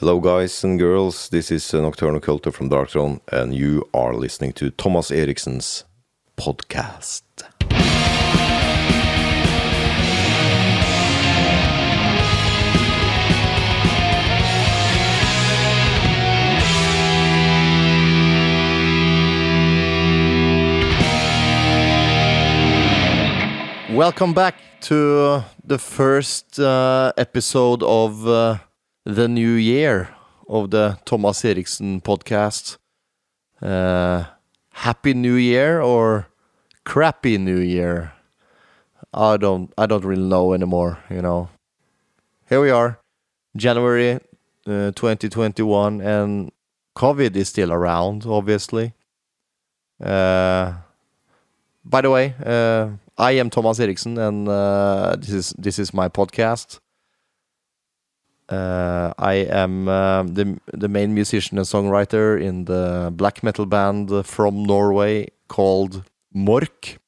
Hello guys and girls, this is Nocturnal Culture from Darkthrone and you are listening to Thomas Eriksen's podcast. Welcome back to the first episode of the new year of the Thomas Eriksen podcast. Happy New Year or crappy New Year? I don't really know anymore, you know. Here we are, January 2021, and COVID is still around, obviously. By the way, I am Thomas Eriksen, and this is my podcast. I am the main musician and songwriter in the black metal band from Norway called Mork.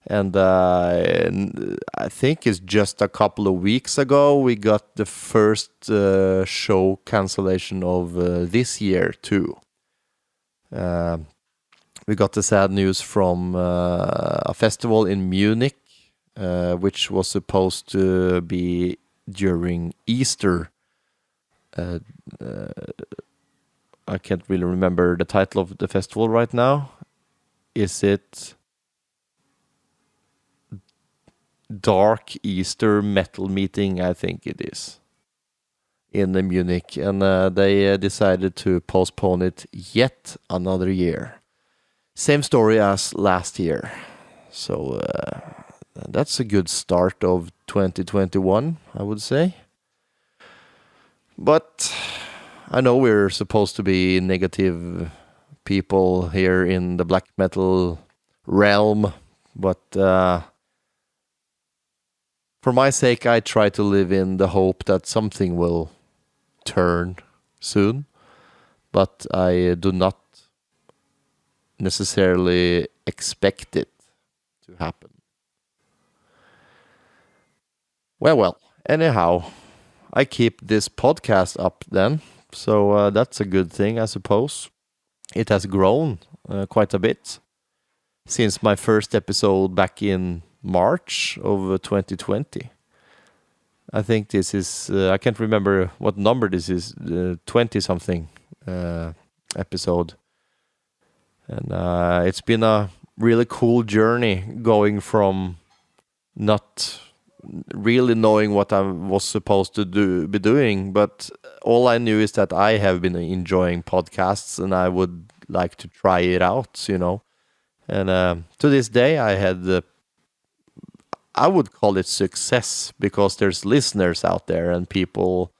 And I think it's just a couple of weeks ago we got the first show cancellation of this year too. We got the sad news from a festival in Munich, which was supposed to be during Easter. I can't really remember the title of the festival right now. Is it Dark Easter Metal Meeting? I think it is. In Munich. And they decided to postpone it yet another year. Same story as last year. So that's a good start of 2021, I would say. But I know we're supposed to be negative people here in the black metal realm, but for my sake, I try to live in the hope that something will turn soon, but I do not necessarily expect it to happen. Well, anyhow, I keep this podcast up then, so that's a good thing, I suppose. It has grown quite a bit since my first episode back in March of 2020. I think this is, I can't remember what number this is, 20-something episode. And it's been a really cool journey going from not really knowing what I was supposed to be doing, but all I knew is that I have been enjoying podcasts and I would like to try it out, you know. And to this day, I would call it success because there's listeners out there and people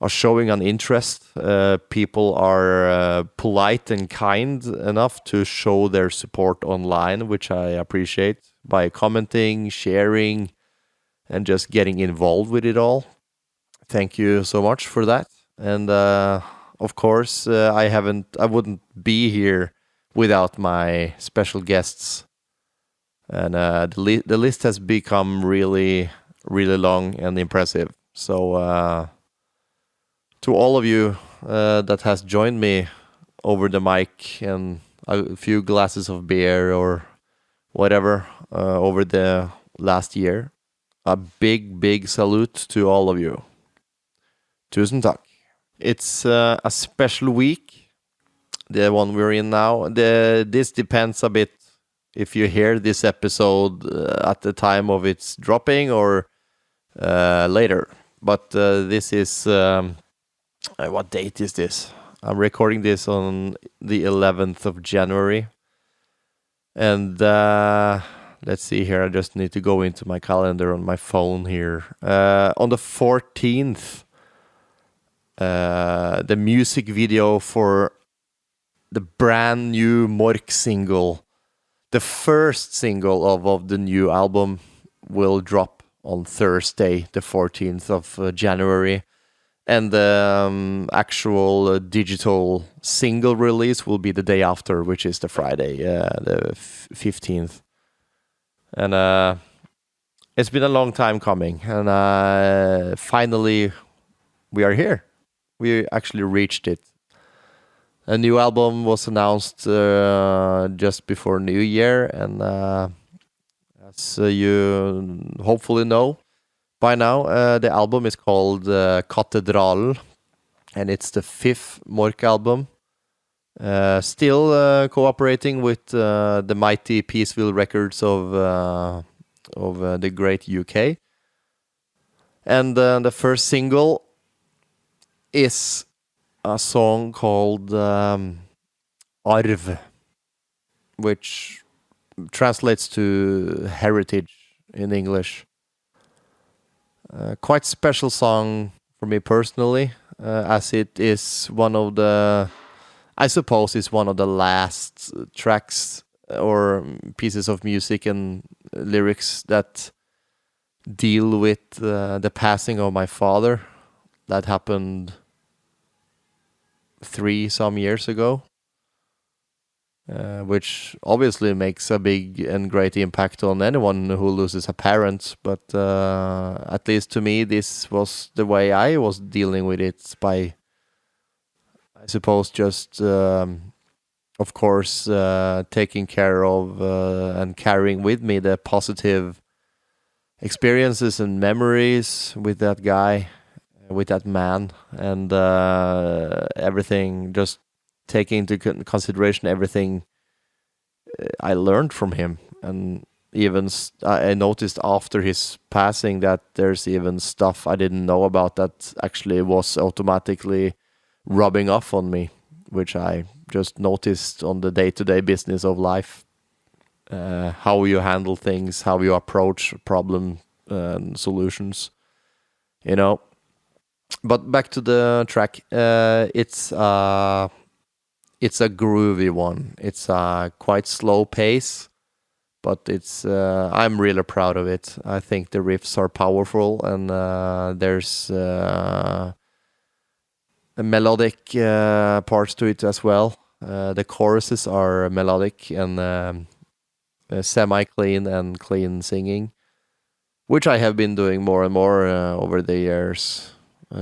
are showing an interest. People are polite and kind enough to show their support online, which I appreciate, by commenting, sharing, and just getting involved with it all. Thank you so much for that. And of course, I wouldn't be here without my special guests. And the list has become really, really long and impressive. So to all of you that has joined me over the mic and a few glasses of beer or whatever over the last year, a big salute to all of you. Tusen takk. It's a special week, the one we're in now. This depends a bit if you hear this episode at the time of its dropping or later. But this is... what date is this? I'm recording this on the 11th of January. And let's see here. I just need to go into my calendar on my phone here. On the 14th, the music video for the brand new Mork single, the first single of the new album, will drop on Thursday, the 14th of January. And the actual digital single release will be the day after, which is the Friday, the 15th. And it's been a long time coming. And finally, we are here. we actually reached it. A new album was announced just before New Year, and as you hopefully know by now, the album is called Katedralen, and it's the fifth Mork album. Still cooperating with the mighty Peaceville Records of the great UK. And the first single is a song called Arv, which translates to heritage in English. Quite special song for me personally, as it is one of the, I suppose it's one of the last tracks or pieces of music and lyrics that deal with the passing of my father. That happened 3 some years ago, which obviously makes a big and great impact on anyone who loses a parent. But at least to me, this was the way I was dealing with it by, I suppose, just of course taking care of and carrying with me the positive experiences and memories with that guy, with that man, and everything, just taking into consideration everything I learned from him. And even I noticed after his passing that there's even stuff I didn't know about that actually was automatically rubbing off on me, which I just noticed on the day-to-day business of life. How you handle things, how you approach problem and solutions, you know. But back to the track, it's a groovy one. It's a quite slow pace, but it's I'm really proud of it. I think the riffs are powerful, and there's a melodic parts to it as well. The choruses are melodic and semi-clean and clean singing, which I have been doing more and more over the years.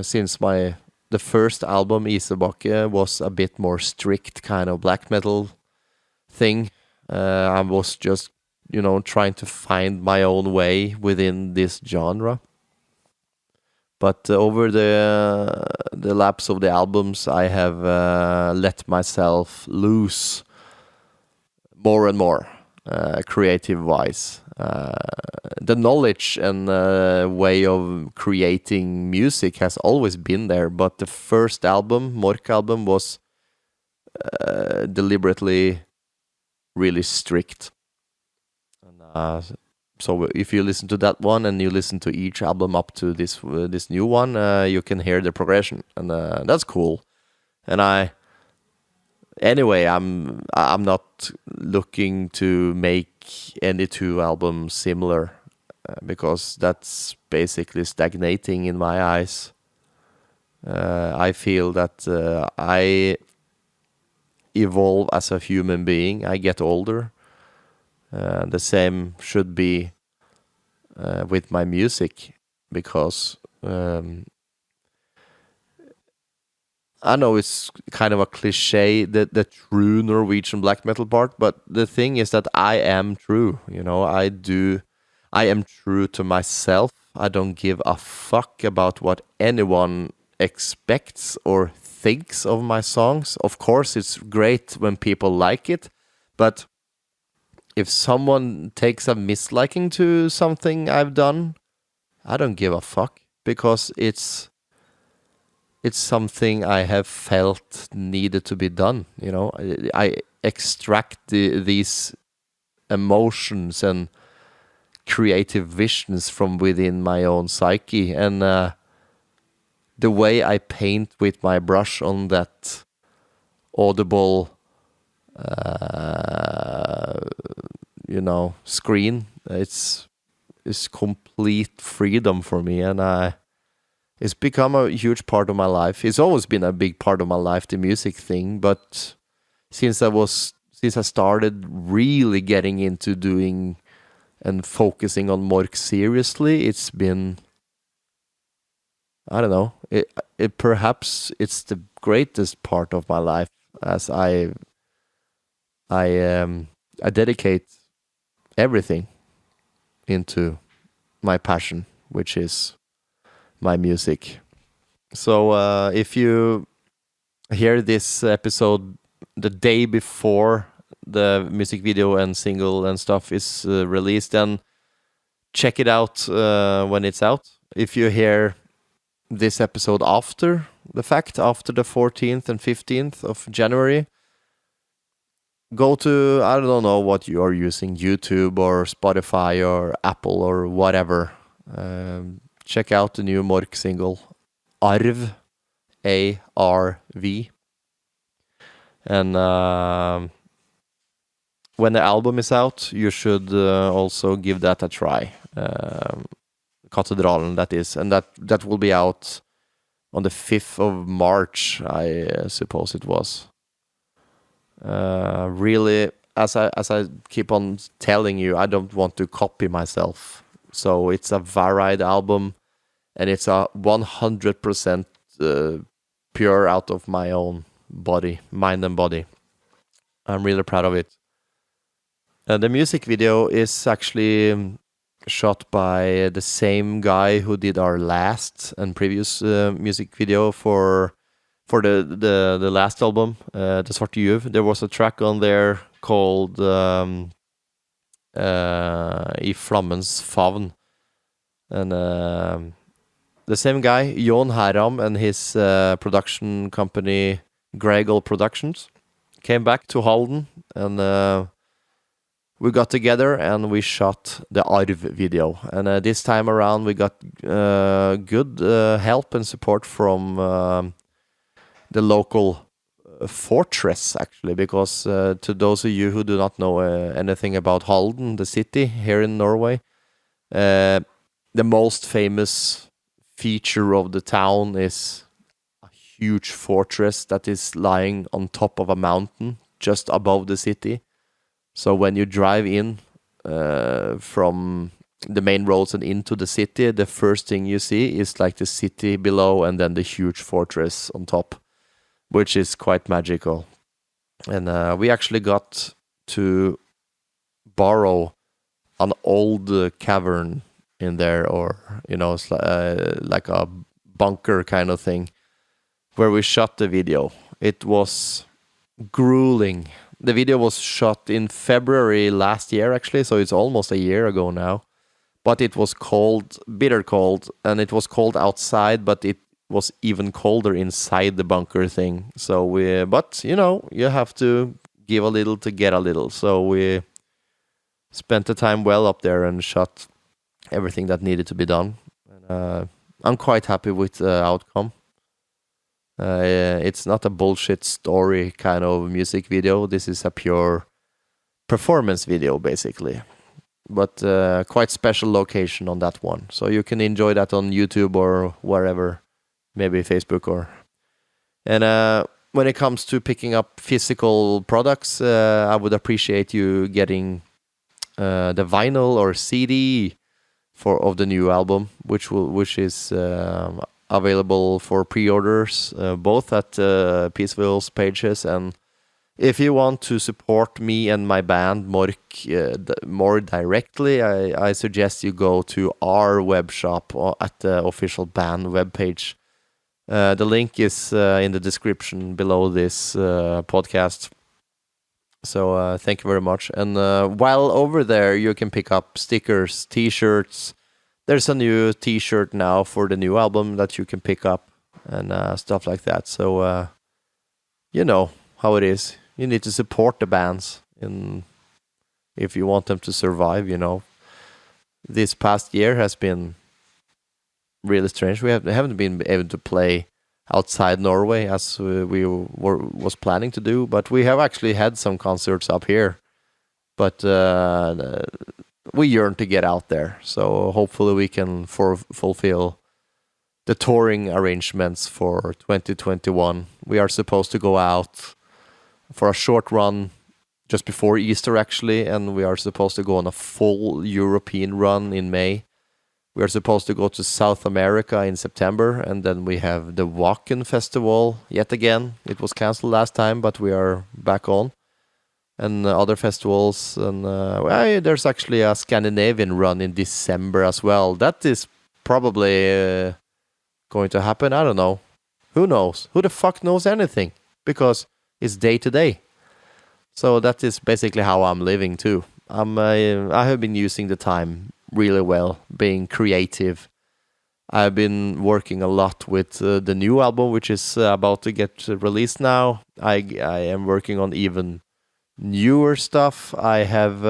Since the first album, Isebakke, was a bit more strict kind of black metal thing. I was just, trying to find my own way within this genre. But over the lapse of the albums, I have let myself loose more and more, creative-wise. The knowledge and way of creating music has always been there, but the first album, Mork album, was deliberately really strict. And, so if you listen to that one and you listen to each album up to this new one, you can hear the progression, and that's cool. And anyway, I'm not looking to make any two albums similar, because that's basically stagnating in my eyes. I feel that I evolve as a human being. I get older. The same should be with my music, because I know it's kind of a cliche, the true Norwegian black metal part, but the thing is that I am true. I am true to myself. I don't give a fuck about what anyone expects or thinks of my songs. Of course, it's great when people like it, but if someone takes a misliking to something I've done, I don't give a fuck, because it's something I have felt needed to be done. I extract these emotions and creative visions from within my own psyche, and the way I paint with my brush on that audible screen, it's complete freedom for me, and it's become a huge part of my life. It's always been a big part of my life, the music thing, but since I started really getting into doing and focusing on Mork seriously, it's been I don't know. It perhaps it's the greatest part of my life, as I I dedicate everything into my passion, which is my music. So if you hear this episode the day before the music video and single and stuff is released, then check it out when it's out. If you hear this episode after the fact, after the 14th and 15th of January, go to, I don't know what you are using, YouTube or Spotify or Apple or whatever. Check out the new Mork single, Arv, ARV. And when the album is out, you should also give that a try. Katedralen, that is. And that will be out on the 5th of March, I suppose it was. Really, as I keep on telling you, I don't want to copy myself. So it's a varied album, and it's a 100% pure out of my own body, mind and body. I'm really proud of it. The music video is actually shot by the same guy who did our last and previous music video for the last album, The Svarte Juv. There was a track on there called I Flammens Favn. And the same guy, Jon Haram, and his production company, Gaahls Productions, came back to Halden, and we got together and we shot the Arv video. And this time around we got good help and support from the local fortress, actually, because to those of you who do not know anything about Halden, the city here in Norway, the most famous feature of the town is a huge fortress that is lying on top of a mountain just above the city. So when you drive in from the main roads and into the city, the first thing you see is like the city below and then the huge fortress on top, which is quite magical. And we actually got to borrow an old cavern in there, or, you know, it's like a bunker kind of thing, where we shot the video. It was grueling. The video was shot in February last year, actually, so it's almost a year ago now. But it was cold, bitter cold, and it was cold outside, but it was even colder inside the bunker thing. So but you know, you have to give a little to get a little. So we spent the time well up there and shot everything that needed to be done. And, I'm quite happy with the outcome. It's not a bullshit story kind of music video. This is a pure performance video, basically. But quite special location on that one. So you can enjoy that on YouTube or wherever, maybe Facebook or... And when it comes to picking up physical products, I would appreciate you getting the vinyl or CD of the new album, which is available for pre-orders, both at Peaceville's pages. And if you want to support me and my band Mork more directly, I suggest you go to our web shop at the official band webpage. The link is in the description below this podcast. So thank you very much. And while over there, you can pick up stickers, t-shirts. There's a new t-shirt now for the new album that you can pick up, and stuff like that. So you know how it is. You need to support the bands if you want them to survive, you know. This past year has been really strange. We haven't been able to play outside Norway as we was planning to do, but we have actually had some concerts up here. But we yearn to get out there, so hopefully we can fulfill the touring arrangements for 2021. We are supposed to go out for a short run just before Easter, actually, and we are supposed to go on a full European run in May, We are supposed to go to South America in September, and then we have the Wacken Festival yet again. It was cancelled last time, but we are back on. And other festivals, and there's actually a Scandinavian run in December as well. That is probably going to happen. I don't know. Who knows? Who the fuck knows anything? Because it's day to day. So that is basically how I'm living too. I have been using the time really well, being creative. I've been working a lot with the new album, which is about to get released now. I am working on even newer stuff. I have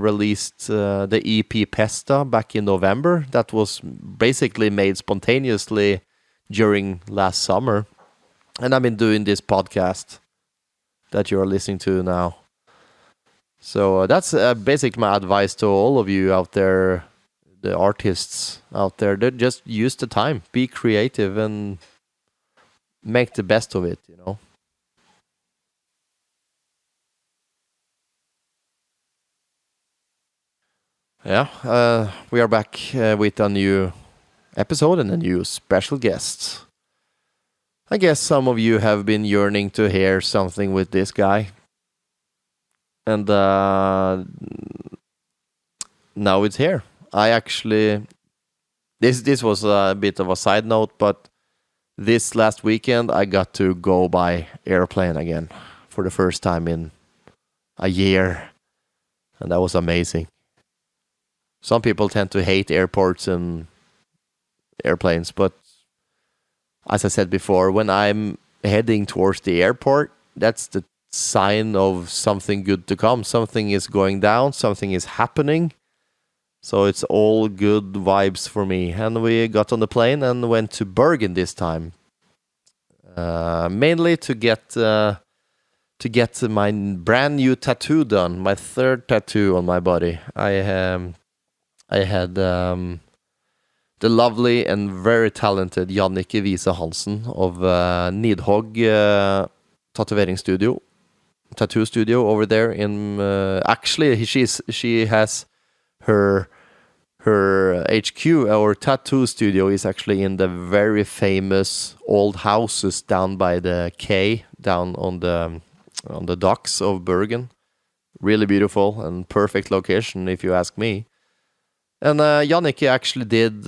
released the EP Pesta back in November. That was basically made spontaneously during last summer. And I've been doing this podcast that you're listening to now. So that's basically my advice to all of you out there, the artists out there. That just use the time, be creative, and make the best of it, you know. Yeah, we are back with a new episode and a new special guest. I guess some of you have been yearning to hear something with this guy. And now it's here. I actually... This was a bit of a side note, but this last weekend I got to go by airplane again for the first time in a year. And that was amazing. Some people tend to hate airports and airplanes, but as I said before, when I'm heading towards the airport, that's the sign of something good to come. Something is going down, something is happening. So it's all good vibes for me. And we got on the plane and went to Bergen this time. Mainly to get my brand new tattoo done, my third tattoo on my body. I had the lovely and very talented Jannicke Wiese Hansen of Nidhogg tattoo studio over there in actually she has her HQ or tattoo studio is actually in the very famous old houses down by the quay, down on the docks of Bergen. Really beautiful and perfect location if you ask me. And Jannicke actually did...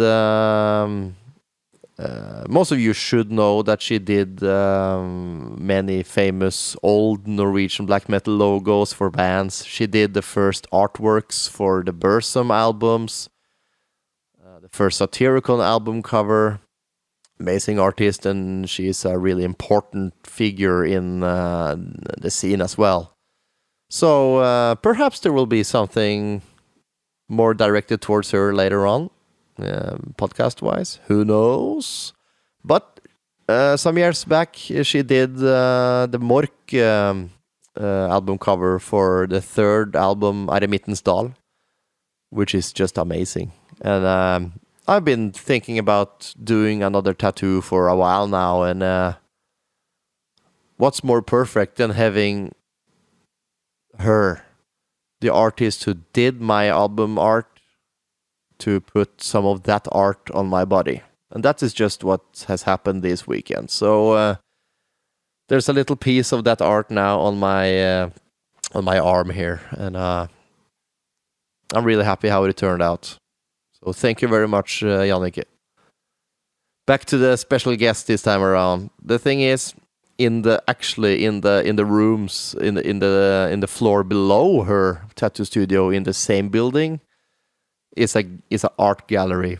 most of you should know that she did many famous old Norwegian black metal logos for bands. She did the first artworks for the Bursum albums, the first Satyricon album cover. Amazing artist, and she's a really important figure in the scene as well. So perhaps there will be something more directed towards her later on, podcast-wise. Who knows? But some years back, she did the Mork album cover for the third album, Eremittens Dal, which is just amazing. And I've been thinking about doing another tattoo for a while now, and what's more perfect than having her, the artist who did my album art, to put some of that art on my body. And that is just what has happened this weekend. So there's a little piece of that art now on my arm here, and I'm really happy how it turned out. So thank you very much, Jannicke. Back to the special guest this time around. The thing is, in the rooms in the floor below her tattoo studio in the same building is a art gallery,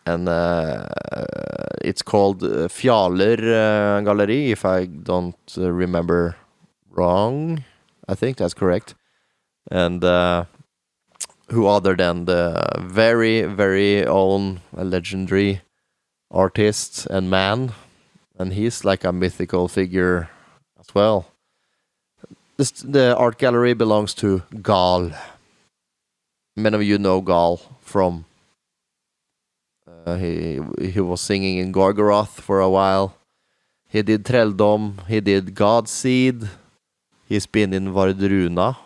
and it's called Fjaler Galleri, if I don't remember wrong. I think that's correct. And who other than the very, very own legendary artist and man, and he's like a mythical figure as well. The art gallery belongs to Gaahl. Many of you know Gaahl from he was singing in Gorgoroth for a while. He did Trelldom, he did God's Seed, he's been in Wardruna,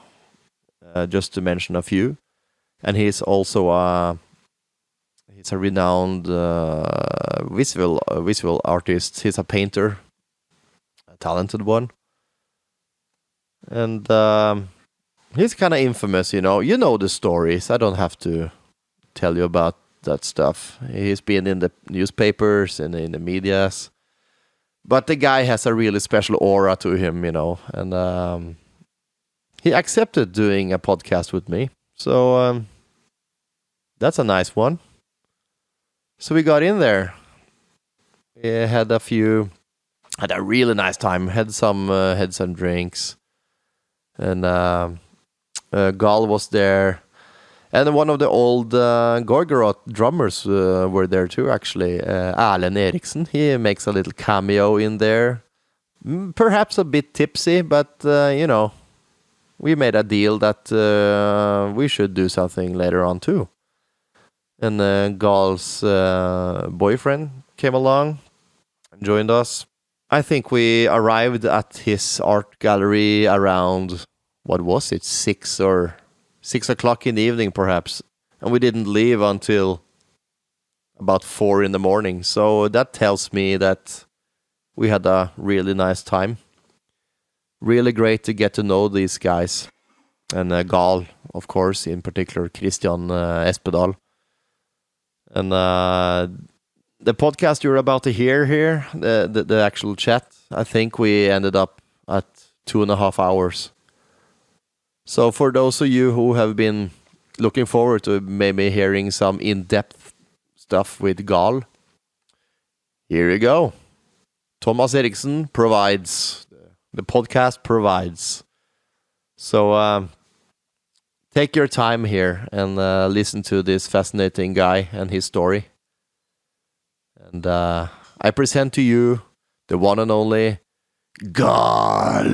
just to mention a few. And he's also a He's a renowned visual artist. He's a painter, a talented one. And he's kind of infamous, you know. You know the stories. I don't have to tell you about that stuff. He's been in the newspapers and in the medias. But the guy has a really special aura to him, you know. And he accepted doing a podcast with me. So that's a nice one. So we got in there. We had a really nice time. Had some drinks. And Gaahl was there. And one of the old Gorgoroth drummers were there too, actually. Eriksen. He makes a little cameo in there. Perhaps a bit tipsy, but, you know, we made a deal that we should do something later on too. And Gaahl's boyfriend came along and joined us. I think we arrived at his art gallery around, what was it, 6 o'clock in the evening perhaps. And we didn't leave until about 4 in the morning. So that tells me that we had a really nice time. Really great to get to know these guys. And Gaahl, of course, in particular, Kristian Espedal. And the podcast you're about to hear here, the actual chat, I think we ended up at 2.5 hours. So for those of you who have been looking forward to maybe hearing some in-depth stuff with Gaahl, here you go. Thomas Eriksen provides. The podcast provides. So take your time here and listen to this fascinating guy and his story. And I present to you the one and only Gaahl.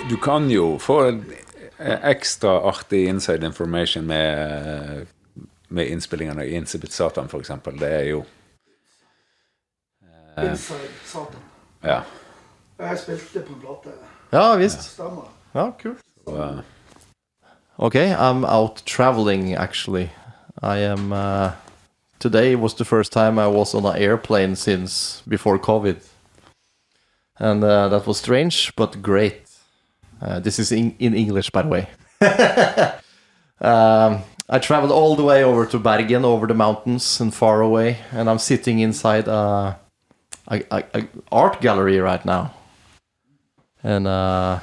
Du kan jo få ekstra artig inside information med innspillingene i Insipid Satan, for eksempel. Det er jo Inside Satan. Ja. Jeg spilte på en plate. Ja, visst. Stemmer. Ja, cool. Okay, I'm out traveling actually. I am today was the first time I was on an airplane since before COVID. And that was strange but great. This is in English, by the way. I traveled all the way over to Bergen, over the mountains and far away, and I'm sitting inside a art gallery right now. And I'm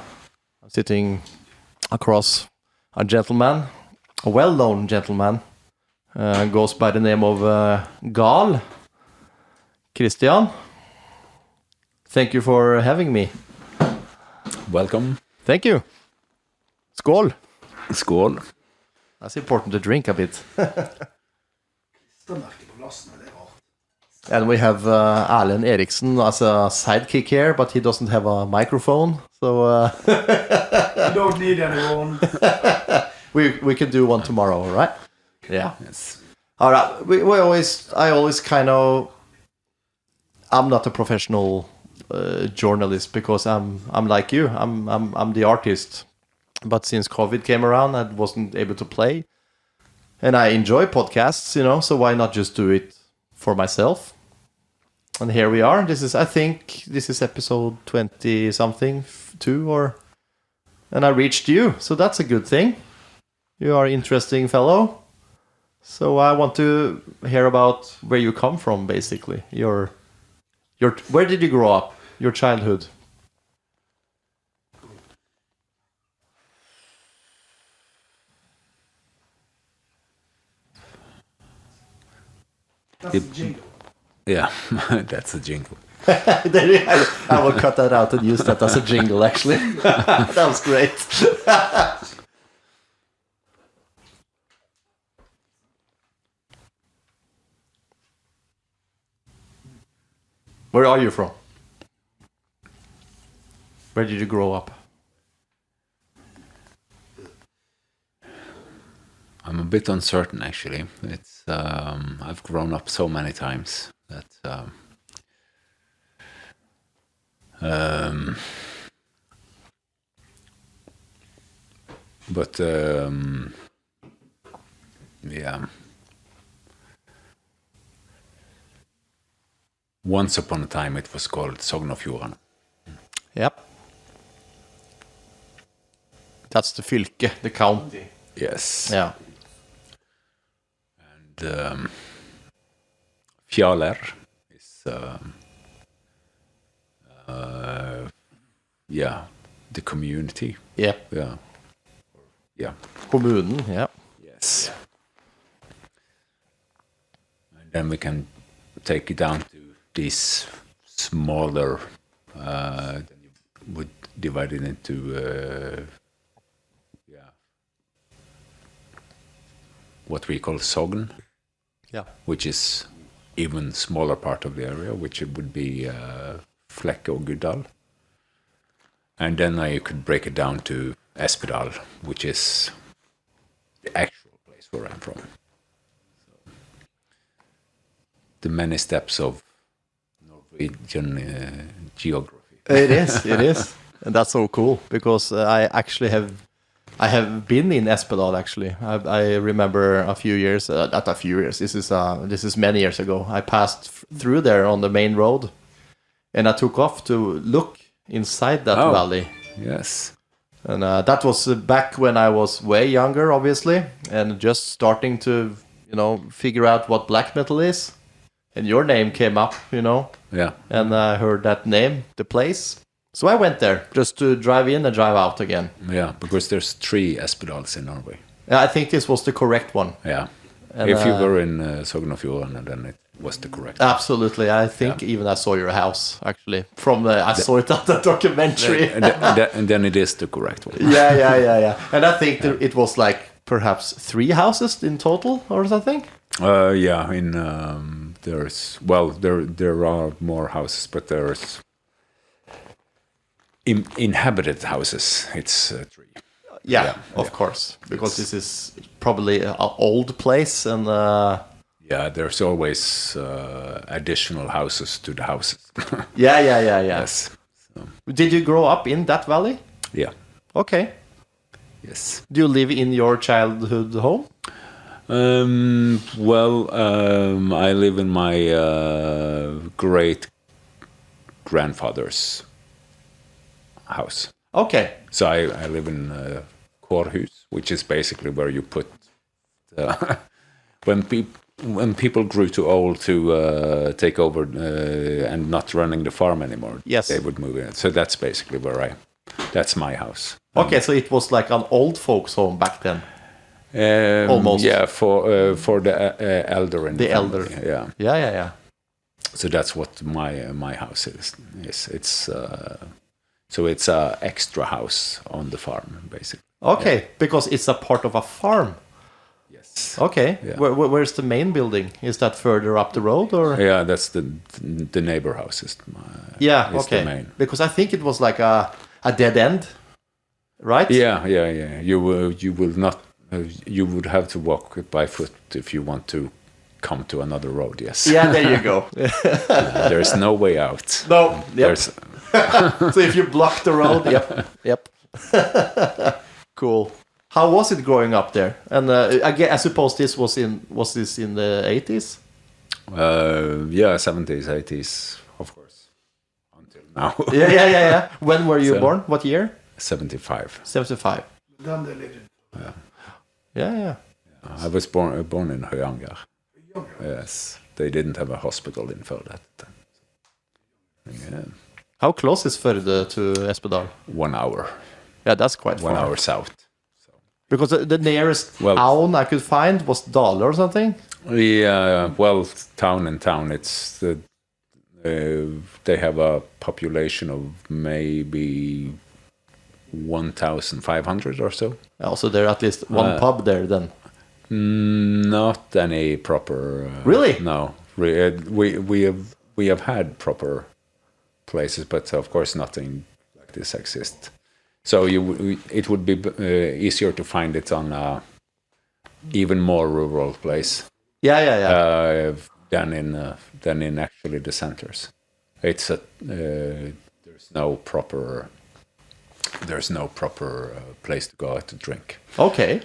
sitting across a gentleman, a well-known gentleman, goes by the name of Gaahl. Kristian, thank you for having me. Welcome. Thank you. Skål. Skål. That's important to drink a bit. And we have Eriksen as a sidekick here, but he doesn't have a microphone, so You don't need anyone. we can do one tomorrow, all right? Yeah. Yes. All right. I always kind of. I'm not a professional journalist because I'm like you. I'm the artist. But since COVID came around, I wasn't able to play. And I enjoy podcasts, you know, so why not just do it for myself? And here we are. I think this is episode 20 something, 2 or... And I reached you, so that's a good thing. You are an interesting fellow. So I want to hear about where you come from, basically. Where did you grow up? Your childhood? That's a jingle. Yeah, that's a jingle. I will cut that out and use that as a jingle, actually. That was great. Where are you from? Where did you grow up? I'm a bit uncertain, actually. It's I've grown up so many times that But yeah. Once upon a time, it was called Sognefjorden. Yep. That's the fylke, the county. Yes. Yeah. And Fjaler is yeah, the community. Yeah. Yeah. Yeah. Kommunen, yeah. Yes. And then we can take it down to these smaller. Then you would divide it into what we call Sogn, Yeah. which is even smaller part of the area, which it would be Flekke or Guddal. And then you could break it down to Espedal, which is the actual place where I'm from. So, the many steps of Norwegian geography. It is, it is. And that's so cool because I have been in Espedal actually. I remember a few years, not a few years. This is many years ago. I passed through there on the main road, and I took off to look inside that valley. Yes. And that was back when I was way younger, obviously, and just starting to, figure out what black metal is. And your name came up, Yeah. and I heard that name, the place. So I went there just to drive in and drive out again. Yeah, because there's 3 Espedals in Norway. I think this was the correct one. Yeah. And, if you were in Sognefjorden, then it was the correct one. Absolutely. I think even I saw your house, actually. I saw it on the documentary. and then it is the correct one. Yeah. And I think it was like perhaps 3 houses in total or something. Yeah, there are more houses, but there's inhabited houses. It's 3. Yeah, of course, because this is probably an old place, and yeah, there's always additional houses to the houses. yeah. Yes. So, Did you grow up in that valley? yeah. Okay. Yes. Do you live in your childhood home? I live in my great grandfather's house. Okay. So I live in kårhus, which is basically where you put when people grew too old to take over and not running the farm anymore. Yes. They would move in. So that's basically that's my house. Okay, so it was like an old folks' home back then. Almost. Yeah, for the elder in The family. elder. Yeah. Yeah. So that's what my house is. It's so it's a extra house on the farm, basically. Okay, because it's a part of a farm. Yes. Okay. Yeah. Where's the main building? Is that further up the road, or? Yeah, that's the neighbor house. Is okay. the main. Because I think it was like a dead end, right? Yeah. You will not. You would have to walk by foot if you want to come to another road. Yes. Yeah, there you go. There's no way out. No. Yep. There's So if you block the road, yep. Cool. How was it growing up there? And I suppose this was this in the 80s? yeah, 70s, 80s, of course, until now. Yeah. When were you born? What year? 75. 75. Then they lived in Yeah. I was born in Høyanger. Yes, they didn't have a hospital in Førde at the time. Yeah. How close is Førde to Espedal? 1 hour. Yeah, that's quite far. 1 hour south. So. Because the nearest town I could find was Dale or something? Yeah, well, town and town. It's they have a population of maybe 1,500 or so. Also, there at least one pub there then. Not any proper. Really? No. We have had proper places, but of course nothing like this exists. So it would be easier to find it on a even more rural place. Yeah. Than in actually the centers. It's there's there's no proper place to go out to drink. Okay.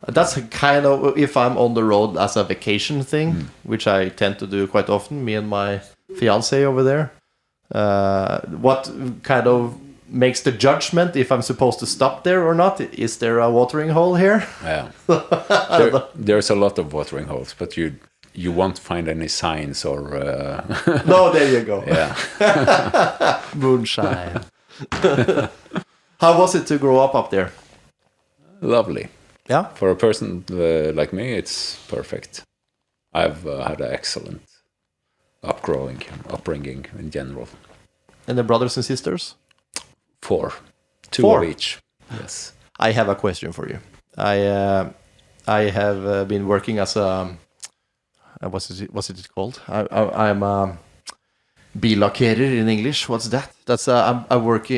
That's a kind of, if I'm on the road as a vacation thing, which I tend to do quite often, me and my fiance over there. What kind of makes the judgment if I'm supposed to stop there or not? Is there a watering hole here? Yeah. There's a lot of watering holes, but you won't find any signs or... No, there you go. Yeah. Moonshine. How was it to grow up there? Lovely. Yeah? For a person like me, it's perfect. I've had an excellent upbringing in general. And the brothers and sisters? 4. 2 4? of each. Yes. I have a question for you. I have been working as a... what's it called? I'm a billackerer in English. What's that? That's I work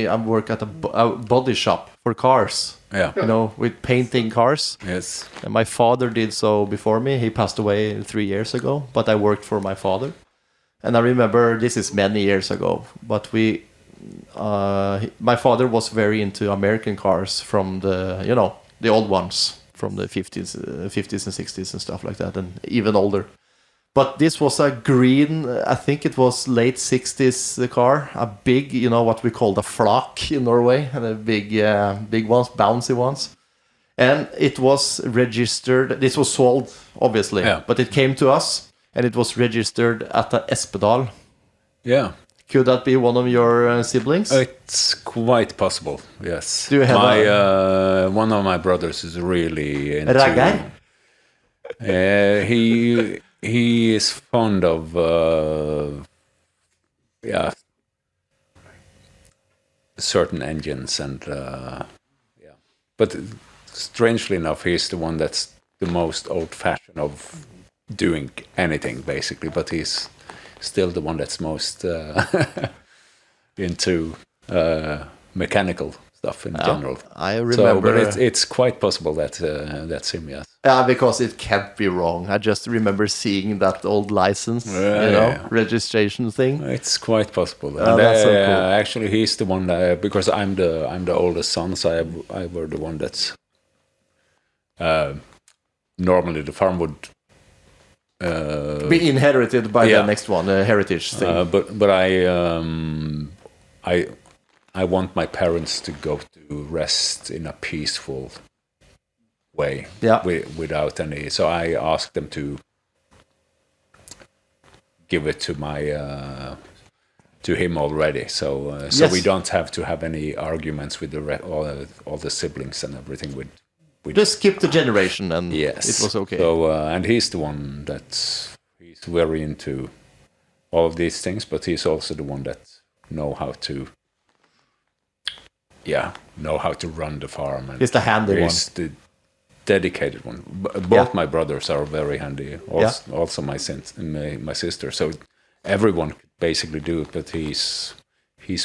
at a body shop for cars. Yeah. You know, with painting cars. Yes. And my father did so before me. He passed away 3 years ago, but I worked for my father. And I remember, this is many years ago, but my father was very into American cars from the old ones from the 50s and 60s and stuff like that, and even older. But this was a green, I think it was late 60s car, a big, what we call the flak in Norway, and a big ones, bouncy ones. And it was registered, this was sold, obviously, but it came to us, and it was registered at the Espedal. Yeah. Could that be one of your siblings? It's quite possible, yes. Do you have one of my brothers is really into... Ragnar? He is fond of certain engines and but strangely enough, he's the one that's the most old-fashioned of doing anything basically, but he's still the one that's most into mechanical stuff in general. I remember. But it's quite possible that that's him, yes. Yeah, because it can't be wrong. I just remember seeing that old license, registration thing. It's quite possible. That's so cool. Actually, he's the one because I'm the oldest son, so I were the one that's normally the farm would be inherited by the next one, the heritage thing. But I want my parents to go to rest in a peaceful way, without any. So I asked them to give it to to him already. So we don't have to have any arguments with all the siblings and everything. We just skip the generation, and it was okay. So and he's the one he's very into all of these things, but he's also the one that know how to run the farm. And he's the handy one. He's the dedicated one. Both my brothers are very handy. Also my sister. So everyone could basically do it, but he's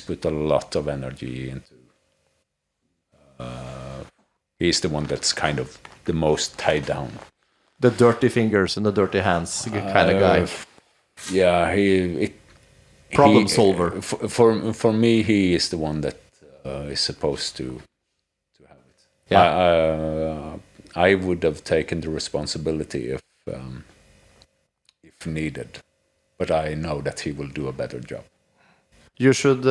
put a lot of energy into. He's the one that's kind of the most tied down. The dirty fingers and the dirty hands kind of guy. Yeah, problem solver. For me, he is the one that is supposed to have it. Yeah. I would have taken the responsibility if needed, but I know that he will do a better job. You should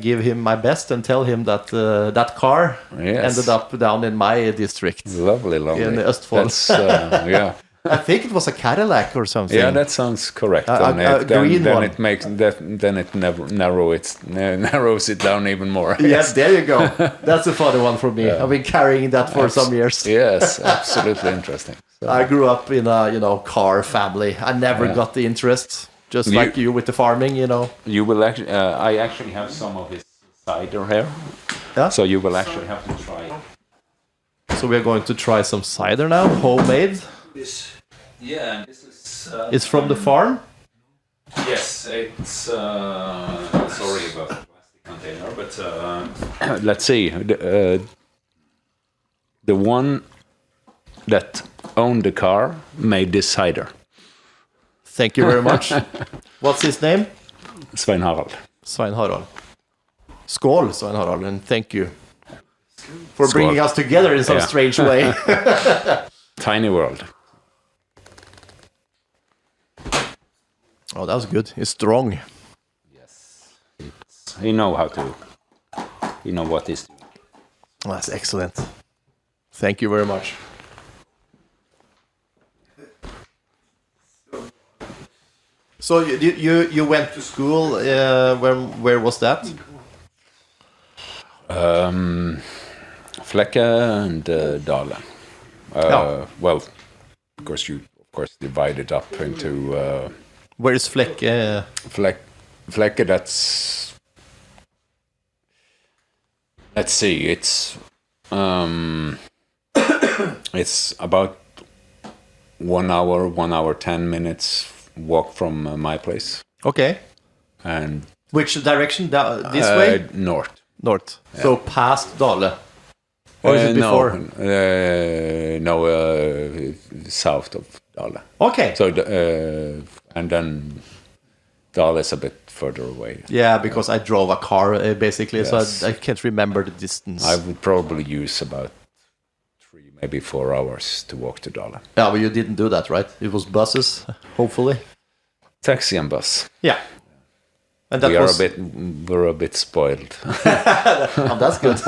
give him my best and tell him that that car ended up down in my district. Lovely. In Østfold. I think it was a Cadillac or something. Yeah, that sounds correct. Green one. Then it narrows it down even more. Yes, there you go. That's a funny one for me. I've been carrying that for some years. Yes, absolutely interesting. So. I grew up in a car family. I never got the interest. Just like you with the farming, You will actually. I actually have some of his cider here. Yeah. So you will actually have to try. So we are going to try some cider now, homemade. Yeah, this is. It's from the farm. Yes, it's. Sorry about the plastic container, but let's see. The one that owned the car made this cider. Thank you very much. What's his name? Svein Harald. Svein Harald. Skål, Svein Harald, and thank you for Skål. bringing us together in some Yeah. strange way. Tiny world. Oh, that was good. It's strong. You know how to. You know what is. Oh, that's excellent. Thank you very much. So you went to school. Where was that? Flekke and Dale. Yeah. Well, of course divide it up into Where is Flekke? Flekke. That's, let's see. It's it's about 1 hour 10 minutes walk from my place, Okay. and Which direction? This way? north. North. So past Dale. Or is it before? South of Dale. Okay. So, and then Dale is a bit further away. Yeah, because I drove a car basically, Yes. so I can't remember the distance. I would probably use about 3, maybe 4 hours to walk to Dale. Yeah, but you didn't do that, right? It was buses, hopefully. Taxi and bus. Yeah. And that We're a bit spoiled. Oh, that's good.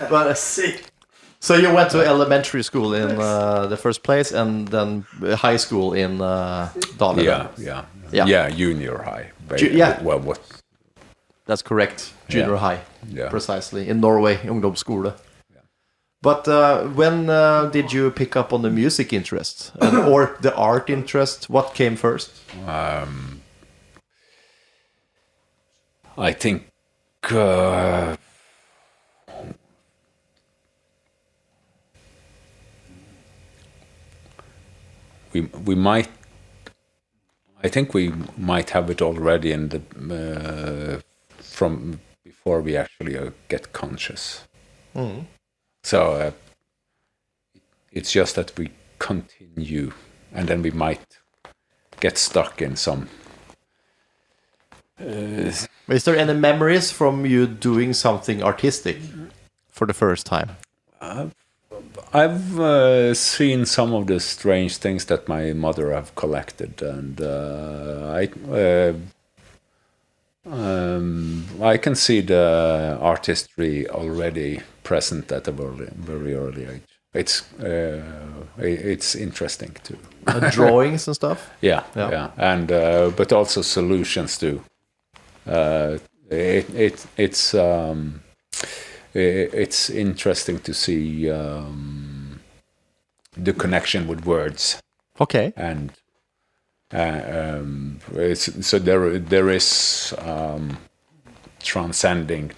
But so you went to elementary school in the first place, and then high school in Dale. Yeah, junior high. Yeah. Well, what? That's correct. Junior high, Yeah. precisely, in Norway, ungdomsskole. But when did you pick up on the music interest or the art interest? What came first? I think we might. I think we might have it already in the from before we actually get conscious. So it's just that we continue, and then we might get stuck in some. Is there any memories from you doing something artistic for the first time? I've seen some of the strange things that my mother have collected, and I can see the artistry already present at a very early age. It's interesting too. Drawings and stuff? Yeah, Yeah. and but also solutions too. It's interesting to see the connection with words, Okay. and so there is transcending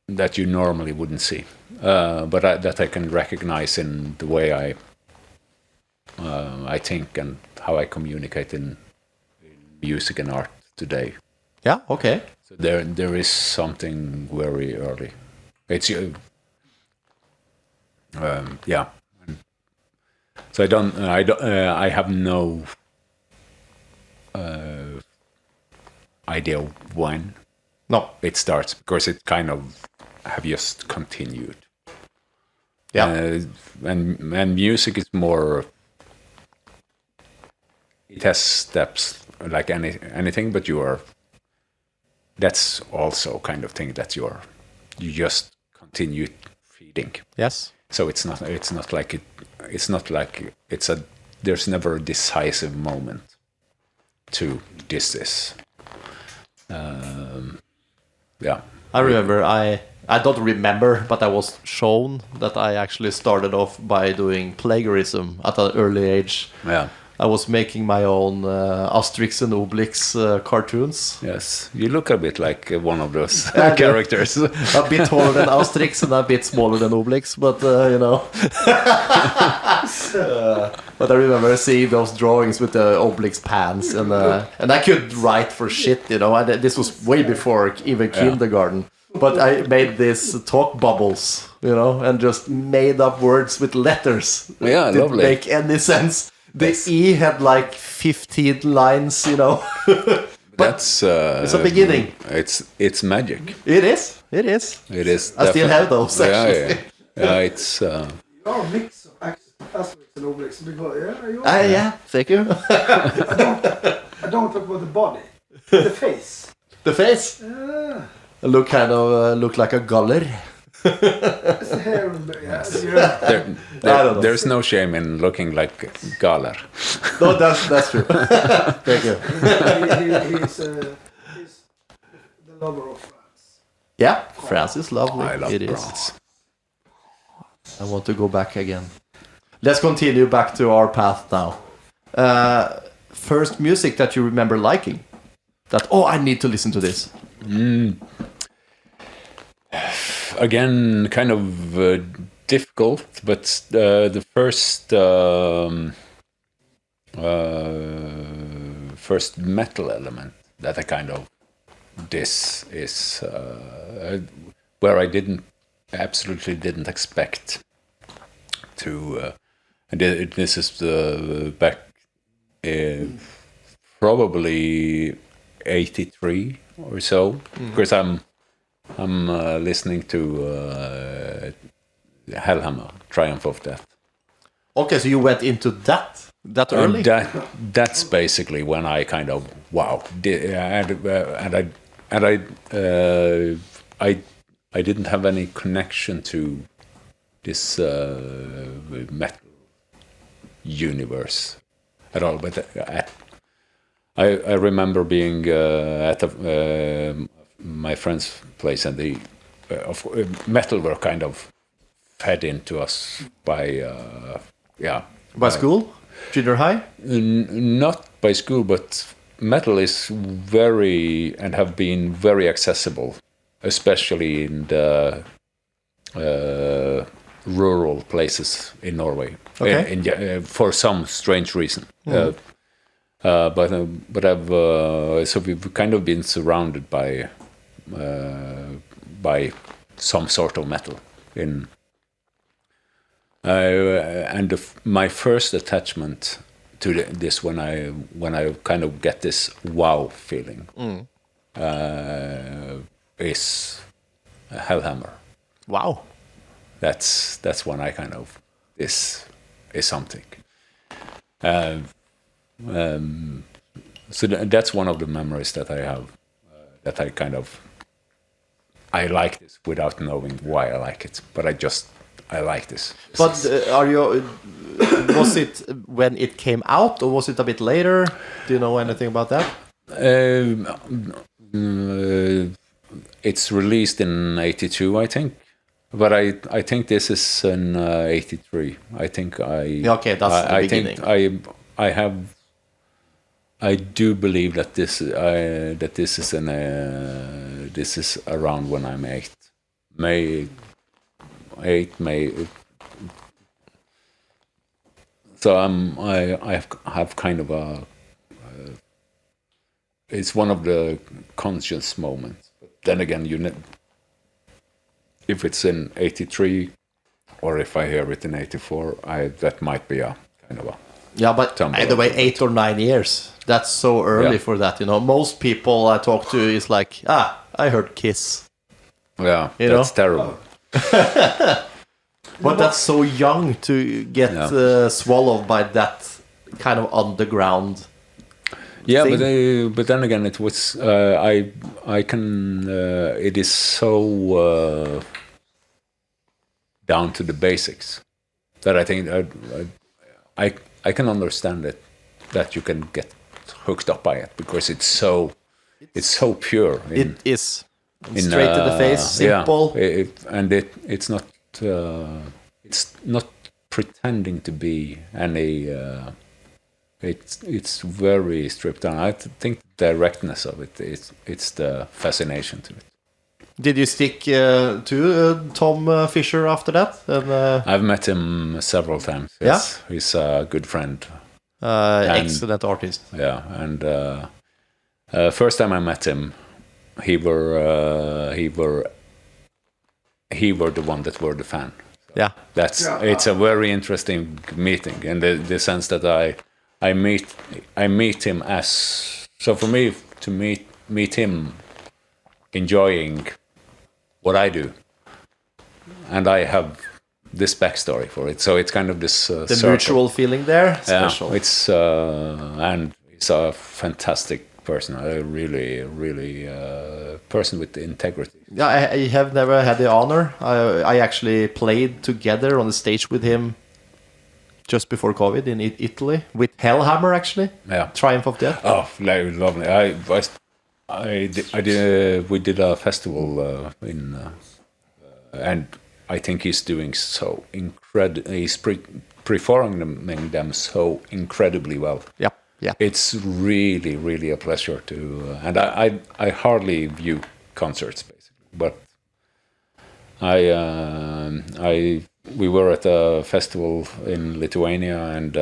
that you normally wouldn't see, but that I can recognize in the way I think and how I communicate in music and art today. Yeah, okay. So there is something very early. It's yeah. So I have no idea when No. it starts, because it kind of have just continued. Yeah. And music is more. It has steps like anything, but that's also kind of thing that you just continue feeding. Yes. So it's not like there's never a decisive moment to this. Yeah. I remember, I don't remember, but I was shown that I actually started off by doing plagiarism at an early age. Yeah. I was making my own Asterix and Obelix cartoons. Yes. You look a bit like one of those I do. characters. A bit taller than Asterix and a bit smaller than Obelix, but you know. But I remember seeing those drawings with the Obelix pants, and I could write for shit, you know. This was way before even kindergarten. But I made these talk bubbles, you know, and just made up words with letters. Yeah, Didn't lovely. make any sense. The E had like 15 lines, you know. That's it's a beginning. It's magic. It is. It is. It is. I still have those actually. Yeah. It's. You are a mix of Asterix and Obelix because you are. Yeah. Thank you. I don't talk about the body, the face. The face. Yeah. Look like a galler. It's the hair and yeah. There's no shame in looking like Gaaler. No, that's true. Thank you. He's the lover of France. Yeah, France is lovely. I love it France. I want to go back again. Let's continue back to our path now. First music that you remember liking? I need to listen to this. Again, kind of difficult, but the first metal element that I kind of this is where I absolutely didn't expect to. And this is back probably 83 or so, because I'm listening to Hellhammer, Triumph of Death. Okay, so you went into that early? That's basically when I kind of I didn't have any connection to this metal universe at all. But I remember being at my friend's place, and the metal were kind of fed into us by school, junior high. Not by school, but metal is very and have been very accessible, especially in the rural places in Norway. Okay. For some strange reason. But so we've kind of been surrounded by some sort of metal in. My first attachment to this when I kind of get this wow feeling is Hellhammer. Wow. That's when I kind of this is something. So that's one of the memories that I have. That I kind of I like this without knowing why I like it, but I like this. But was it when it came out, or was it a bit later? Do you know anything about that? It's released in 82, I think. But I think this is in 83. I think okay, that's the beginning. Think I do believe that this is around when I'm 8. May. So I have kind of a. It's one of the conscious moments. But then again, if it's in 83, or if I hear it in 84, that might be a kind of a. Yeah, but either way, 8 or 9 years. That's so early for that. Most people I talk to is like, I heard Kiss. Yeah, that's terrible. But that's so young to get swallowed by that kind of underground. Yeah, thing. but then again, it was I can it is so down to the basics that I think I can understand it, that you can get hooked up by it, because it's so pure. It is straight to the face, simple, it's not pretending to be any. It's very stripped down. I think the directness of it it's the fascination to it. Did you stick to Tom Fisher after that? And, I've met him several times. Yes. Yeah, he's a good friend. Excellent artist. Yeah, and first time I met him, he were the one that were the fan. So yeah, it's a very interesting meeting in the sense that I meet him as, so for me to meet him enjoying what I do, and I have this backstory for it. So it's kind of this the mutual feeling there, special. Yeah, it's and he's a fantastic person. A really person with integrity. Yeah, I have never had the honor. I actually played together on the stage with him just before COVID in Italy with Hellhammer, actually. Yeah. Triumph of Death. Oh, lovely. We did a festival in, and I think he's doing so incredible. He's performing them so incredibly well. Yeah, yeah. It's really a pleasure to, and I hardly view concerts basically, but we were at a festival in Lithuania, and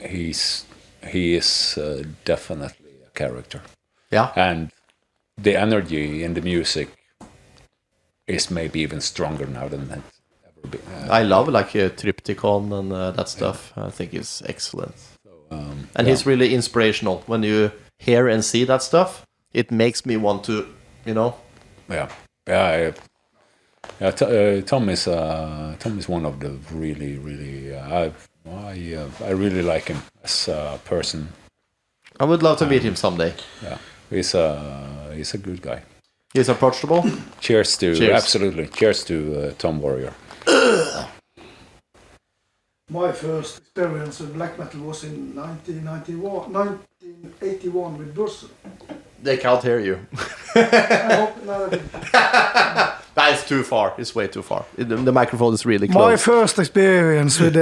he is definitely a character. Yeah. And the energy in the music is maybe even stronger now than it's ever been. I love like Triptychon and that stuff. I think it's excellent. So, and he's really inspirational. When you hear and see that stuff, it makes me want to, Tom is one of the really I really like him as a person. I would love to meet him someday. Yeah, he's a good guy. He's approachable. Cheers. Absolutely. Cheers to Tom Warrior. My first experience with black metal was in 1981 with Bergen. They can't hear you. I hope not. That's too far. It's way too far. The microphone is really close. My first experience with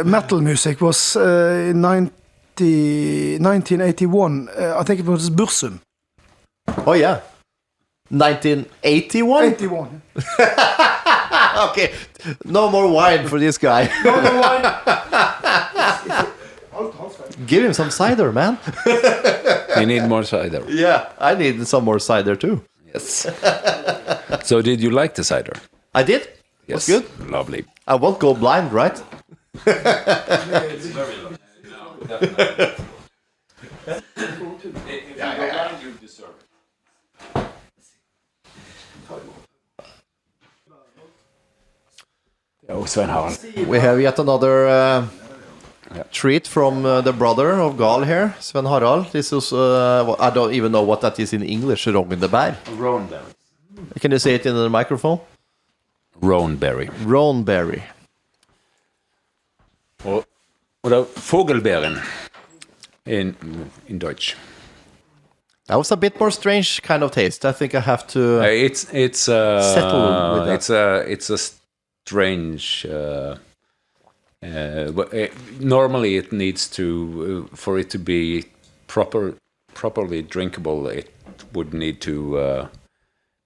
metal music was in 1981. I think it was Bursum. Oh yeah, 1981. 81. Okay, no more wine for this guy. No wine. Give him some cider, man. You need more cider. Yeah, I need some more cider too. Yes. So did you like the cider? I did. Yes. Was good. Lovely. I won't go blind, right? It's very lovely. You deserve it. Oh, Sven Harald. We have yet another treat from the brother of Gaahl here, Sven Harald. This is, I don't even know what that is in English, Rognebær. Roanberry. Can you say it in the microphone? Roanberry. Roanberry. Oder Vogelbeeren in Deutsch. That was a bit more strange kind of taste. I think I have to settle with that. It's a strange. Normally, it needs to for it to be properly drinkable. It would need to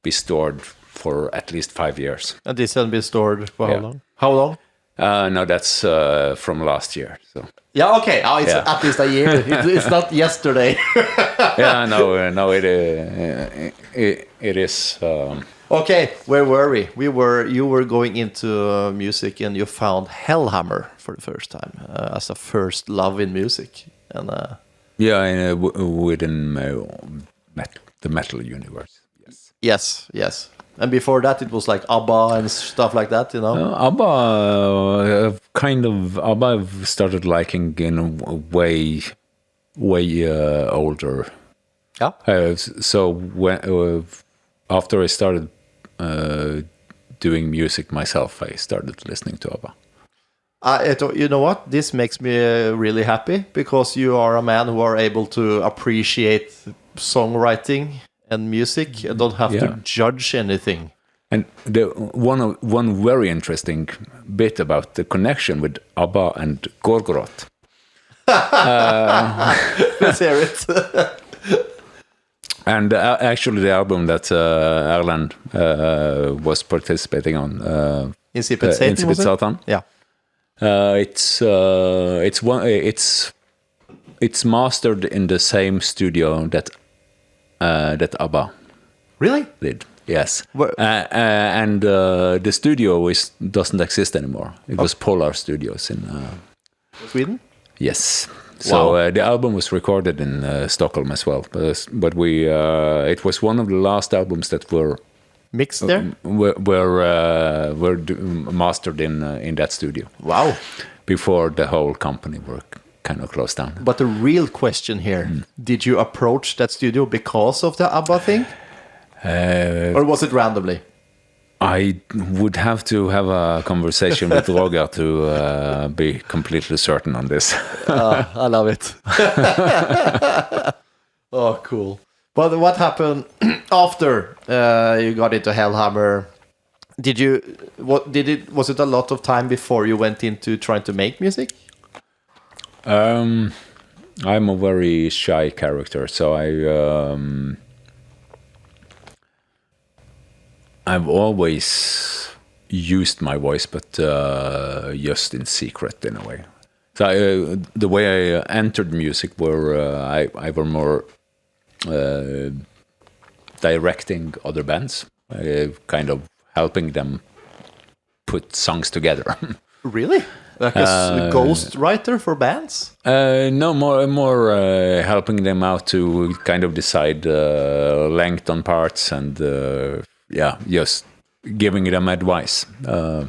be stored for at least 5 years. And this has been stored for how long? How long? No, that's from last year. So. Yeah, okay. Oh, it's at least a year. It's not yesterday. Yeah, no, it is. Okay, where were we? You were going into music, and you found Hellhammer for the first time as a first love in music, and within the metal universe. Yes. And before that, it was like ABBA and stuff like that, you know. ABBA, ABBA, I've started liking in a way older. Yeah. So when after I started doing music myself, I started listening to ABBA. You know what? This makes me really happy because you are a man who are able to appreciate songwriting and music and don't have to judge anything. And one very interesting bit about the connection with ABBA and Gorgoroth. Let's hear it. And actually, the album that Erlend was participating on, Insipid Satan. Yeah, it's mastered in the same studio that ABBA really did. Yes, and the studio doesn't exist anymore. It was Polar Studios in Sweden. Yes, So Wow. the album was recorded in Stockholm as well, but we it was one of the last albums that were Mixed there? mastered in that studio Wow. before the whole company were kind of closed down. But the real question here, did you approach that studio because of the ABBA thing? Or was it randomly? I would have to have a conversation with Roger to be completely certain on this. I love it. Oh, cool. But what happened after you got into Hellhammer? Was it a lot of time before you went into trying to make music? I'm a very shy character, so I've always used my voice, but just in secret in a way. So the way I entered music I were more directing other bands, kind of helping them put songs together. Really? Like a ghost writer for bands? No, more helping them out to kind of decide length on parts and just giving them advice. So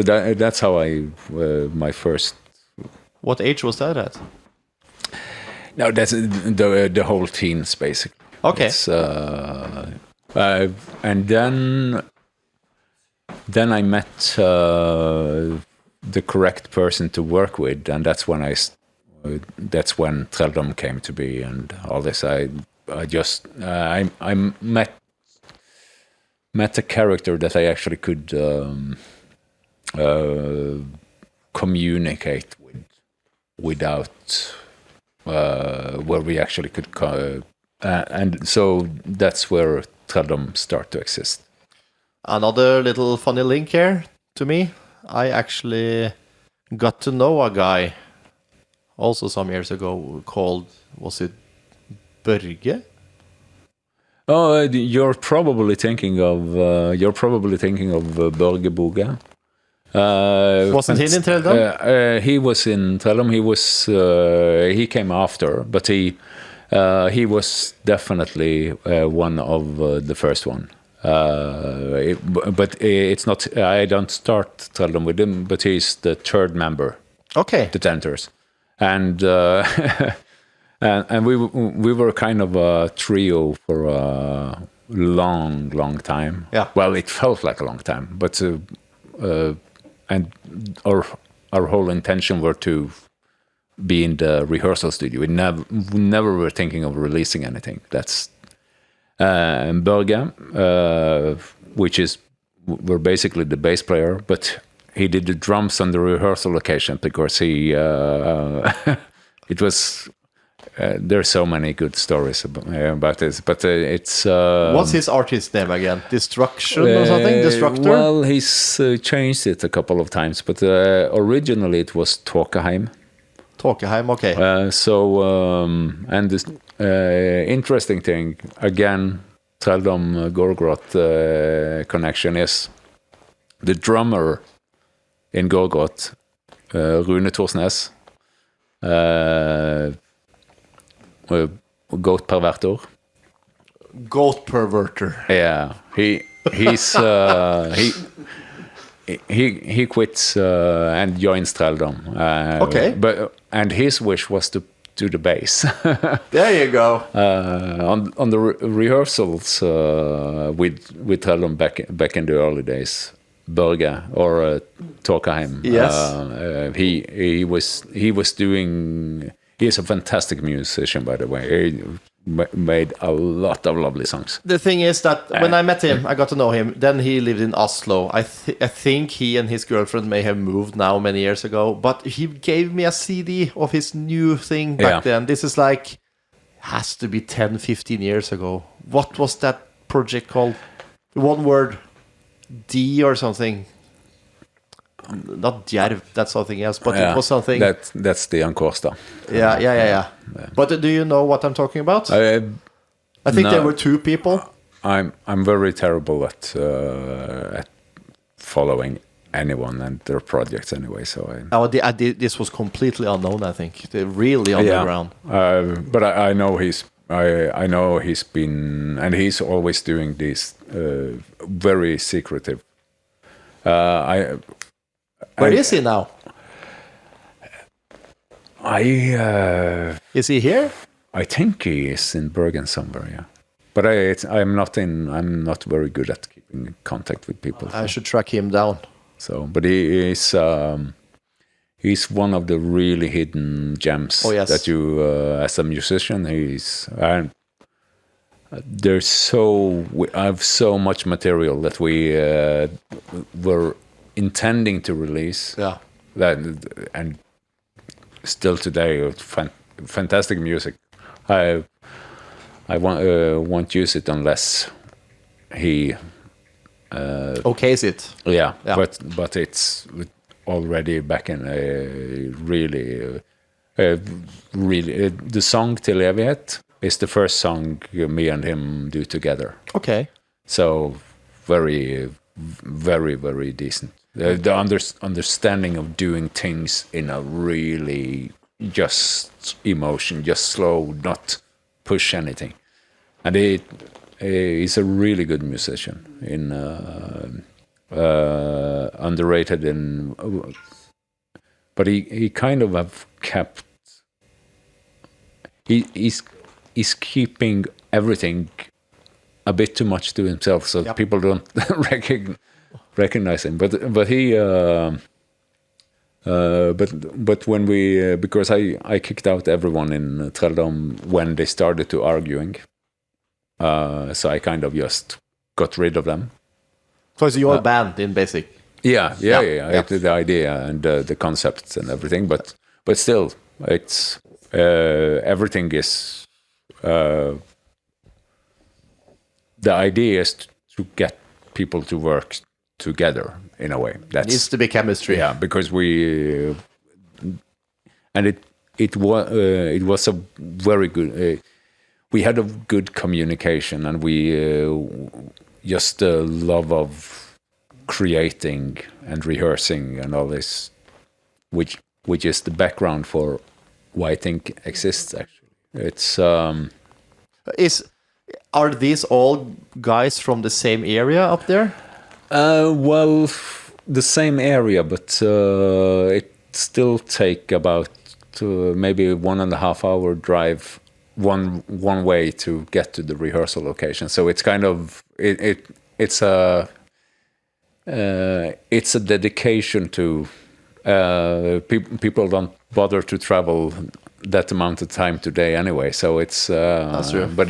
that's how my first. What age was that at? No, that's the whole teens basically. Okay. It's, and then I met the correct person to work with, and that's when Trelldom came to be and all this. I met a character that I actually could communicate with without where we actually could and so that's where Trelldom started to exist. Another little funny link here to me. I actually got to know a guy also some years ago called, was it Bergen? Oh, you're probably thinking of Børge Boge. Wasn't he in Trelldom? He was in Trelldom. He came after, but he was definitely one of the first one. But it's not. I don't start Trelldom with him, but he's the third member. Okay. That enters, and and we were kind of a trio for a long time. Yeah. Well, it felt like a long time, but and our whole intention were to be in the rehearsal studio. We never were thinking of releasing anything. That's Bergen, we're basically the bass player, but he did the drums on the rehearsal occasion because it was. There's so many good stories about this, but it's. What's his artist name again? Destruction or something? Destructor? Well, he's changed it a couple of times, but originally it was Tåkeheim. Tåkeheim, okay. And this interesting thing, again, Trelldom Gorgoroth connection is the drummer in Gorgoroth, Rune Torsnes, Goat Perverter. Goat Perverter. Yeah, he quits and joins Trelldom. Okay. And his wish was to do the bass. There you go. On the rehearsals with Trelldom back in the early days, Berge or Tåkeheim. Yes. He was doing. He is a fantastic musician, by the way. He made a lot of lovely songs. The thing is that when I met him, I got to know him. Then he lived in Oslo. I think he and his girlfriend may have moved now many years ago. But he gave me a CD of his new thing back then. This is like, has to be 10, 15 years ago. What was that project called? One word, D or something. Not Djerv, that's something else, but it was something. That's the Ankorsta. Yeah. But do you know what I'm talking about? I think there were two people. I'm very terrible at following anyone and their projects anyway. So This was completely unknown. I think they're really underground. But I know I know he's been, and he's always doing these very secretive. Where is he now? Is he here? I think he is in Bergen somewhere. Yeah, but I'm not very good at keeping contact with people. I should track him down. So, but he's one of the really hidden gems that you, as a musician, I have so much material that we were intending to release. Yeah, and still today, fantastic music. I won't use it unless he okays it. Yeah. But it's already back in really the song Till Evighet is the first song me and him do together. Okay. So very, very, very decent. The understanding of doing things in a really just emotion, just slow, not push anything. And he's a really good musician, underrated but he kind of have kept. He's keeping everything a bit too much to himself, so people don't recognize him. But he. But when we because I kicked out everyone in Trelldom when they started to arguing, so I kind of just got rid of them. So it's your band in basic. Yeah. The idea and the concepts and everything, but still, it's everything is. The idea is to get people to work together in a way. That needs to be chemistry. Yeah, because we and it was a very good. We had a good communication, and we just the love of creating and rehearsing and all this, which is the background for why Think exists. Actually, it's are these all guys from the same area up there? Well, the same area, but it still take about maybe 1.5 hour drive one way to get to the rehearsal location. So it's kind of it's a dedication to people don't bother to travel that amount of time today anyway. So it's that's true. But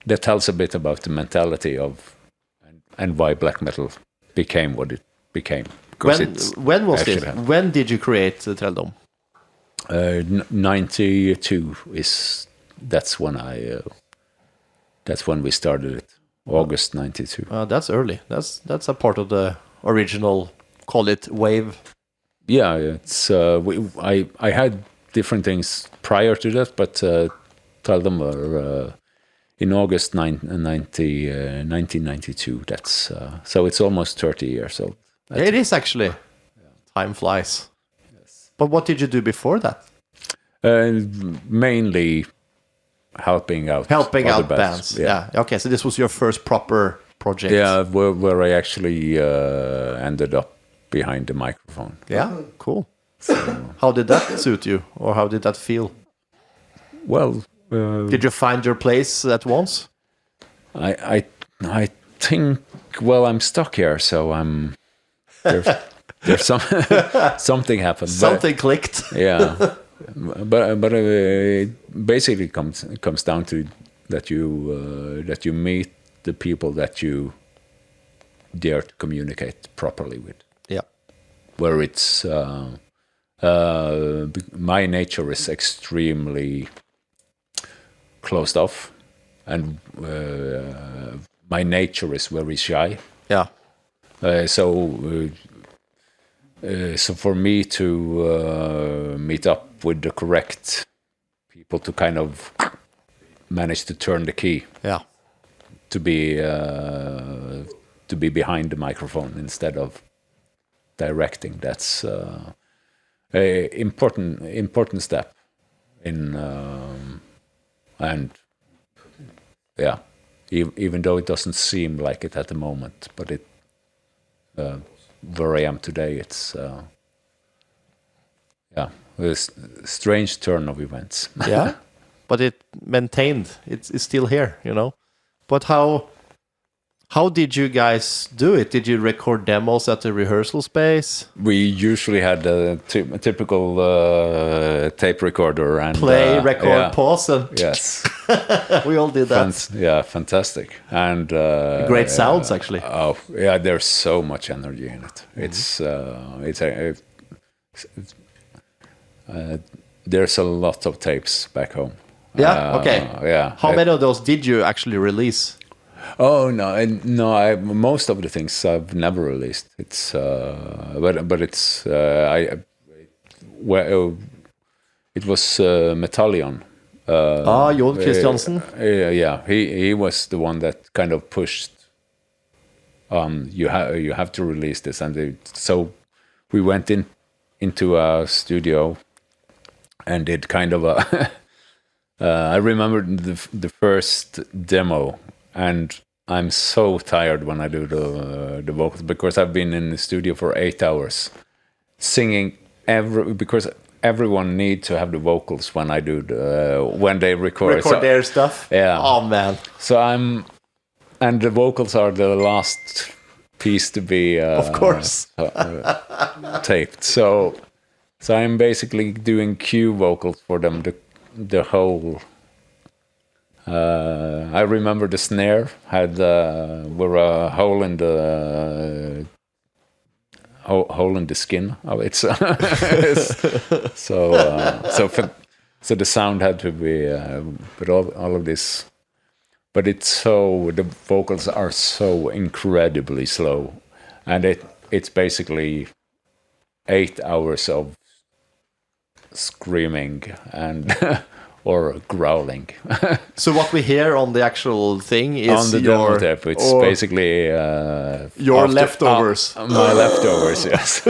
that tells a bit about the mentality of. And why black metal became what it became. When was this? When did you create Trelldom? 92 that's when we started it. August 92. That's early. That's a part of the original, call it wave. Yeah, it's I had different things prior to that, but Trelldom were in August 1992. That's so it's almost 30 years old. It is actually. Time flies. Yes. But what did you do before that? Mainly helping out bands. Yeah. Okay, so this was your first proper project. Yeah, where I actually ended up behind the microphone. Yeah, cool. So, how did that suit you, or how did that feel? Well. Did you find your place at once? I think. Well, I'm stuck here, so I'm. There's something happened. Something clicked. Yeah, but it basically comes down to that you meet the people that you dare to communicate properly with. Yeah, where it's my nature is extremely closed off, and my nature is very shy. Yeah. So for me to meet up with the correct people to kind of manage to turn the key. Yeah. To to be behind the microphone instead of directing. That's a important step in and yeah, even though it doesn't seem like it at the moment, but it where I am today, it's a strange turn of events. Yeah, but it maintained. It's still here, you know. But how did you guys do it? Did you record demos at the rehearsal space? We usually had a typical tape recorder and Play, record, pause, and yes, we all did that. Fantastic, and Great sounds actually. Oh yeah, there's so much energy in it. There's a lot of tapes back home. Yeah. Okay. Yeah. How many of those did you actually release? Oh no! Most of the things I've never released. It's but it's it was Metallion. Jon Christiansen. Yeah, he was the one that kind of pushed. You have to release this, and so we went into a studio and did kind of a. I remember the first demo. And I'm so tired when I do the vocals because I've been in the studio for 8 hours singing because everyone needs to have the vocals when I do when they record Their stuff. Yeah. Oh man. So and the vocals are the last piece to be of course taped. So I'm basically doing cue vocals for them the whole. I remember the snare had were a hole in the skin of it. So the sound had to be, but all of this. But the vocals are so incredibly slow, and it's basically 8 hours of screaming and. Or growling. So what we hear on the actual thing is on the demo tape. It's basically your leftovers. My leftovers, yes.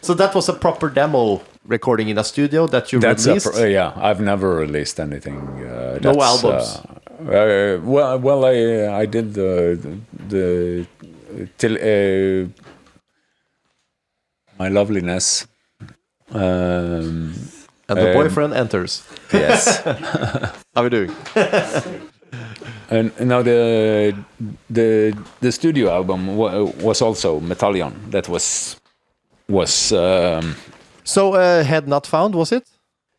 So that was a proper demo recording in a studio that you released. Yeah, I've never released anything. No albums. Well, I did the till My Loveliness. And the boyfriend enters. Yes. How are we doing? And now the studio album was also Metallion. That was. So Head Not Found, was it?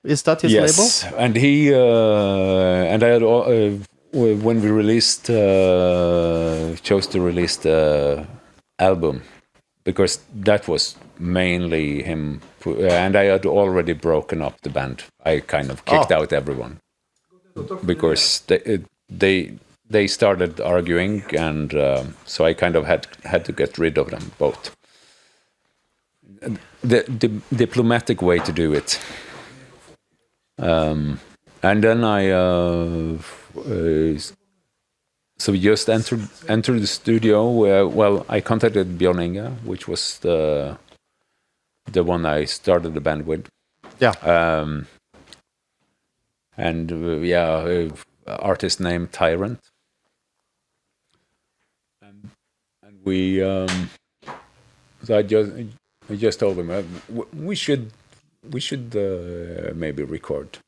Is that his label? Yes, and he and I had when we released chose to release the album because that was mainly him. And I had already broken up the band. I kind of kicked out everyone because they started arguing, and so I kind of had to get rid of them both. The diplomatic way to do it. And then so we just entered the studio where I contacted Bjørn Inge, which was the one I started the band with. Yeah. And artist name Tyrant. And we so I just told him we should maybe record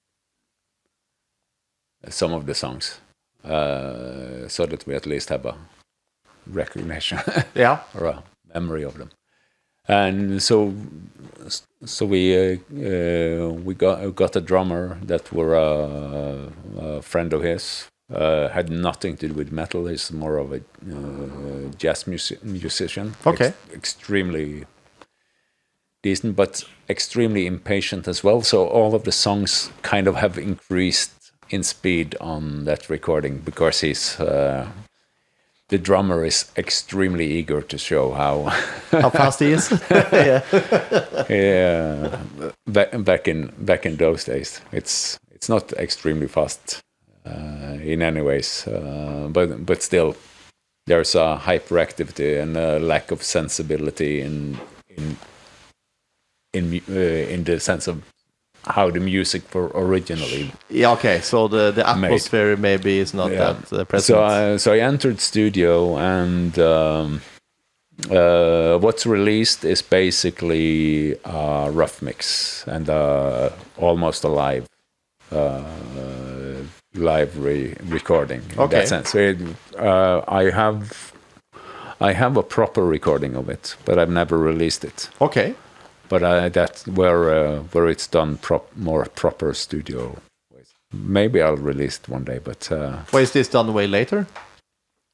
some of the songs so that we at least have a recognition or a memory of them. And so we got a drummer that were a friend of his. Had nothing to do with metal. He's more of a jazz musician. Okay. Extremely decent, but extremely impatient as well. So all of the songs kind of have increased in speed on that recording because he's the drummer is extremely eager to show how fast he is. Yeah. Back in those days, it's not extremely fast in any ways, but still there's a hyperactivity and a lack of sensibility in the sense of how the music were originally. Yeah, okay. So the atmosphere maybe is not that present. So I entered studio, and what's released is basically a rough mix and almost a live recording. In that sense, I have a proper recording of it, but I've never released it. Okay. But that's where it's done more proper studio ways. Maybe I'll release it one day. But why is this done way later?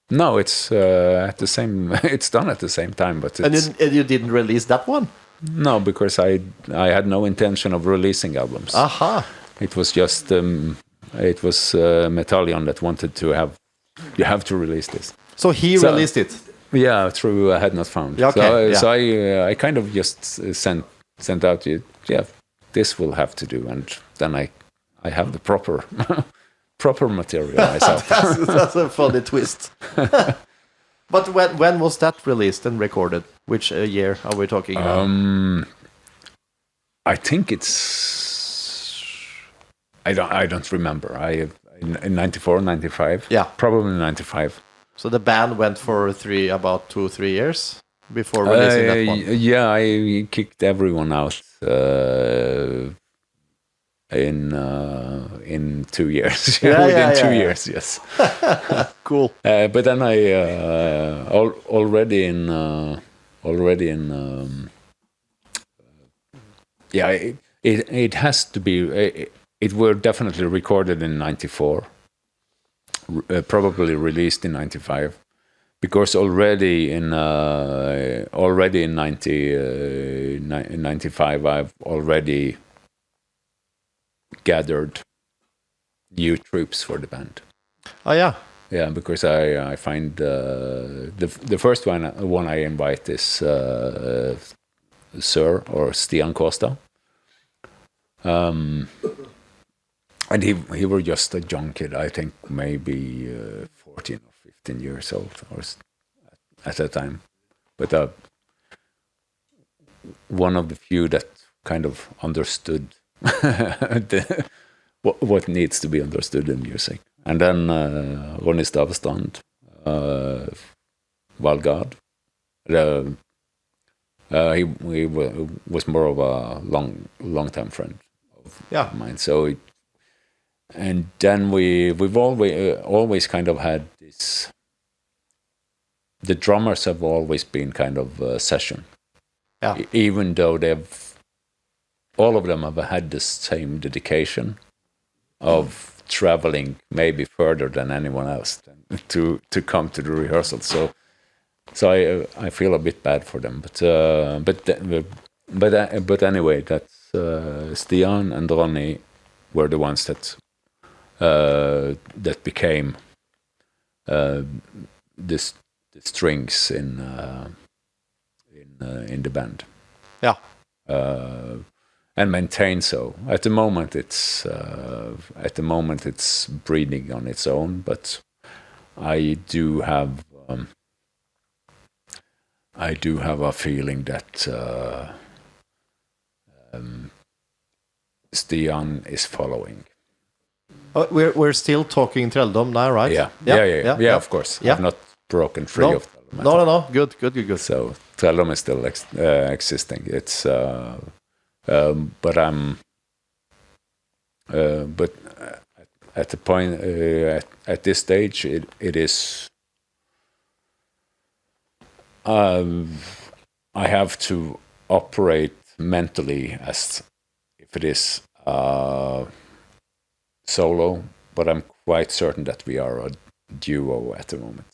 No, it's at the same. It's done at the same time, but it's, and you didn't release that one? No, because I had no intention of releasing albums. Aha! It was just Metallion that wanted to have. You have to release this. So he released it. Yeah, through I Had Not Found. Okay, so I kind of just sent out. Yeah, this will have to do, and then I have the proper. Proper material myself. that's a funny twist. But when was that released and recorded? Which year are we talking about? I think it's. I don't remember. In 94, 95. Yeah, probably 95. So the band went for about 2-3 years before releasing that one. Yeah, I kicked everyone out. In 2 years. Within 2 years, yes. Cool. But then I already in it has to be. It were definitely recorded in 94. Probably released in 95, because already in 95 I've already gathered new troops for the band. Oh yeah. Yeah, because I find the first one I invite is Sir or Stian Costa. And he were just a young kid, I think maybe 14 or 15 years old or at that time. But one of the few that kind of understood what needs to be understood in music. And then Ronny Stavstand, Valgard. He was more of a long-time friend of mine. So and then we've always kind of had this. The drummers have always been kind of session. Yeah. Even though all of them have had the same dedication of traveling maybe further than anyone else to come to the rehearsal. So I feel a bit bad for them. But anyway, that's Stian and Ronny were the ones that became the strings in the band. Yeah. And maintain so. At the moment, it's breathing on its own. But I do have a feeling that Stian is following. We're still talking Trelldom now, right? Yeah. Of course. Yeah. I've not broken free of Trelldom. No. Good. So Trelldom is still existing. It's but I'm. But at the point at this stage, it is. I have to operate mentally as if it is solo, but I'm quite certain that we are a duo at the moment.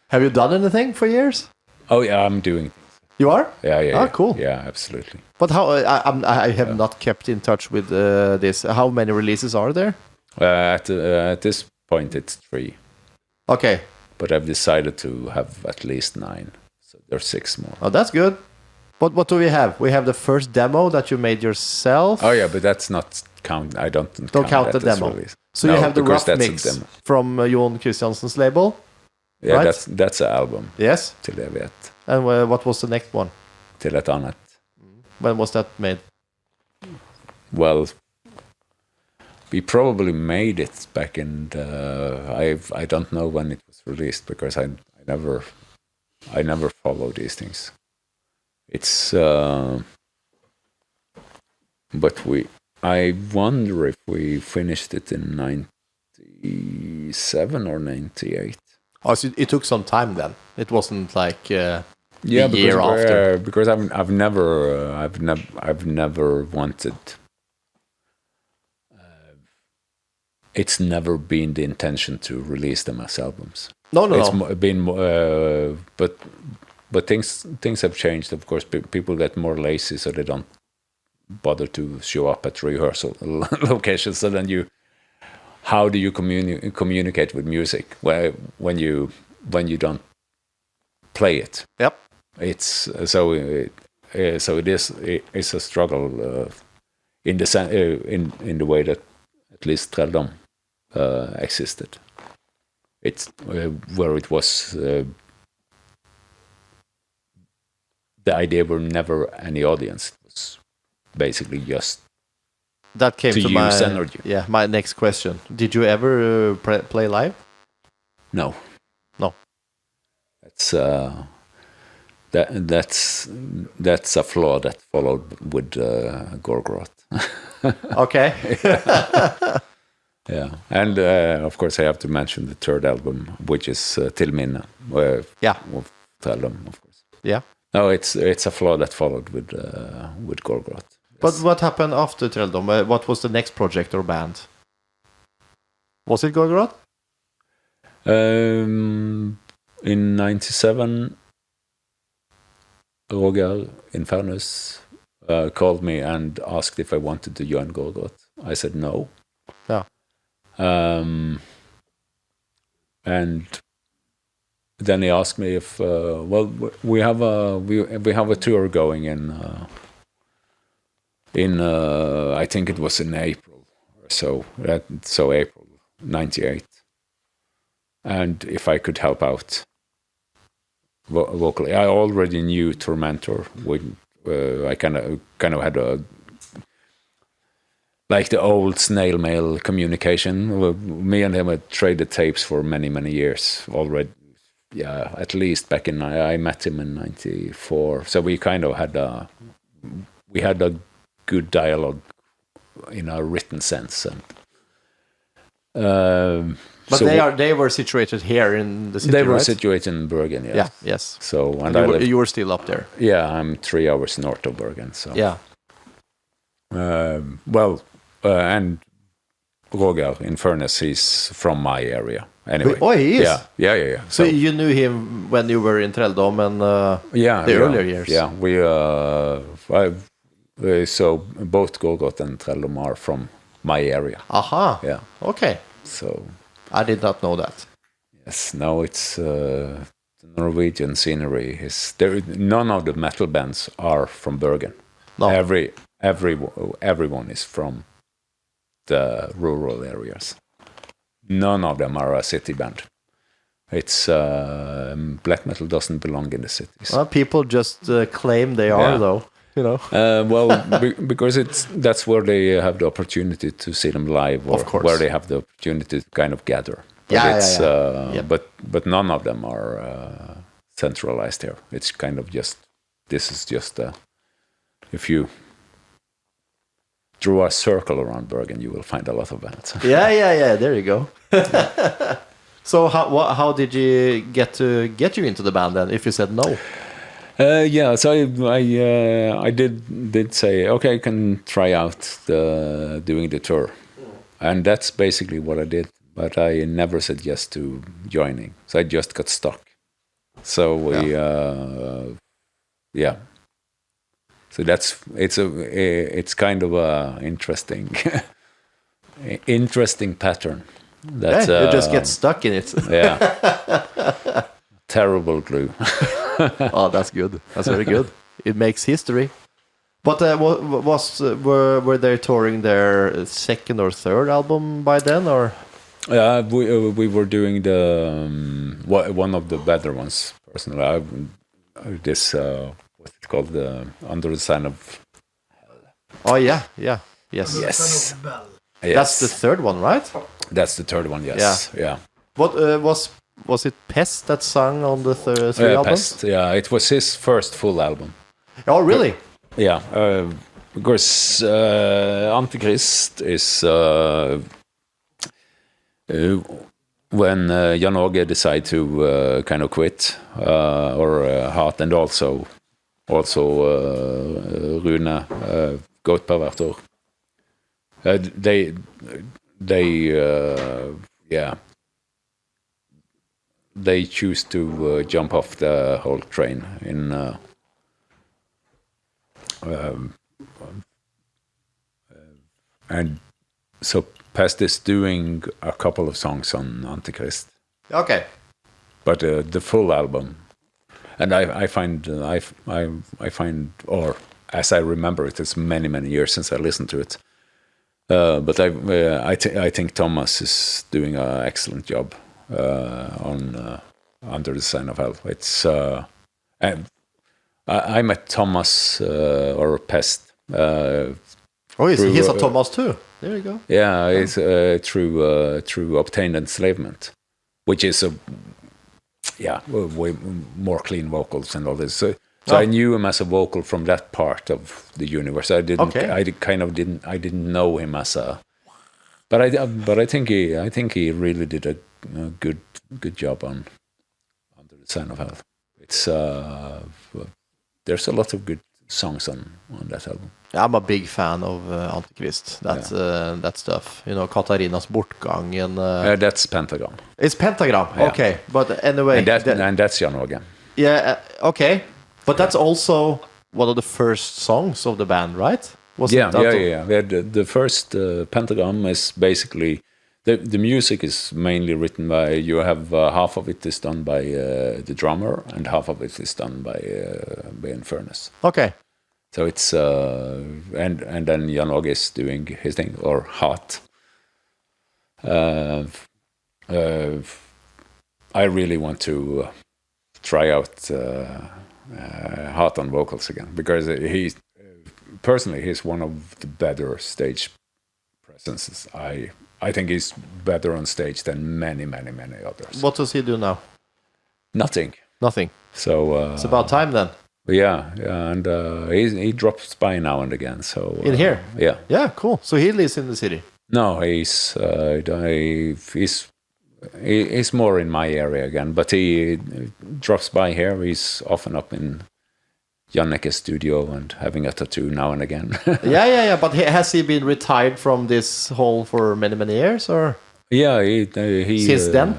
Have you done anything for years? Oh yeah, I'm doing things. You are? Yeah. Cool. Yeah, absolutely. But how? I have not kept in touch with this. How many releases are there? At this point, it's 3. Okay. But I've decided to have at least 9. So there's 6 more. Oh, that's good. But what do we have? We have the first demo that you made yourself. Oh yeah, but that's not count. I don't count the demo. Release. So No, you have the because rough that's a mix demo. from Jon Christiansen's label. Yeah, right? that's an album. Yes. Till jeg vet. And what was the next one? Til et annet. When was that made? Well, we probably made it back in the, I don't know when it was released because I never follow these things. It's but I wonder if we finished it in 97 or 98. Oh, so it took some time then. It wasn't like Yeah, the year after. Because I've never wanted. It's never been the intention to release them as albums. No. It's been, but things have changed. Of course, people get more lazy, so they don't bother to show up at rehearsal locations. So then how do you communicate with music when you don't play it? Yep. It's so it's a struggle in the way that at least Trelldom existed. It's where it was the idea were never any audience. It was basically just that came to use my energy. Yeah, my next question. Did you ever play live? No. That's a flaw that followed with Gorgoroth. Okay. Yeah, and of course I have to mention the third album, which is Til minne. Yeah. Of Trelldom, of course. Yeah. No, it's a flaw that followed with Gorgoroth. Yes. But what happened after Trelldom? What was the next project or band? Was it Gorgoroth? In 97, Roger, in fairness, called me and asked if I wanted to join Gorgoroth. I said no. Yeah. And then he asked me if we have a tour going in I think it was in April or so. So April 98. And if I could help out vocally, I already knew Tormentor. I kind of had a like the old snail mail communication. Me and him had traded tapes for many years already. Yeah, at least back in I met him in 94. So we kind of had a good dialogue in a written sense. And but so they were situated here in the city. They were right? situated in Bergen. Yes. Yeah. Yes. So and you were still up there. Yeah, I'm 3 hours north of Bergen. So yeah. And Roger, in fairness, he's from my area. Anyway. Oh, he is? Yeah. So you knew him when you were in Trelldom and the earlier years? Yeah, so both Gorgoroth and Trelldom are from my area. Aha. Yeah. Okay. So I did not know that. yes, now it's the Norwegian scenery is there. None of the metal bands are from Bergen. No. Everyone is from the rural areas. None of them are a city band. It's black metal doesn't belong in the cities. Well, people just claim they are, though. You know. Because that's where they have the opportunity to see them live, or of course. where they have the opportunity to kind of gather. But none of them are centralized here. It's kind of just if you draw a circle around Bergen, you will find a lot of bands. Yeah. There you go. So how did you get you into the band then? If you said no. So I did say okay, I can try out doing the tour, and that's basically what I did. But I never said yes to joining, so I just got stuck. So So it's kind of a interesting pattern. That you just get stuck in it. Yeah. Terrible glue. Oh, that's good. That's very good. It makes history. But were they touring their second or third album by then, or? We were doing the one of the better ones. Personally, this what's it called? The Under the Sign of. Oh yeah, yes. Yes. Yes. That's the third one, right? That's the third one. Yes. Yeah. What was it? Pest that sang on the three albums? Pest. Yeah, it was his first full album. Oh really? Yeah. Because Antichrist is when Jan Åge decided to kind of quit, or Hat, and also Rune Goat per hvert år. They choose to jump off the whole train in and so Pest is doing a couple of songs on Antichrist. Okay. But the full album, and I find, or as I remember it, it's many years since I listened to it. But I think Thomas is doing an excellent job on Under the Sign of Hell. It's I met Thomas or Pest. He's a Thomas too. There you go. Yeah, it's through Obtained Enslavement, which is way more clean vocals and all this. So I knew him as a vocal from that part of the universe. I didn't. Okay. I didn't know him as a. But I think he really did a good job on Under the Sign of Hell. It's there's a lot of good songs on that album. I'm a big fan of Antichrist. That stuff. You know, Katarina's bortgang and that's Pentagram. It's Pentagram. Yeah. Okay, but anyway, and that's Jan Åge. Yeah. Okay, but that's also one of the first songs of the band, right? Yeah. The first Pentagram is basically the music is mainly written by. You have half of it is done by the drummer, and half of it is done by Infernus. Okay. So it's and then Jan Åge is doing his thing, or Hat. I really want to try out Hat on vocals again, because he's one of the better stage presences. I think he's better on stage than many others. What does he do now? Nothing. So it's about time then. Yeah, and he drops by now and again. So in here, yeah, cool. So he lives in the city. No, he's more in my area again, but he drops by here. He's often up in Janneke's studio and having a tattoo now and again. yeah. But has he been retired from this hole for many years, or? Yeah, he since then.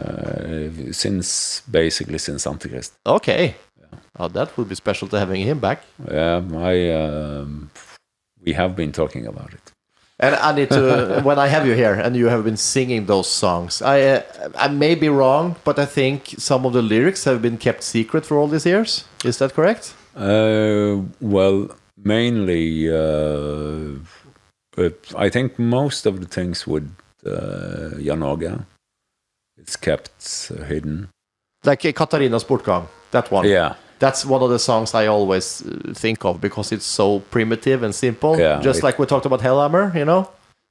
Since Antichrist. Okay. Oh, that would be special to having him back. Yeah, we have been talking about it. And I need to, when I have you here and you have been singing those songs, I may be wrong, but I think some of the lyrics have been kept secret for all these years. Is that correct? Well, mainly, I think most of the things with Jan Åge, it's kept hidden. Like Katarina's bortgang, that one. Yeah. That's one of the songs I always think of because it's so primitive and simple. Yeah, just like we talked about Hellhammer, you know?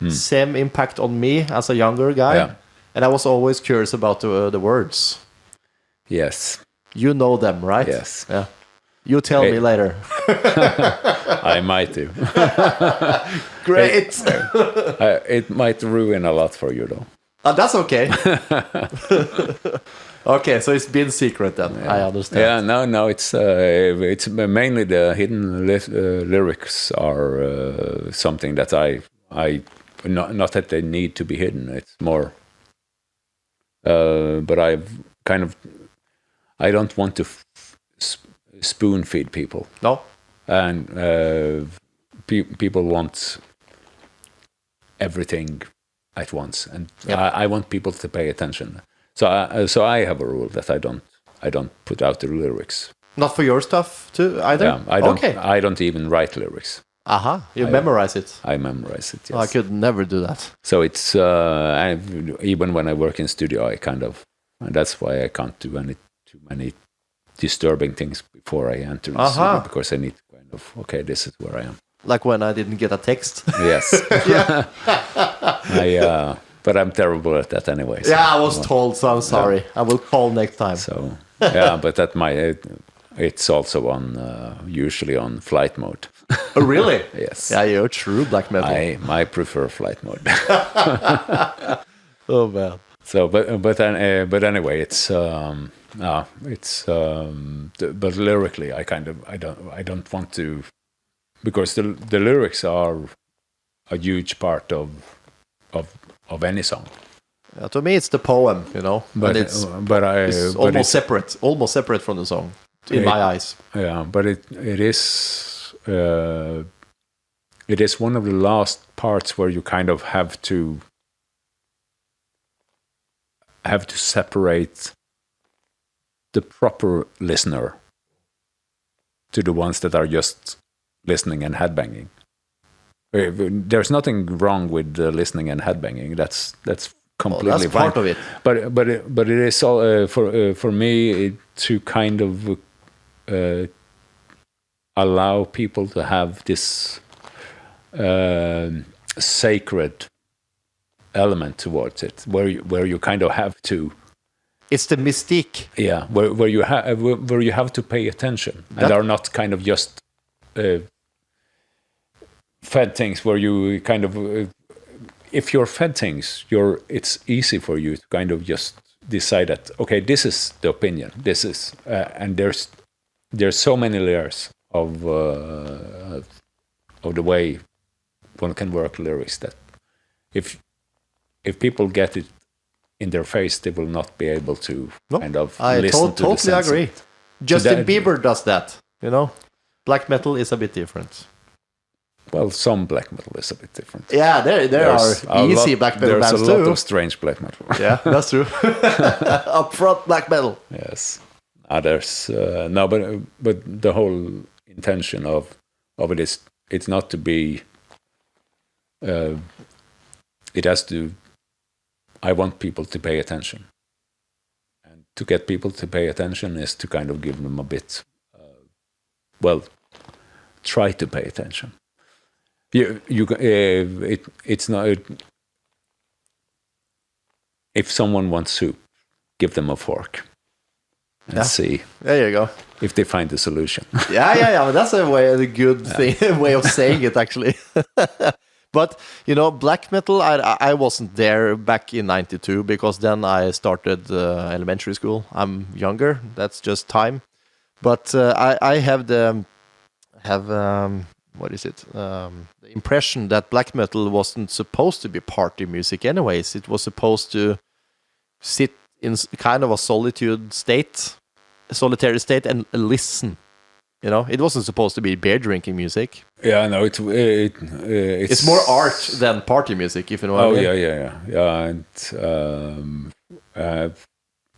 Same impact on me as a younger guy. Yeah. And I was always curious about the words. Yes. You know them, right? Yes. Yeah. You tell me later. I might do. Great. It might ruin a lot for you, though. That's okay. Okay, so it's been secret then. Yeah. I understand. Yeah, no, it's mainly the hidden lyrics are something that I not that they need to be hidden. It's more, but I don't want to spoon feed people. No, and people want everything at once, and I want people to pay attention. So I have a rule that I don't put out the lyrics. Not for your stuff too either. Yeah, I don't even write lyrics. Aha, you memorize it. I memorize it. Yes. Oh, I could never do that. So it's even when I work in studio, and that's why I can't do too many disturbing things before I enter the studio, because I need to kind of, okay, this is where I am. Like when I didn't get a text. Yes. But I'm terrible at that anyway. So. Yeah, I was told, so I'm sorry. I will call next time. So but it's also on usually on flight mode. Oh, really? Yes. Yeah, you're true black metal. I prefer flight mode. Oh man. So, but anyway, but lyrically, I don't want to, because the lyrics are a huge part of any song. To me, it's the poem, you know. But it's almost separate from the song, in my eyes. Yeah, but it is one of the last parts where you kind of have to separate the proper listener to the ones that are just listening and headbanging. There's nothing wrong with listening and headbanging. That's completely that's fine. part of it. But it is all for me to kind of allow people to have this sacred element towards it, where you kind of have to. It's the mystique. Yeah, where you have to pay attention and are not kind of just fed things where you kind of. If you're fed things, it's easy for you to kind of just decide that, okay, this is the opinion. This is and there's so many layers of the way one can work lyrics that if people get it in their face, they will not be able to kind of listen to the sense. I totally agree. Justin Bieber does that, you know. Black metal is a bit different. Well, some black metal is a bit different. Yeah, there are easy black metal bands too. There's a lot of strange black metal. Yeah, that's true. Upfront black metal. Yes. There's no, but the whole intention of it is, it's not to be. It has to. I want people to pay attention, and to get people to pay attention is to kind of give them a bit. Try to pay attention. It's not. If someone wants soup, give them a fork and see. There you go. If they find the solution. Yeah. But that's a good way of saying it, actually. But you know, black metal. I wasn't there back in '92 because then I started elementary school. I'm younger. That's just time. But I have the the impression that black metal wasn't supposed to be party music anyways. It was supposed to sit in kind of a solitary state and listen. You know, it wasn't supposed to be beer drinking music. Yeah, no, it's more art than party music, if you know what I mean.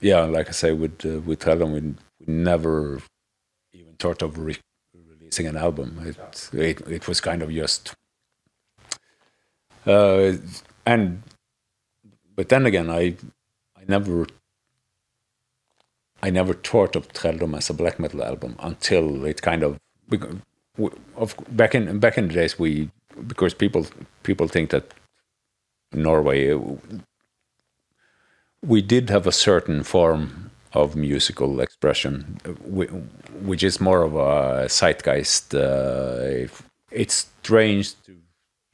Yeah, and like I say, with Trelldom, we never even thought of releasing an album. It was kind of just, but then again, I never thought of Trelldom as a black metal album until it kind of back in the days because people think that Norway we did have a certain form of musical expression which is more of a zeitgeist. It's strange to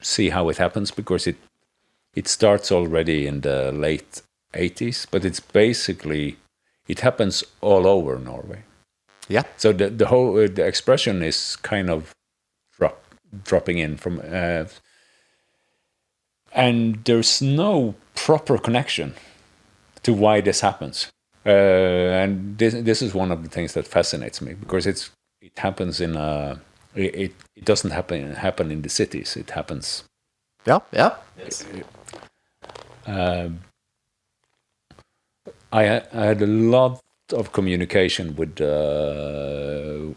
see how it happens because it starts already in the late 80s, but it's basically it happens all over Norway. Yeah. So the whole the expression is kind of dropping in from, and there's no proper connection to why this happens. And this is one of the things that fascinates me because it happens in it doesn't happen in the cities. It happens. Yeah. Yes. I had a lot of communication with the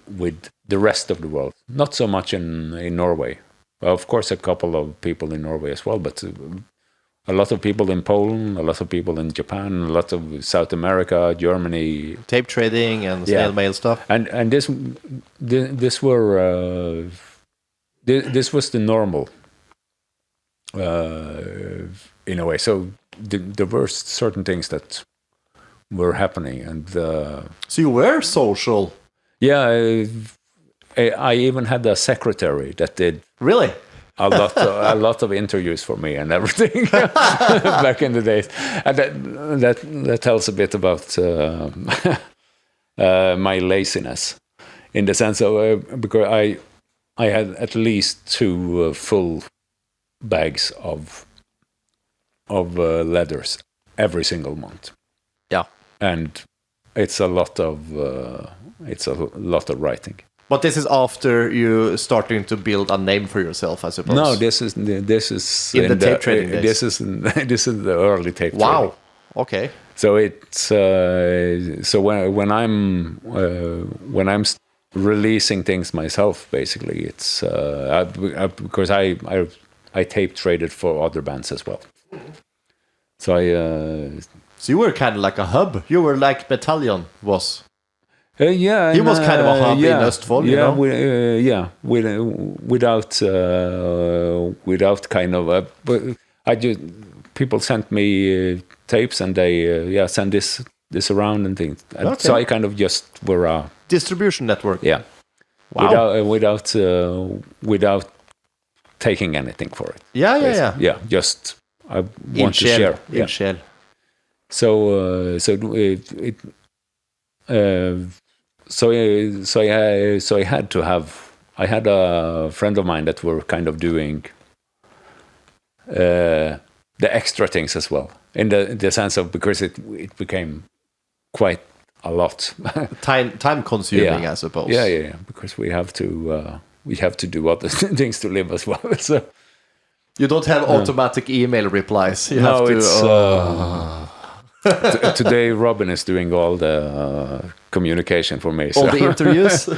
rest of the world. Not so much in Norway, Well, of course, a couple of people in Norway as well, but a lot of people in Poland, a lot of people in Japan, a lot of South America, Germany. Tape trading and snail mail stuff. And this was the normal in a way. So there were certain things that were happening, and so you were social. Yeah, I even had a secretary that did really a lot of interviews for me and everything back in the days, and that tells a bit about my laziness, in the sense of because I had at least 2 full bags of letters every single month. Yeah, and it's a lot of writing. But this is after you starting to build a name for yourself, I suppose. No, this is in the tape trading days. This is the early tape trading. Wow. Okay. So it's so when I'm releasing things myself, basically, it's because I tape traded for other bands as well. So so you were kind of like a hub. You were like Battalion was. Yeah, he was kind of a hub in Østfold, you know? Without kind of but people sent me tapes, and they send this around and things. And okay. So I kind of just were a distribution network. Yeah. Wow. Without taking anything for it. Yeah. Yeah, just I want to share. In shell. So I had to have. I had a friend of mine that were kind of doing the extra things as well, in the sense of, because it became quite a lot. time consuming, I suppose. Yeah. Because we have to do other things to live as well. So you don't have automatic email replies. You have to. Today Robin is doing all the communication for me. So. All the interviews.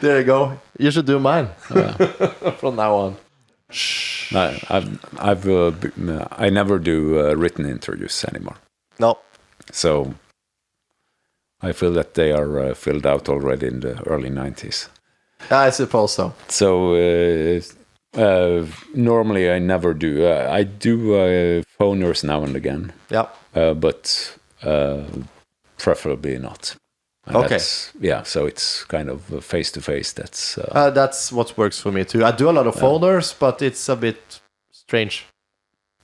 There you go. You should do mine from now on. I never do written interviews anymore. No. So I feel that they are filled out already in the early 90s. I suppose so. So normally I never do. I do phoners now and again. Yeah. But preferably not. And okay. So it's kind of face to face. That's what works for me too. I do a lot of phoners, but it's a bit strange.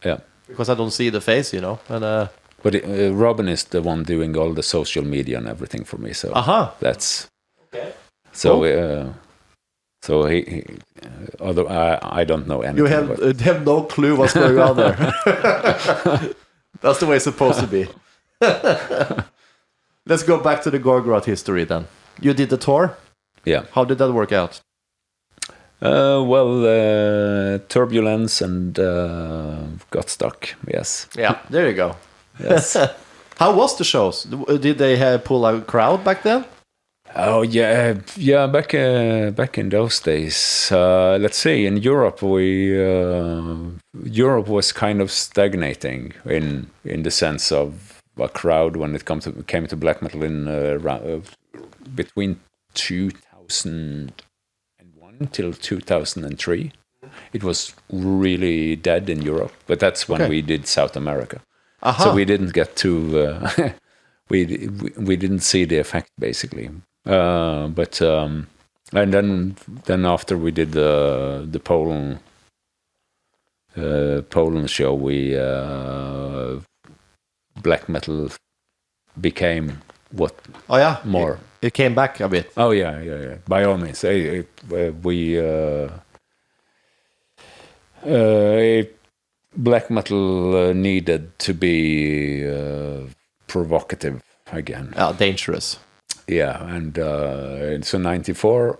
Yeah. Because I don't see the face, you know. And but Robin is the one doing all the social media and everything for me. So that's okay. So. Cool. So I don't know anything. You have no clue what's going on there. That's the way it's supposed to be. Let's go back to the Gorgoroth history then. You did the tour? Yeah. How did that work out? Turbulence and got stuck, yes. Yeah, there you go. Yes. How was the shows? Did they pull a crowd back then? Oh yeah. Back in those days, let's say in Europe, Europe was kind of stagnating in the sense of a crowd when it came to black metal in between 2001 till 2003. It was really dead in Europe, but that's when we did South America. So we didn't get to we didn't see the effect basically. And then after we did the Poland show, we black metal became what? Oh yeah, more. It came back a bit. Oh yeah. By all means, black metal needed to be provocative again. Dangerous. Yeah, and so 94,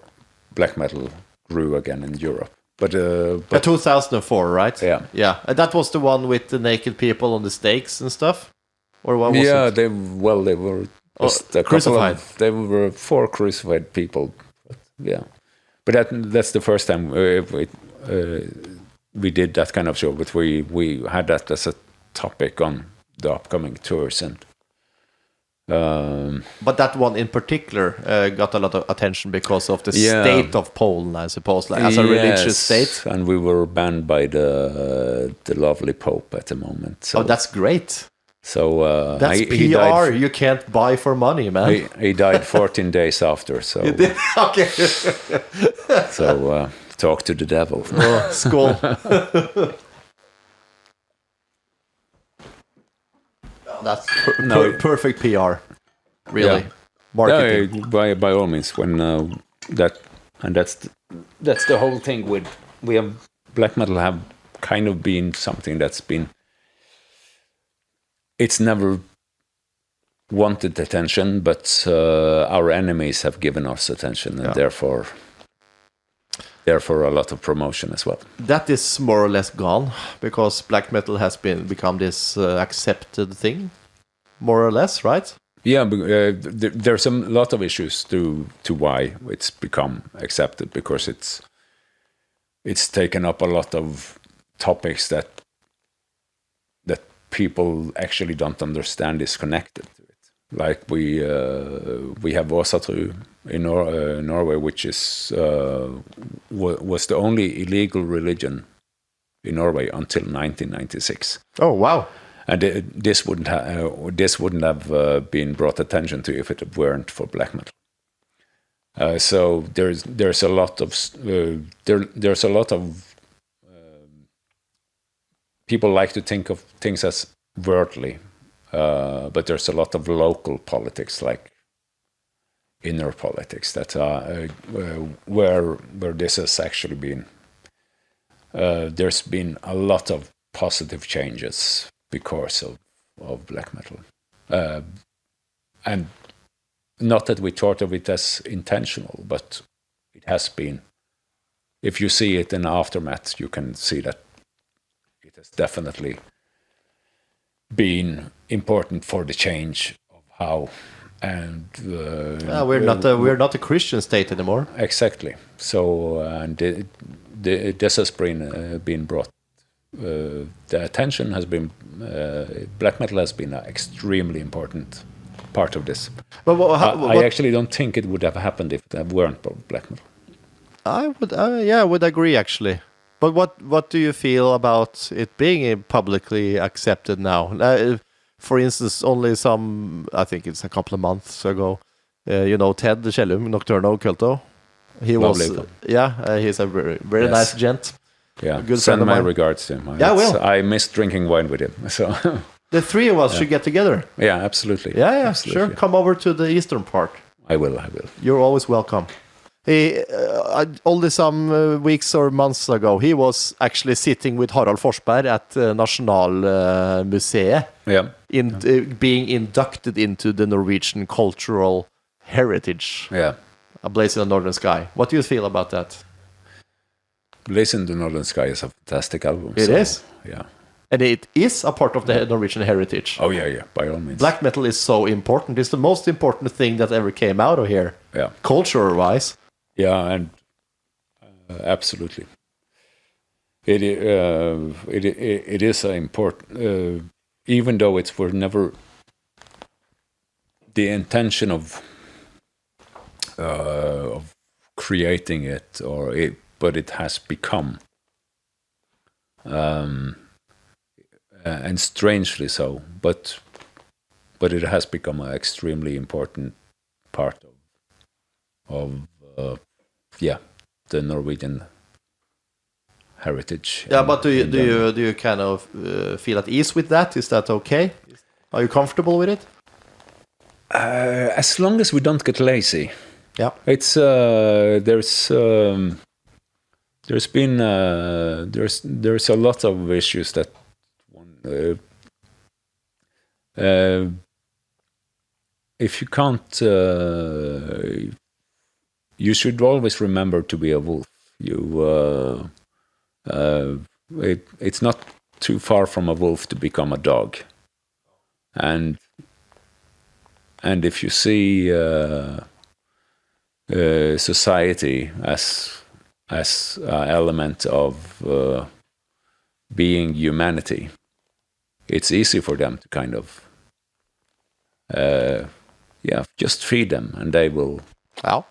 black metal grew again in Europe. But 2004, right? Yeah. Yeah, and that was the one with the naked people on the stakes and stuff? Or what was it? They were just crucified. There were 4 crucified people. But, yeah. But that's the first time we did that kind of show. But we had that as a topic on the upcoming tours, and but that one in particular got a lot of attention because of the state of Poland, I suppose, like, as a religious state. And we were banned by the lovely Pope at the moment. So. Oh, that's great. So that's PR you can't buy for money, man. He died 14 days after. So you did? Okay. So talk to the devil. Oh, skål. That's perfect PR, really. Yeah. Marketing. By all means, when that's the whole thing with black metal have kind of been something that's been. It's never wanted attention, but our enemies have given us attention, and therefore a lot of promotion as well. That is more or less gone, because black metal has become this accepted thing, more or less, right? Yeah, there's a lot of issues to why it's become accepted, because it's taken up a lot of topics that people actually don't understand is connected to it. Like we have Åsatru in Norway, which is was the only illegal religion in Norway until 1996. Oh wow! And this wouldn't have been brought attention to if it weren't for black metal. So there's a lot of people like to think of things as worldly, but there's a lot of local politics, like inner politics, that where this has actually been. There's been a lot of positive changes because of black metal, and not that we thought of it as intentional, but it has been. If you see it in the aftermath, you can see that it has definitely been important for the change of how. And we're not a Christian state anymore. Exactly. So and this has been brought. The attention has been. Black metal has been an extremely important part of this. But I actually don't think it would have happened if it weren't black metal. I would agree actually. But what do you feel about it being publicly accepted now? For instance, only I think it's a couple of months ago, Ted Kjellum, Nocturno Culto. He Lovely. He's a very nice gent. Yeah, good send friend of my mine. Regards to him. I will. I miss drinking wine with him. So the three of us should get together. Yeah, absolutely. Yeah, absolutely. Sure. Come over to the eastern part. I will. You're always welcome. Only some weeks or months ago, he was actually sitting with Harald Forsberg at Nasjonalmuseet, being inducted into the Norwegian cultural heritage. Yeah, A Blaze in the Northern Sky. What do you feel about that? Blaze in the Northern Sky is a fantastic album. It is? Yeah. And it is a part of the Norwegian heritage. Oh, yeah, by all means. Black metal is so important. It's the most important thing that ever came out of here, culture-wise. Yeah, and absolutely. It is important, even though it was never the intention of creating it, but it has become, and strangely so. But it has become an extremely important part of the Norwegian heritage. Yeah, but do you kind of feel at ease with that? Is that okay? Are you comfortable with it? As long as we don't get lazy. Yeah, it's there's been there's a lot of issues that if you can't. You should always remember to be a wolf. It's not too far from a wolf to become a dog, and if you see society as an element of being humanity, it's easy for them to kind of just feed them, and they will. Wow.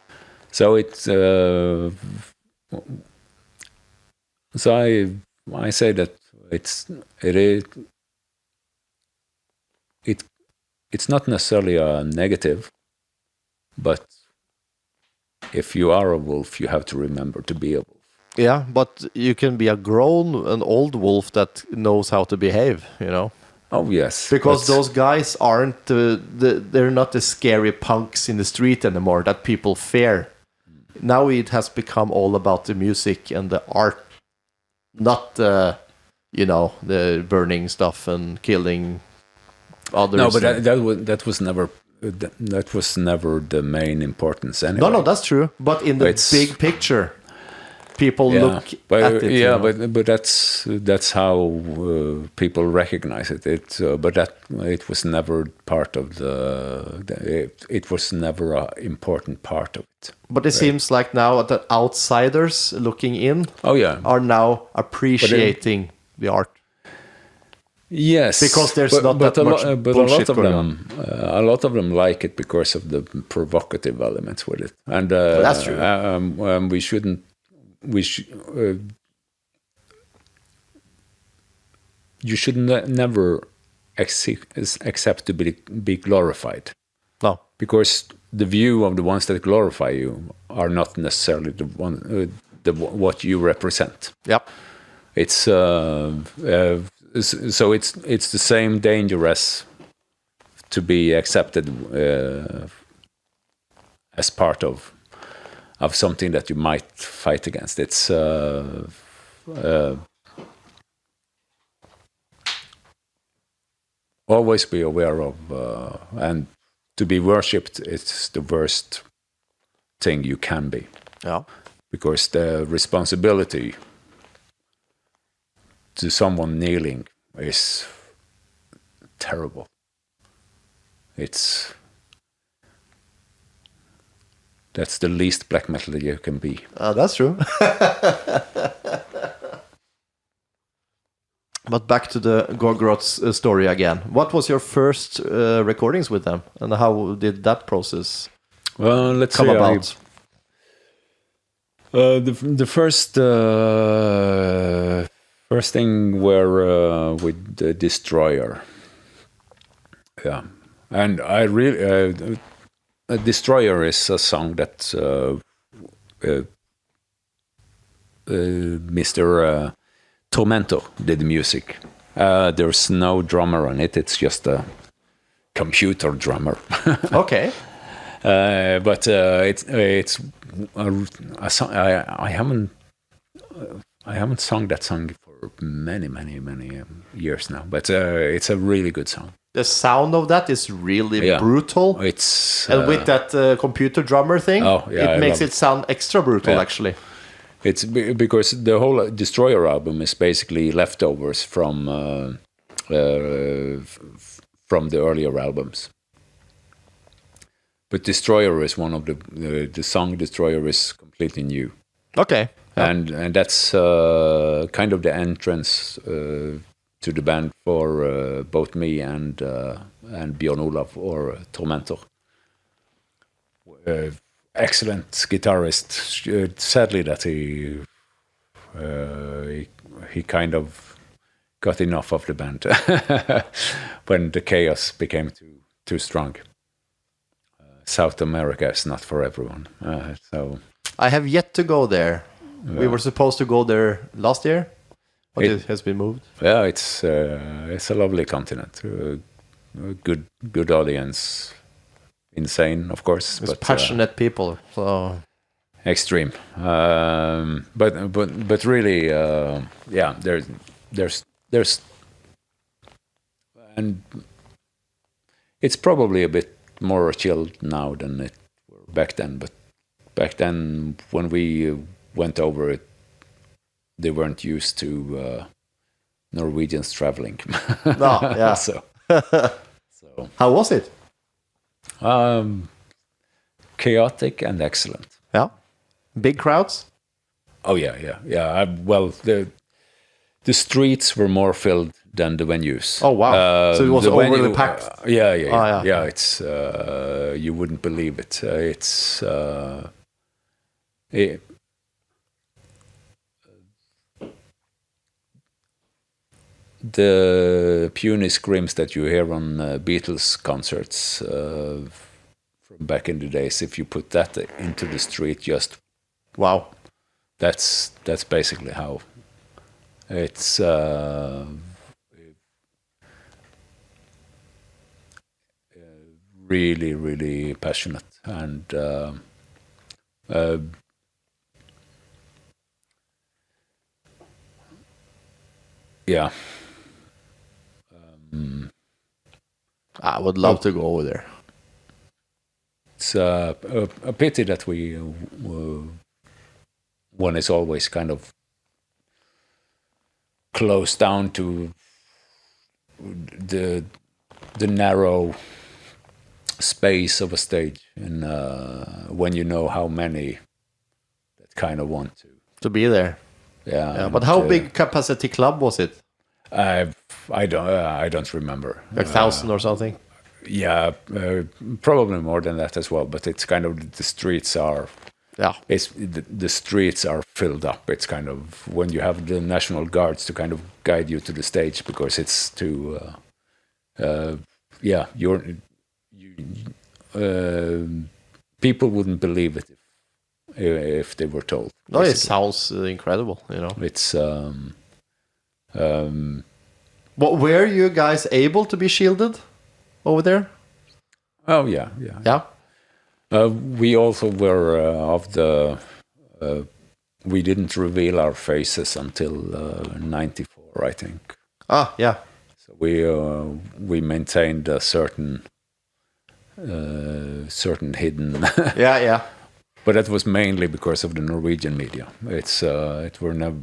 So it's so I say that it's not necessarily a negative, but if you are a wolf, you have to remember to be a wolf. Yeah, but you can be an old wolf that knows how to behave, you know. Oh yes, because those guys aren't they're not the scary punks in the street anymore that people fear. Now it has become all about the music and the art, not the burning stuff and killing others. No, but that was never the main importance anyway. No, that's true. But in the big picture, people look at it. Yeah, but that's how people recognize it. But it was never part of it was never an important part of it. But it seems like now that outsiders looking in are now appreciating the art. Yes, because there's not that much bullshit going on. A lot of them like it because of the provocative elements with it, and that's true. You should never accept to be glorified. No, because the view of the ones that glorify you are not necessarily the one what you represent. Yep, it's so it's the same danger as to be accepted as part of something that you might fight against. It's always be aware of, and to be worshipped, it's the worst thing you can be. Yeah, because the responsibility to someone kneeling is terrible. That's the least black metal that you can be. That's true. But back to the Gorgoroth story again. What was your first recordings with them, and how did that process come about? The first thing were with the Destroyer. Yeah, and I really Destroyer is a song that Mr. Tormentor did the music. There's no drummer on it; it's just a computer drummer. Okay, but it's a song. I haven't sung that song for many years now, but it's a really good song. The sound of that is really brutal. And with that computer drummer thing, it makes it sound extra brutal, actually. It's because the whole Destroyer album is basically leftovers from the earlier albums. But Destroyer is one of the song Destroyer is completely new. Okay. Yeah. And that's kind of the entrance to the band for both me and Björn Olav or Tormentor. Excellent guitarist. Sadly, that he kind of got enough of the band when the chaos became too strong. South America is not for everyone. So I have yet to go there. We were supposed to go there last year, but it has been moved. Yeah, it's a lovely continent. Good audience. Insane, of course. It's passionate people. So extreme. But really, there's and it's probably a bit more chilled now than it were back then. But back then, when we went over it, they weren't used to Norwegians traveling. No, yeah. So how was it? chaotic and excellent. Yeah. Big crowds? Oh yeah. Well, the streets were more filled than the venues. Oh wow! So it was overly packed. Yeah. It's you wouldn't believe it. The puny screams that you hear on Beatles concerts from back in the days, if you put that into the street, just wow, that's basically how it's. Really, really passionate and yeah. I would love to go over there. It's a pity that one is always kind of closed down to the narrow space of a stage, and when you know how many that kind of want to be there. Yeah, but how big capacity club was it? I don't remember. Like 1,000 or something? Yeah, probably more than that as well. But it's kind of the streets are. Yeah, the streets are filled up. It's kind of when you have the National Guards to kind of guide you to the stage, because it's too. People wouldn't believe it if they were told. No, it sounds incredible. It's. What were you guys able to be shielded over there? Oh yeah. We also were of the. We didn't reveal our faces until '94, I think. Ah, yeah. So we maintained a certain hidden. Yeah. But that was mainly because of the Norwegian media. It were never.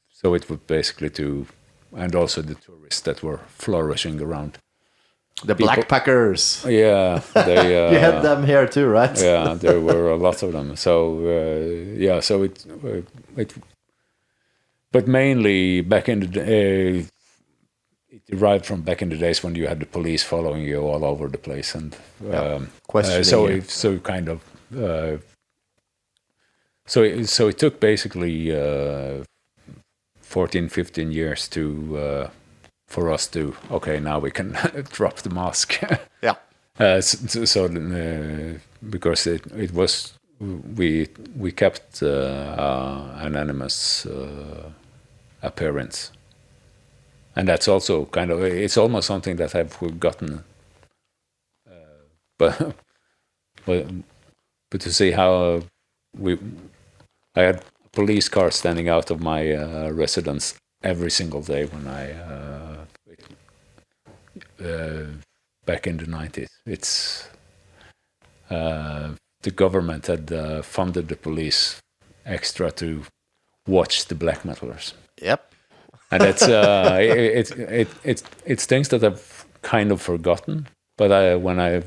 So it was basically and also the tourists that were flourishing around. The blackpackers. Yeah, they. You had them here too, right? Yeah, there were a lot of them. So so it. But mainly back in the day, it derived from back in the days when you had the police following you all over the place and questioning. So kind of. So it took basically 14, 15 years for us to now we can drop the mask. Yeah. Because it was we kept an anonymous appearance, and that's also kind of it's almost something that I've forgotten. But to see how I had a police car standing out of my residence every single day when I back in the 90s. It's the government had funded the police extra to watch the black metalers. Yep. And it's it's things that I've kind of forgotten, but when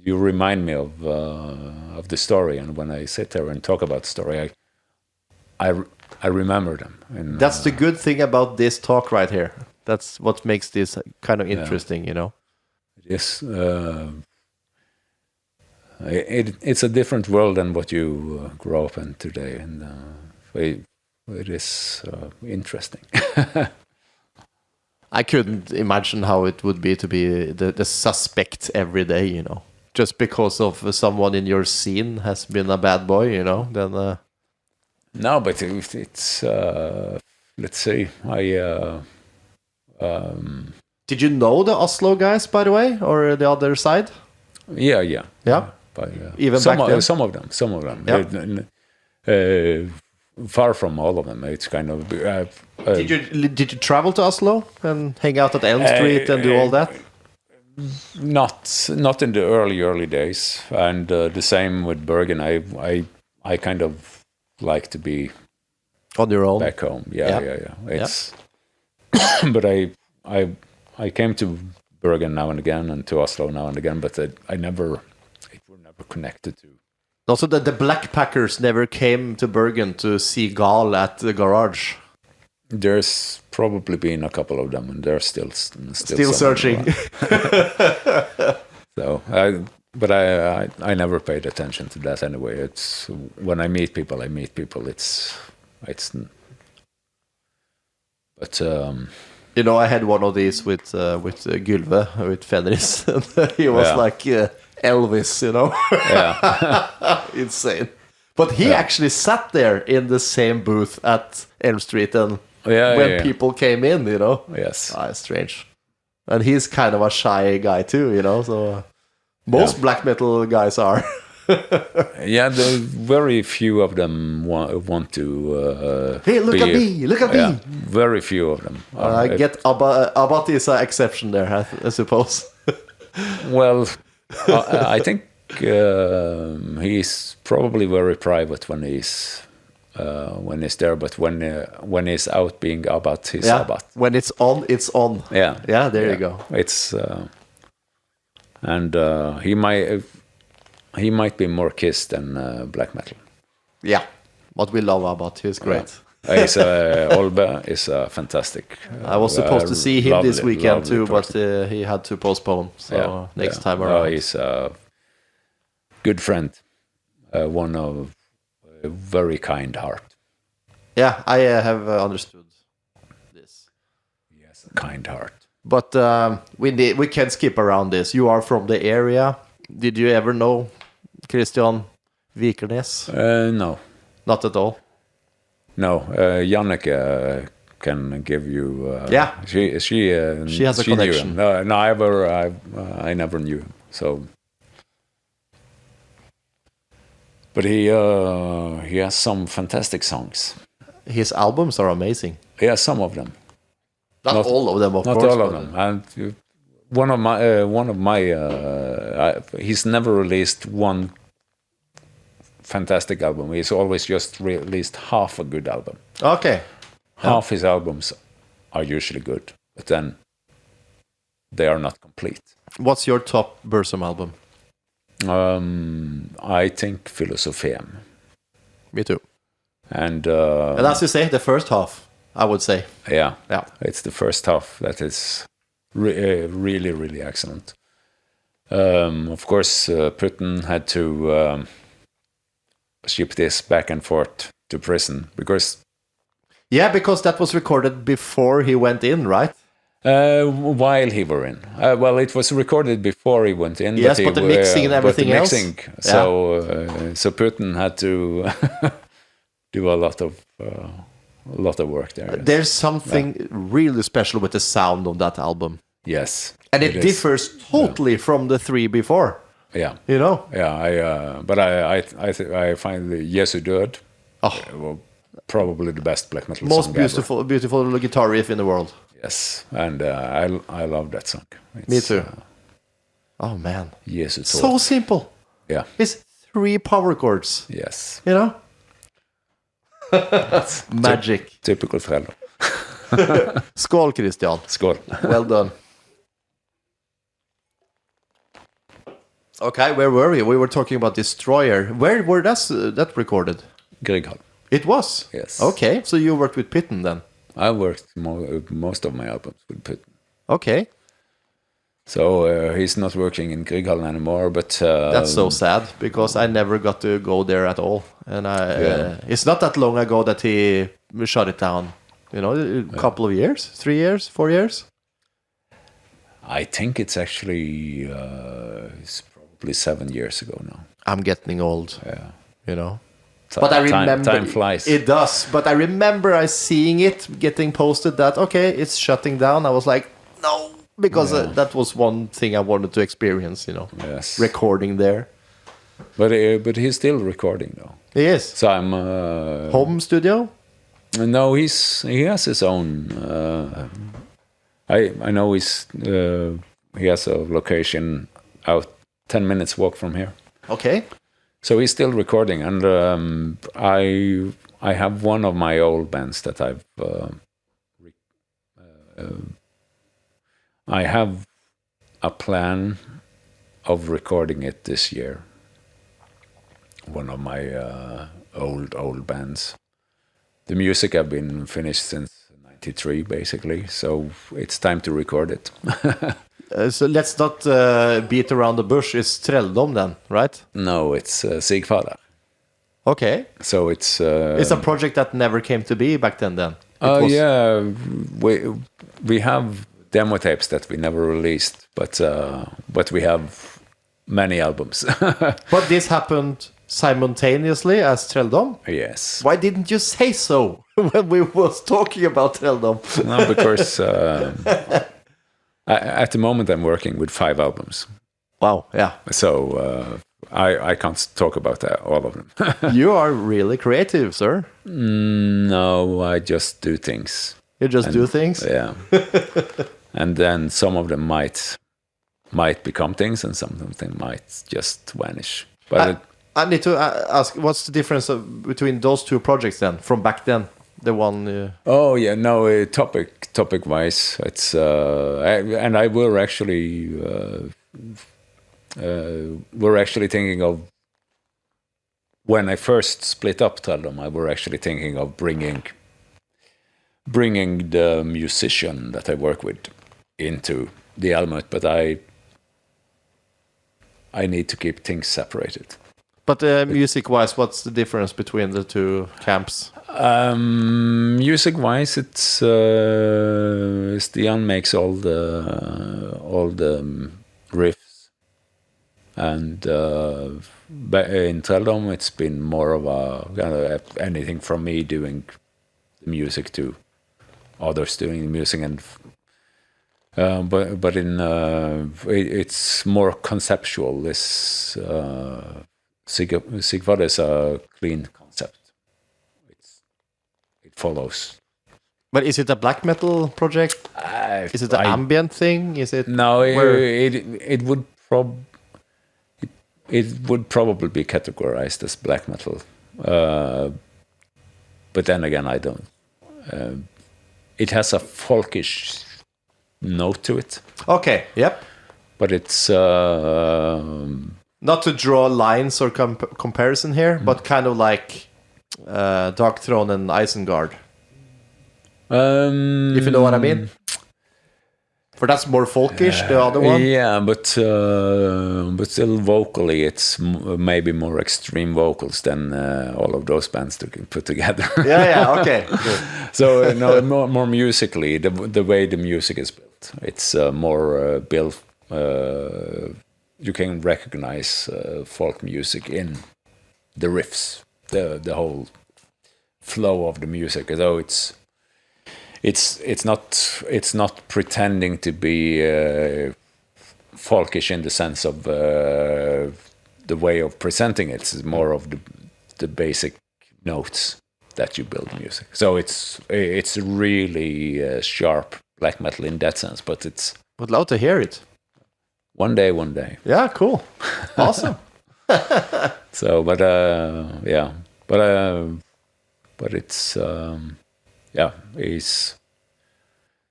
you remind me of the story, and when I sit there and talk about the story, I remember them. And that's the good thing about this talk right here. That's what makes this kind of interesting, It is. It's a different world than what you grow up in today, and it is interesting. I couldn't imagine how it would be to be the suspect every day, just because of someone in your scene has been a bad boy, then. No, but it's let's see. Did you know the Oslo guys, by the way, or the other side? Yeah. But, even back then? Some of them. Yeah. Far from all of them. It's kind of. Did you travel to Oslo and hang out at Elm Street and do all that? Not in the early days, and the same with Bergen. I kind of like to be on your own back home. Yeah. It's but I came to Bergen now and again and to Oslo now and again, but it were never connected to. Also, the Black Packers never came to Bergen to see Gaahl at the garage. There's probably been a couple of them, and they're still Still searching. So, but I never paid attention to that anyway. It's when I meet people, It's but You know, I had one of these with Gylve, with Fenris. And he was like Elvis, you know. yeah, Insane. But he actually sat there in the same booth at Elm Street and when people came in, you know. Yes. It's strange. And he's kind of a shy guy too, you know. So most black metal guys are. Yeah, very few of them want to. Hey, look at me! Look at me! Very few of them. I get Abbat is an exception there, I suppose. Well, I think he's probably very private when he's there, but when he's out being Abbat, he's Abbat. When it's on, it's on. Yeah, yeah. There you go. It's and he might be more kissed than black metal. Yeah, what we love about he's great. Olbe is fantastic. I was supposed to see him this weekend too, person. but he had to postpone. So next time around. He's a good friend, one of a very kind heart. Yeah, I have understood this. Yes, a kind heart. But we can skip around this. You are from the area. Did you ever know Kristian Vikernes? No. Not at all? No. Janneke can give you... She has a connection. No, I never knew him. So... But he has some fantastic songs. His albums are amazing. Yeah, some of them. Not all of them, of course. Not all of them. And one of my he's never released one fantastic album. He's always just released half a good album. Okay. Half his albums are usually good, but then they are not complete. What's your top Burzum album? I think Philosophem. Me too. And as you say, the first half, I would say. Yeah. It's the first half that is really, really excellent. Of course, Putin had to ship this back and forth to prison because... Yeah, because that was recorded before he went in, right? While he were in. Well, it was recorded before he went in. Yes, but the mixing and everything else. So Putin had to do a lot of work there. Yes. There's something really special with the sound of that album. Yes, and it differs totally from the three before. Yeah, you know. Yeah, but I find the Jesu Död probably the best black metal most song beautiful guitar riff in the world. Yes, and I love that song. Me too. Oh man, Jesu Tod. So simple. Yeah, it's 3 power chords. Yes, you know. Magic. Typical Trelldom. Skål, Kristian. Skål. Well done. Okay, where were we? We were talking about Destroyer. Where were that recorded? Grieghallen. It was? Yes. Okay, so you worked with Pitten then? I worked most of my albums with Pitten. Okay. So he's not working in Grieghallen anymore, but... That's so sad, because I never got to go there at all. And it's not that long ago that he shut it down. You know, a couple of years? 3 years? 4 years? I think it's actually... it's probably 7 years ago now. I'm getting old. Yeah. You know? But I remember... Time flies. It does. But I remember seeing it, getting posted that, okay, it's shutting down. I was like, no! Because that was one thing I wanted to experience, you know. Yes. Recording there. But he's still recording, though. He is? So I'm... Home studio? No, he has his own... I know he has a location out 10 minutes walk from here. Okay. So he's still recording, and I have one of my old bands that I have a plan of recording it this year. one of my old bands. The music have been finished since '93, basically. So it's time to record it. So let's not beat around the bush. It's Trelldom then, right? No, it's Sigfader. Okay. So it's It's a project that never came to be back then. Oh yeah, we have demo tapes that we never released, but we have many albums. But this happened simultaneously as Trelldom. Yes. Why didn't you say so when we was talking about Trelldom? No, because at the moment I'm working with 5 albums, Wow, yeah. so I can't talk about all of them. You are really creative, sir. No, I just do things. You just do things. Yeah. And then some of them might become things, and some of them might just vanish. But I need to ask, what's the difference between those two projects then, from back then? The one. oh yeah, no. Topic wise, it's and I were actually we're actually thinking of, when I first split up Trelldom, I were actually thinking of bringing the musician that I work with into the album, but I need to keep things separated. But music-wise, what's the difference between the two camps? Music-wise, it's Stian makes all the riffs, and in Trelldom, it's been more of a kind of anything from me doing the music to others doing the music, and but in it's more conceptual. This Sigvard is a clean concept. It follows. But is it a black metal project? Is it an ambient thing? Is it? No, it would probably be categorized as black metal. But then again, I don't. It has a folkish note to it. Okay. Yep. But it's not to draw lines or comparison here, but kind of like Dark Throne and Isengard. If you know what I mean. For that's more folkish, the other one. Yeah, but still vocally, it's maybe more extreme vocals than all of those bands put together. Yeah, okay. Good. So no, more musically, the way the music is built, it's more built. You can recognize folk music in the riffs, the whole flow of the music. Although it's not pretending to be folkish in the sense of the way of presenting it. It's more of the basic notes that you build music. So it's really sharp black metal in that sense. But it's would love to hear it. One day. Yeah, cool, awesome. So, but yeah, but it's yeah, it's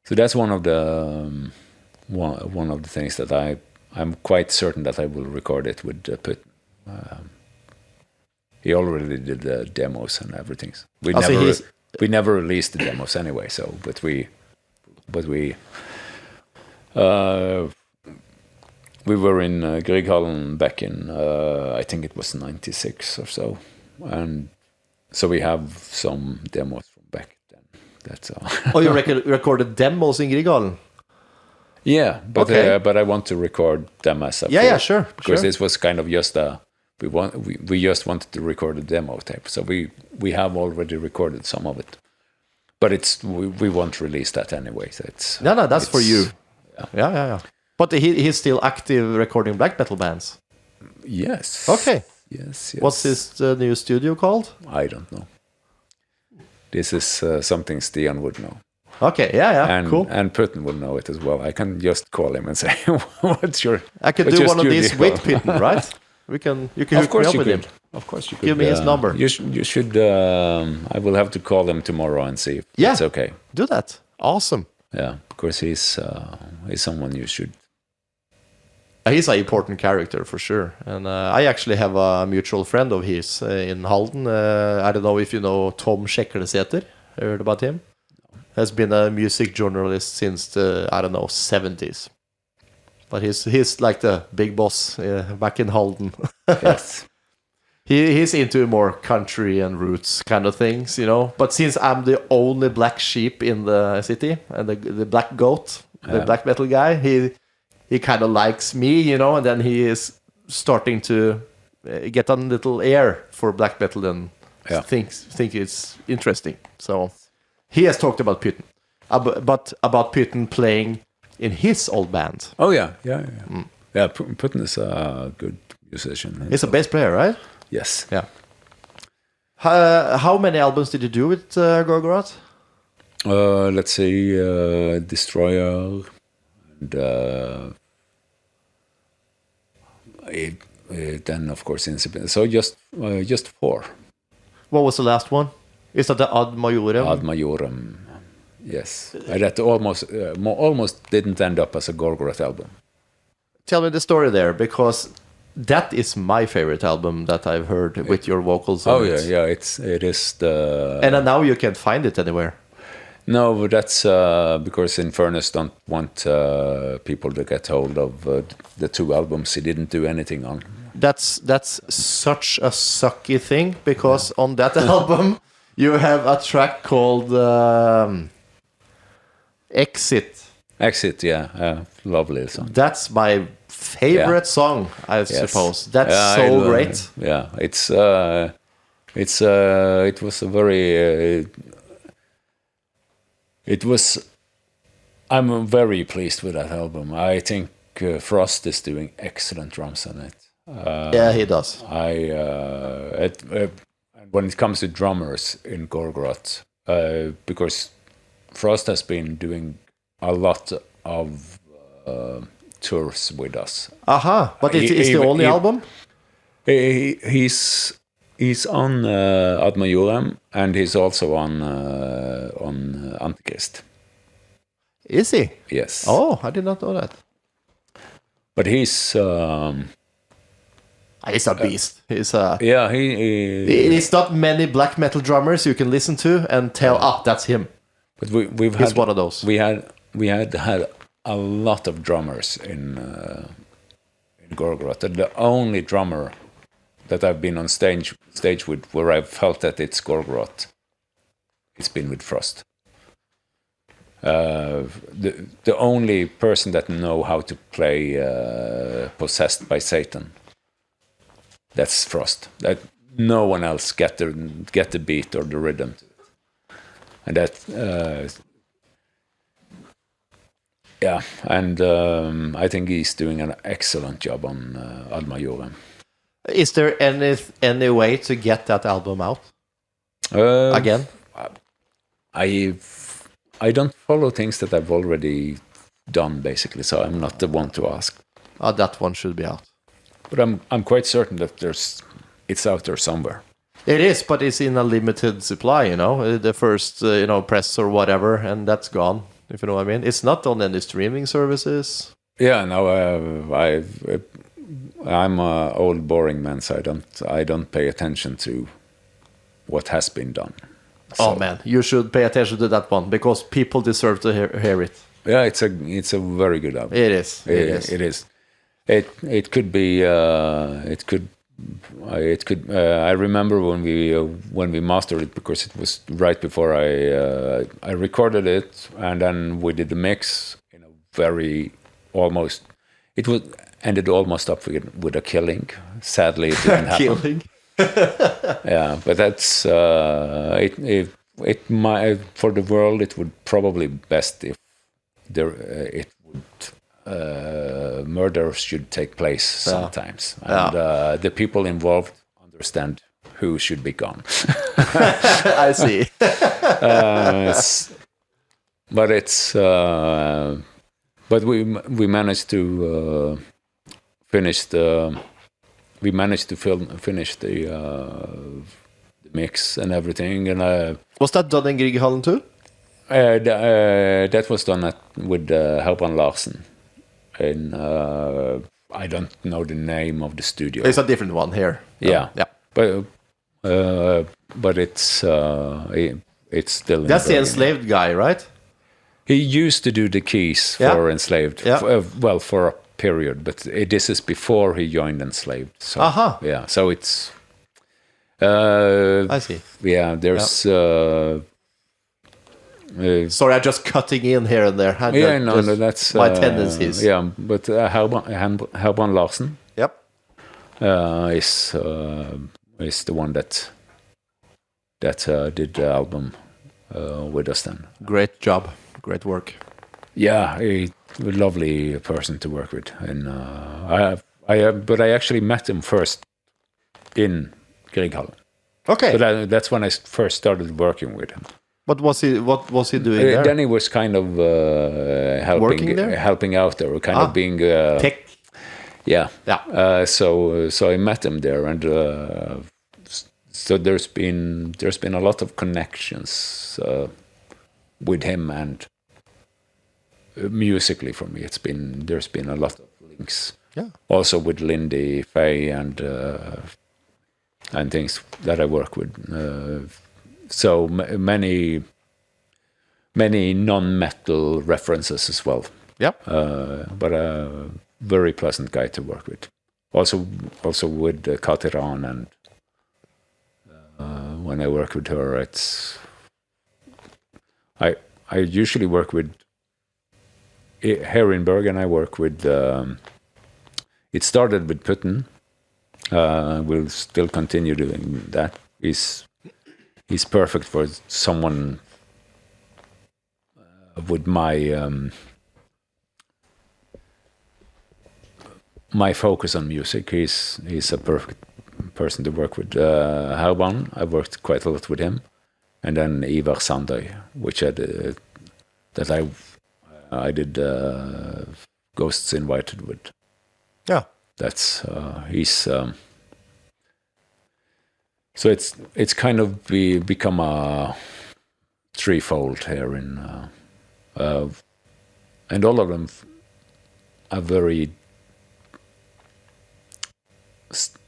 so that's one of the things that I'm quite certain that I will record it with Putin. He already did the demos and everything. We never released the demos anyway. So, but we were in Katedralen back in I think it was '96 or so, and so we have some demos from back then. That's all. Oh, you recorded demos in Katedralen? Yeah, but okay. But I want to record them as a yeah, sure. Because this was kind of just we just wanted to record a demo tape, so we have already recorded some of it, but we won't release that anyway. So it's that's for you. Yeah. But he's still active recording black metal bands. Yes. Okay. Yes. What's his new studio called? I don't know. This is something Stian would know. Okay, yeah, and, cool. And Putin would know it as well. I can just call him and say, "What's your?" I could do one of these with Putin, right? You can hook me up with him. Of course, you could. Give me his number. You should. I will have to call him tomorrow and see if it's okay. Do that. Awesome. Yeah, of course he's someone you should. He's an important character for sure. And I actually have a mutual friend of his in Halden. I don't know if you know Tom Skjekleseter. Heard about him? Has been a music journalist since the, I don't know, 70s. But he's like the big boss back in Halden. Yes. He's into more country and roots kind of things, you know. But since I'm the only black sheep in the city and the black goat, the black metal guy, he kind of likes me, you know. And then he is starting to get a little air for black metal and think it's interesting. So he has talked about Pytten, but about Pytten playing in his old band. Oh yeah. Pytten is a good musician. He's a bass player, right? Yes. Yeah. How many albums did you do with Gorgoroth? Let's see, Destroyer, and then of course Incipient. So just 4. What was the last one? Is that the Ad Majorem? Ad Majorem, yes. That almost didn't end up as a Gorgoroth album. Tell me the story there, because that is my favorite album that I've heard with your vocals on it. Yeah, it is the... And now you can't find it anywhere. No, but that's because Infernus don't want people to get hold of the 2 albums he didn't do anything on. That's such a sucky thing, because on that album you have a track called Exit. Exit, yeah, lovely song. That's my favorite song, I suppose. That's so great. Yeah, it was a very... I'm very pleased with that album. I think Frost is doing excellent drums on it. Yeah, he does. When it comes to drummers in Gorgoroth, because Frost has been doing a lot of tours with us. But it's the only album? He's on Ad Majorem, and he's also on Antichrist. Is he? Yes. Oh, I did not know that. But he's a beast. He's a... Yeah, It's not many black metal drummers you can listen to and tell, that's him. But he's had one of those. We had a lot of drummers in Gorgoroth. The only drummer that I've been on stage with where I've felt that it's Gorgoroth, it's been with Frost. The only person that know how to play Possessed by Satan, that's Frost. That no one else get the beat or the rhythm to it. And that I think he's doing an excellent job on Ad Majorem. Is there any way to get that album out again? I don't follow things that I've already done, basically, so I'm not the one to ask. That one should be out. But I'm quite certain that it's out there somewhere. It is, but it's in a limited supply, you know. The first, press or whatever, and that's gone. If you know what I mean. It's not on any streaming services. Yeah, no, I'm an old boring man, so I don't pay attention to what has been done. So, oh man, you should pay attention to that one, because people deserve to hear it. Yeah, it's a very good album. It is. It is. It could be. It could. I remember when we mastered it, because it was right before I recorded it, and then we did the mix in a very almost. It was ended almost up with a killing. Sadly, it didn't happen. Killing. Yeah, but that's it might, for the world it would probably be best if murders should take place sometimes, and the people involved understand who should be gone. I see. But we managed to finish the mix and everything, and was that done in Grieghallen too? That was done with Herman Larsen I don't know the name of the studio. It's a different one here. Yeah. Yeah. But it's still. That's the Bergen. enslaved guy, right? He used to do the keys Yeah. for enslaved. Yeah. Well, for a period, but this is before he joined enslaved. So, Aha. Yeah. So it's. I see. Yeah. There's. Sorry, I'm just cutting in here and there. No, that's my tendencies. Yeah, but Herman Larsen Yep. is the one that did the album with us then. Great job. Great work. Yeah, a lovely person to work with, and but I actually met him first in Grieghallen. Okay. But that's when I first started working with him. What was he doing there? Then he was kind of helping out there, kind of being Tech. Yeah. Yeah. So I met him there, and so there's been a lot of connections with him, and musically for me, there's been a lot of links. Yeah. Also with Lindy Faye and things that I work with. So many non-metal references as well. Yep. But a very pleasant guy to work with. Also with Katedralen, and when I work with her, I usually work with here in Bergen. I work with. It started with Putten. We'll still continue doing that. He's perfect for someone with my focus on music. He's a perfect person to work with. Herman, I worked quite a lot with him, and then Ivar Sandøy, which I did Ghosts Invited with. Yeah. That's he's. So it's kind of become a threefold here in, and all of them are very.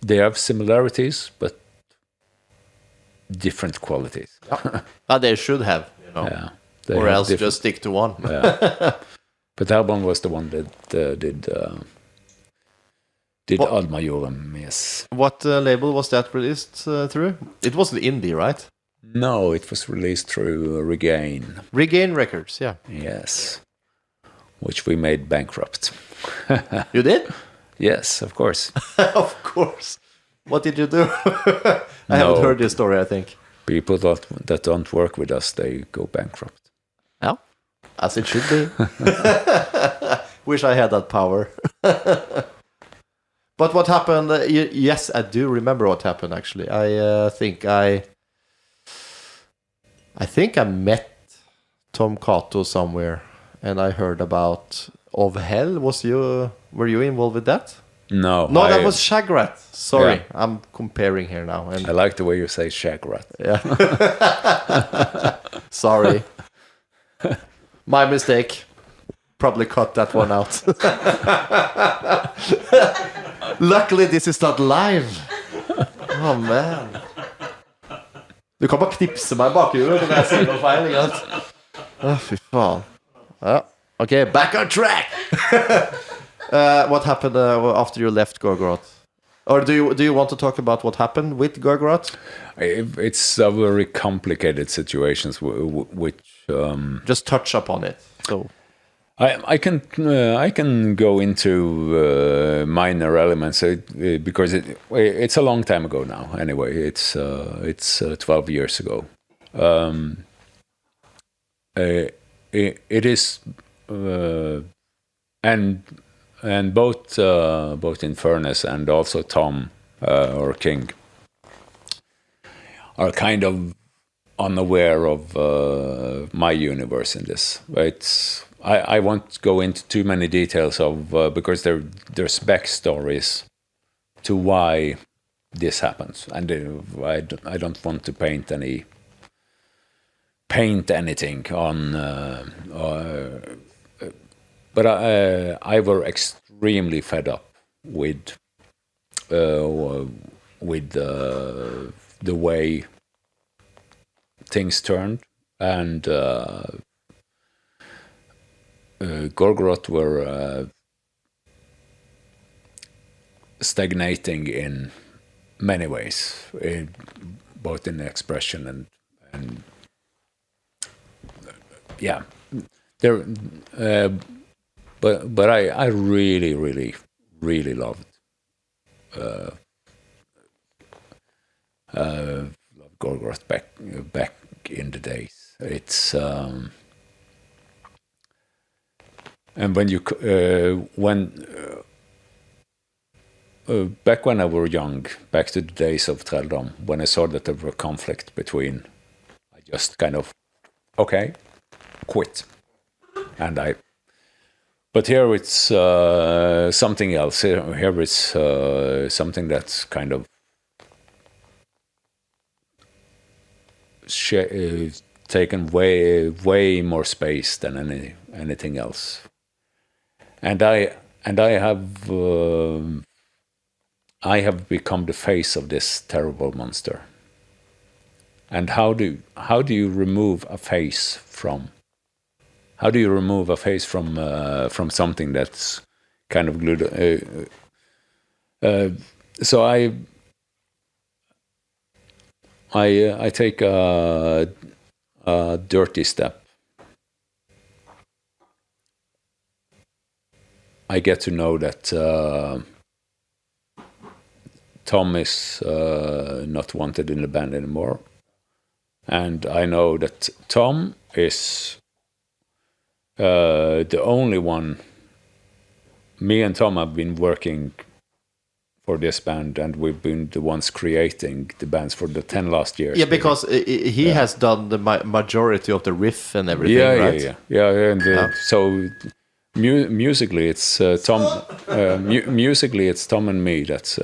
They have similarities, but different qualities. They should have, Yeah, or else just stick to one. Yeah. But Albon was the one that did Almajorum, yes. What label was that released through? It wasn't indie, right? No, it was released through Regain. Regain Records, yeah. Yes. Which we made bankrupt. You did? Yes, of course. Of course. What did you do? I haven't heard this story, I think. People that don't work with us, they go bankrupt. Yeah, as it should be. Wish I had that power. But what happened? Yes, I do remember what happened. Actually, I think I met Tom Cato somewhere, and I heard about Of Hell. Were you involved with that? No, that was Shagrat. Sorry, Yeah. I'm comparing here now. And I like the way you say Shagrat. yeah, sorry, my mistake. Probably cut that one out. Luckily this is not live. Oh man. Du kan bare knipse meg I bakgrunnen når jeg sier noe feil, ikke sant? Fy faen. Ja. Okay, back on track. What happened after you left Gorgoroth? Or do you want to talk about what happened with Gorgoroth? It's a very complicated situation, which just touch upon it. So I can go into minor elements because it's a long time ago now. Anyway, it's 12 years ago. It is and both Infernus and also Tom or King are kind of unaware of my universe in this. I won't go into too many details of because there's backstories to why this happens, and I don't want to paint anything on. But I were extremely fed up with the way things turned, and Gorgoroth were stagnating in many ways, both in expression and yeah, there. But I really loved Gorgoroth back in the days. It's and when you back when I were young, back to the days of Trelldom, when I saw that there were conflict between, I just kind of quit, and I. But here it's something else. Here it's something that's kind of taken way more space than anything else. And I have become the face of this terrible monster. And how do you remove a face from? How do you remove a face from something that's kind of glued? So I take a dirty step. I get to know that Tom is not wanted in the band anymore, and I know that Tom is the only one. Me and Tom have been working for this band, and we've been the ones creating the bands for the 10 last years. Yeah, because he has done the majority of the riff and everything, right? Yeah. And so musically, it's Tom. Musically, it's Tom and me that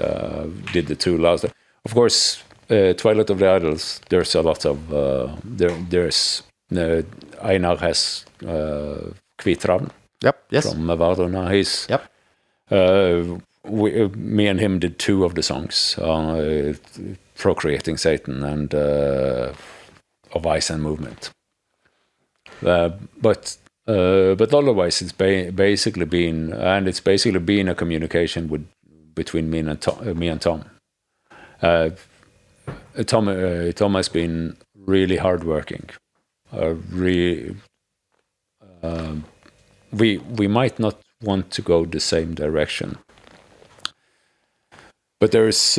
did the 2 last. Of course, Twilight of the Idols. There's a lot of there's Einar has Katedralen. Yep. Yes. From Wardruna. He's. Yep. Me and him did 2 of the songs, Procreating Satan and Of Ice and Movement. But otherwise, it's basically been a communication between me and Tom. Tom has been really hardworking. We might not want to go the same direction, but there's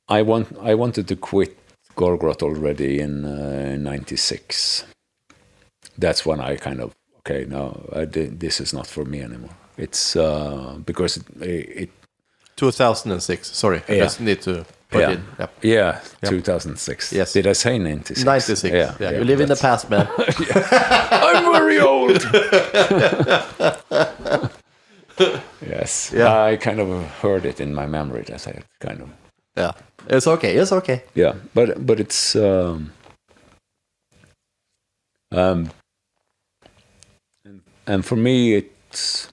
I wanted to quit Gorgoroth already in '96. That's when I kind of this is not for me anymore. It's because it 2006. Sorry, I just need to put in. Yep. Yeah, 2006. Yes. Did I say 96? 96. Yeah, you live in the past, man. I'm very old. Yes. Yeah. I kind of heard it in my memory. That I kind of. Yeah. It's okay. It's okay. Yeah, but it's and for me it's.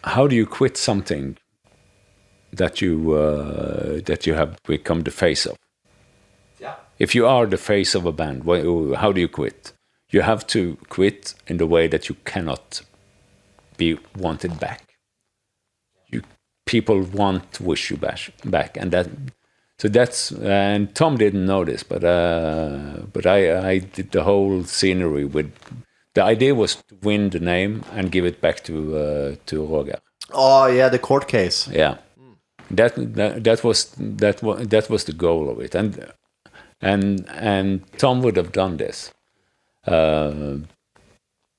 How do you quit something that you have become the face of? Yeah. If you are the face of a band, how do you quit? You have to quit in the way that you cannot be wanted back. People want to wish you back, and Tom didn't know this, but I did the whole scenery with. The idea was to win the name and give it back to Roger. Oh yeah, the court case. Yeah, that was the goal of it, and Tom would have done this,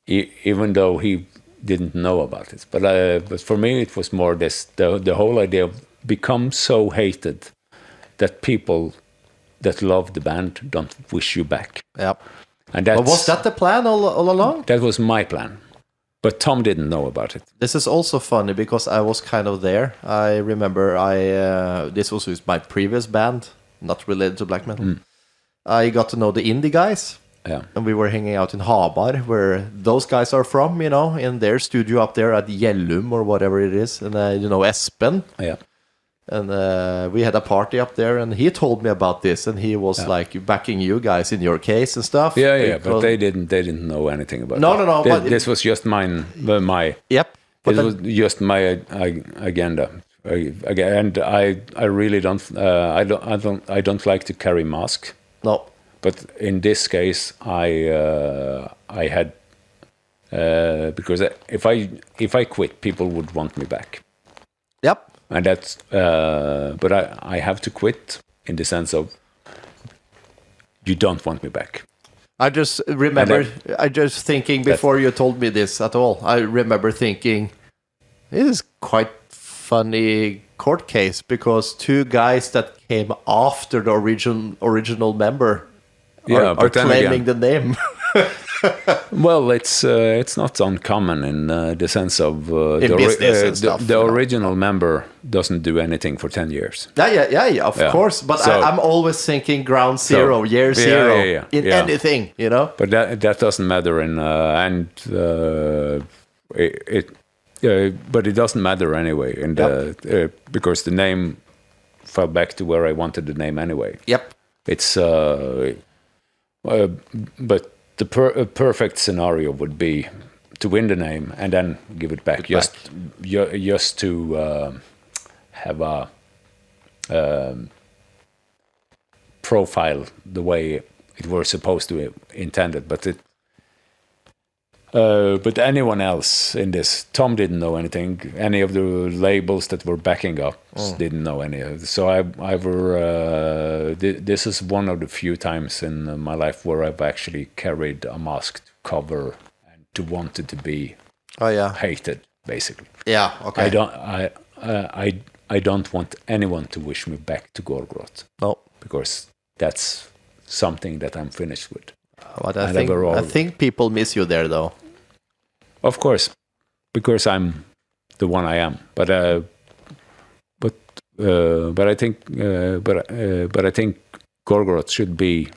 even though he didn't know about it. But for me, it was more this the whole idea of become so hated that people that love the band don't wish you back. Yep. And but was that the plan all along? That was my plan, but Tom didn't know about it. This is also funny because I was kind of there. I remember this was with my previous band, not related to black metal. I got to know the indie guys, Yeah. and we were hanging out in Hamar, where those guys are from, you know, in their studio up there at Gjellum or whatever it is, and you know, Espen. Yeah. And we had a party up there, and he told me about this, and he was like backing you guys in your case and stuff. Yeah, but they didn't know anything about No, it. no, This, but this was just my Yep. It was just my agenda, and I really don't I don't like to carry mask. No. But in this case, I had because if I quit, people would want me back. Yep. And that's but I have to quit in the sense of you don't want me back. I just remember, I just thinking before you told me this at all, I remember thinking, this is quite funny court case, because two guys that came after the original member are claiming the name. Well, it's not uncommon in the sense of the original member doesn't do anything for 10 years. Yeah, of course. But So- I'm always thinking ground zero, year zero, in anything, you know? But that doesn't matter but it doesn't matter anyway, because the name fell back to where I wanted the name anyway. Yep. It's but the perfect scenario would be to win the name and then give it back, just to have a profile the way it were supposed to intended. But anyone else in this, Tom didn't know anything. Any of the labels that were backing up didn't know any of it. So this is one of the few times in my life where I've actually carried a mask to cover and to want it to be hated, basically. Yeah, okay. I don't want anyone to wish me back to Gorgoroth. No. Because that's something that I'm finished with. But I think people miss you there, though. Of course, because I'm the one I am. But I think Gorgoroth should be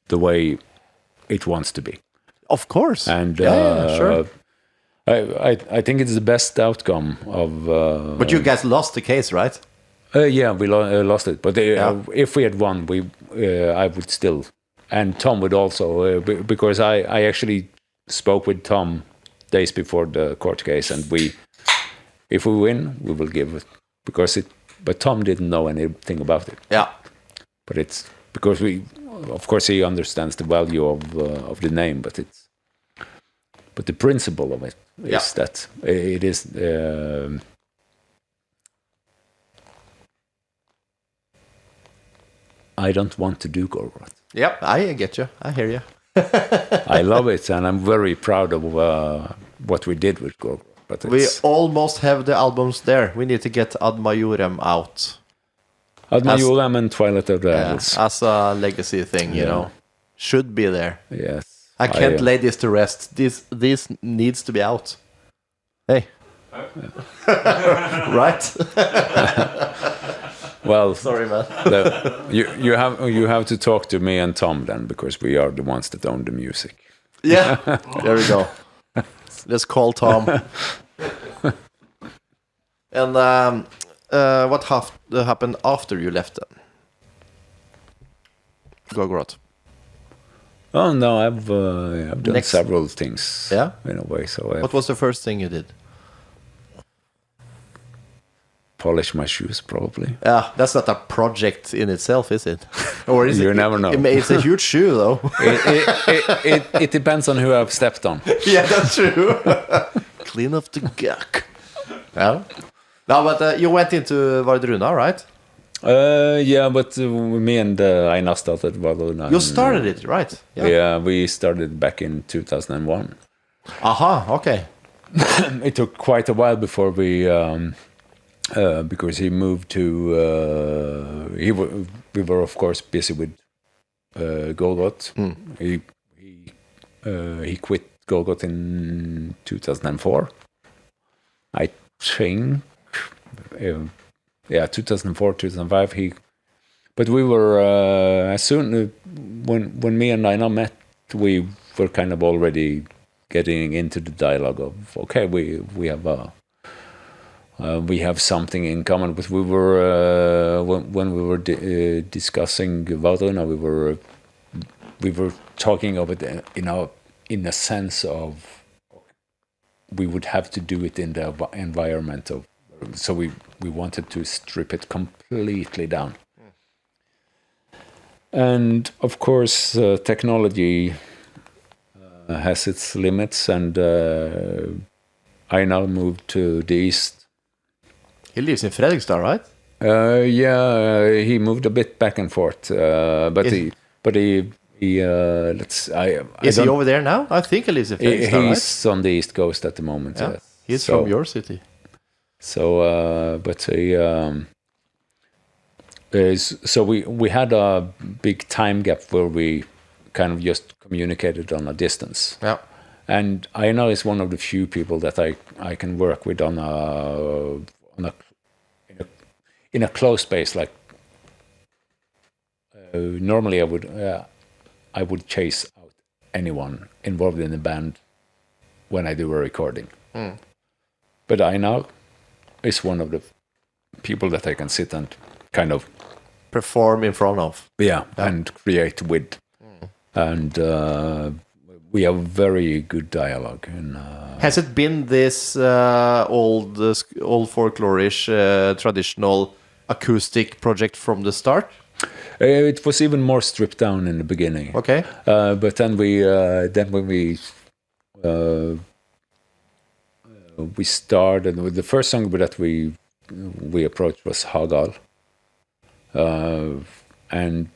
the way it wants to be. Of course. And sure. I think it's the best outcome of. But you guys lost the case, right? Yeah, we lost it. But if we had won, I would still, and Tom would also, because I actually spoke with Tom days before the court case, and if we win, we will give it, but Tom didn't know anything about it. Yeah. But it's because of course he understands the value of the name, but the principle of it is that it is. I don't want to do Gorgoroth. Yep, I get you. I hear you. I love it, and I'm very proud of what we did with Gorgoroth. But we almost have the albums there. We need to get Ad Majorem out. Ad Majorem and Twilight of the Idols. As a legacy thing, you know. Should be there. Yes. I can't lay this to rest. This needs to be out. Hey. Right? Well, sorry, man. You have to talk to me and Tom then, because we are the ones that own the music. Yeah, there we go. Let's call Tom. And what happened after you left then? Gorgoroth. Oh no, I've done several things. Yeah, in a way. So what was the first thing you did? Polish my shoes, probably. Yeah, that's not a project in itself, is it? Or is you it? Never know. It's a huge shoe, though. It depends on who I've stepped on. Yeah, that's true. Clean up the gunk. Yeah. No, but you went into Wardruna, right? Yeah, but me and Einar started Wardruna. You started it, right? Yeah, we started back in 2001. Aha, okay. It took quite a while before we. Because he moved to, we were of course busy with Gorgoroth. He quit Gorgoroth in 2004, I think. 2004, 2005. But we were as soon when me and Einar met we were kind of already getting into the dialogue of okay, we have something in common. But we were when we were discussing Wardruna, we were talking of it in a sense of we would have to do it in the environment of. So we wanted to strip it completely down. And of course, technology has its limits, and I now moved to the east. He lives in Fredrikstad, right? He moved a bit back and forth, but he let's. Is he over there now? I think he lives in Fredrikstad, right? He's on the east coast at the moment. Yeah. Yes. He's from your city. So, but he. So we had a big time gap where we kind of just communicated on a distance. Yeah. And Einar is one of the few people that I can work with in a close space. Like normally I would chase out anyone involved in the band when I do a recording. But Einar is one of the people that I can sit and kind of perform in front of. Yeah. And create with. And we have very good dialogue. And, has it been this old folklorish, traditional acoustic project from the start? It was even more stripped down in the beginning. Okay. But then when we started with the first song that we approached was Gaahls, and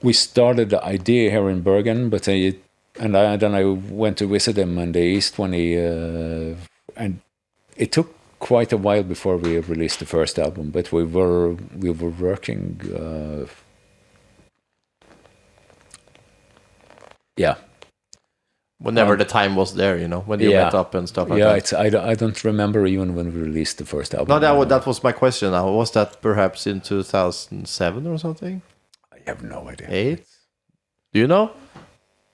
we started the idea here in Bergen, but then I went to visit him in the east when and it took quite a while before we released the first album, but we were working. Whenever the time was there, when you went up and stuff like that. Yeah, I don't remember even when we released the first album. No, that was my question. Now, was that perhaps in 2007 or something? I have no idea. 8? Do you know?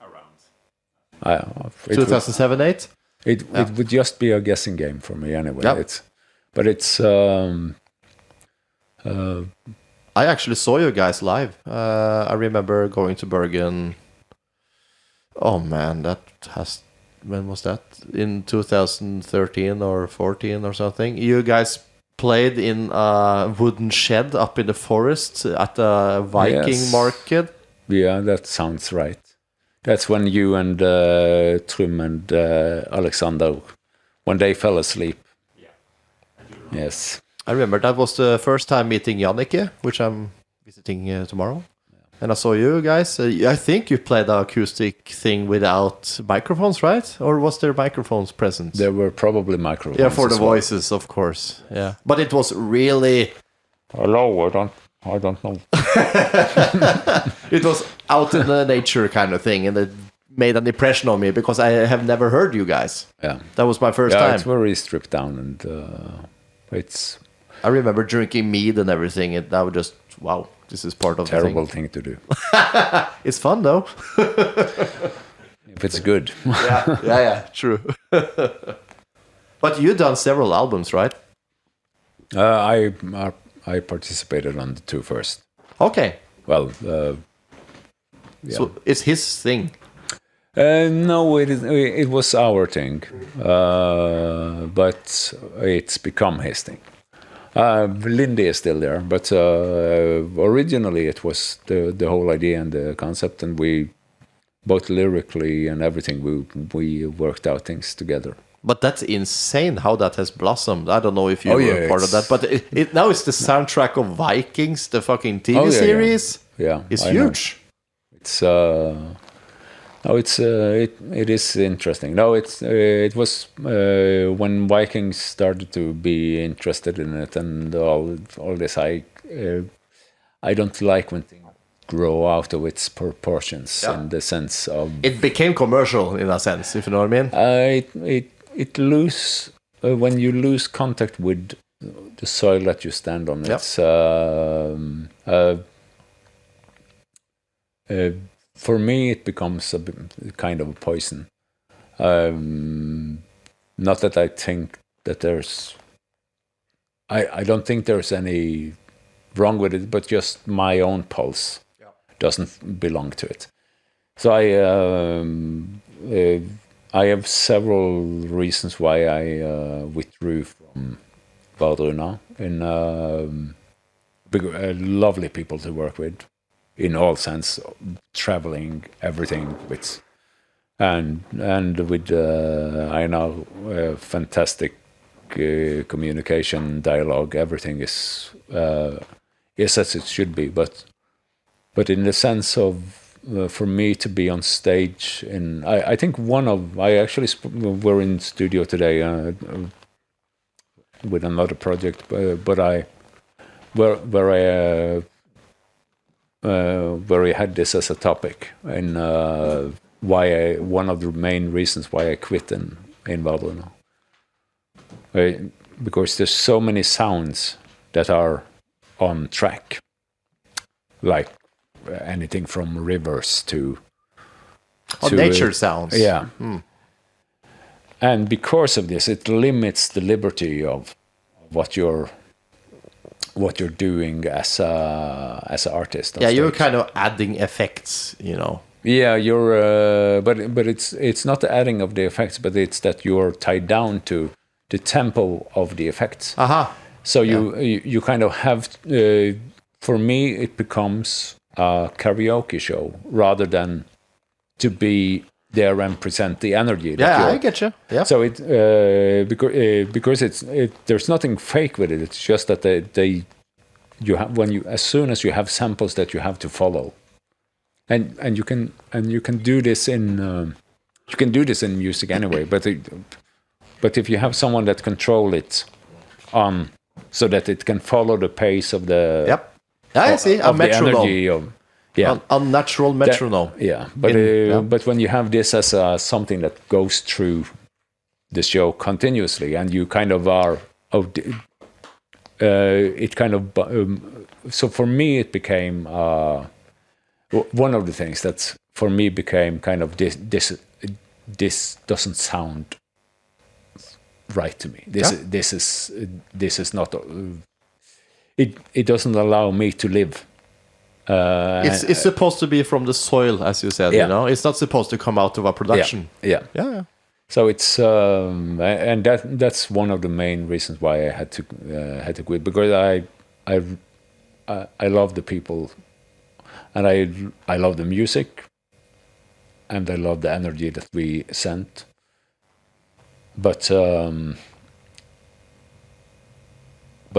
Around. 2007, 8? It would just be a guessing game for me anyway. Yep. I actually saw you guys live. I remember going to Bergen. Oh man, when was that? In 2013 or 14 or something. You guys played in a wooden shed up in the forest at a Viking market. Yeah, that sounds right. That's when you and Trym and Alexander, when they fell asleep. Yeah. Yes. I remember that was the first time meeting Jannike, which I'm visiting tomorrow. And I saw you guys. I think you played the acoustic thing without microphones, right? Or was there microphones present? There were probably microphones. Yeah, for the voices, of course. Yeah, but it was really. Hello, I don't know. It was out in the nature kind of thing, and it made an impression on me because I have never heard you guys. Yeah, that was my first time. It's very stripped down, and it's. I remember drinking mead and everything, and I would just wow. This is part of terrible the thing to do. It's fun though. If it's good. yeah, true. But you've done several albums, right? I participated on the 2 first. Okay. Well, so it's his thing. No, it was our thing, but it's become his thing. Lindy is still there, but originally it was the whole idea and the concept, and we both lyrically and everything we worked out things together. But that's insane how that has blossomed. I don't know if you were part of that, but it now it's the soundtrack of Vikings, the fucking TV series. Yeah, it's huge. It is interesting. No, it was when Vikings started to be interested in it and all this. I don't like when things grow out of its proportions in the sense of it became commercial in a sense, if you know what I mean. It lose when you lose contact with the soil that you stand on. It's for me, it becomes kind of a poison. Not that I think that I don't think there's any wrong with it, but just my own pulse doesn't belong to it. So I have several reasons why I withdrew from Wardruna. Lovely people to work with, in all sense, traveling, everything with, and with I know fantastic communication, dialogue. Everything is as it should be, but in the sense of for me to be on stage, I think I actually were in studio today with another project, but where I had this as a topic, and one of the main reasons why I quit in Wardruna, because there's so many sounds that are on track, like anything from rivers to nature sounds. Yeah. And because of this, it limits the liberty of what you're doing as an artist. Yeah, you're kind of adding effects, you know. Yeah, you're, but it's not the adding of the effects, but it's that you're tied down to the tempo of the effects. So you kind of have. For me, it becomes a karaoke show rather than to be there and present the energy. I get you. Yeah. So because there's nothing fake with it. It's just that as soon as you have samples that you have to follow, and you can do this in music anyway. But if you have someone that control it so that it can follow the pace of the I see a metronome. The energy unnatural metronome. But when you have this as something that goes through the show continuously, and you kind of are, it kind of. So for me, it became one of the things that for me became kind of this doesn't sound right to me. This is not. It doesn't allow me to live. It's supposed to be from the soil, as you said. You know, it's not supposed to come out of a production. Yeah. So it's and that's one of the main reasons why I had to quit, because I love the people, and I love the music, and I love the energy that we sent, but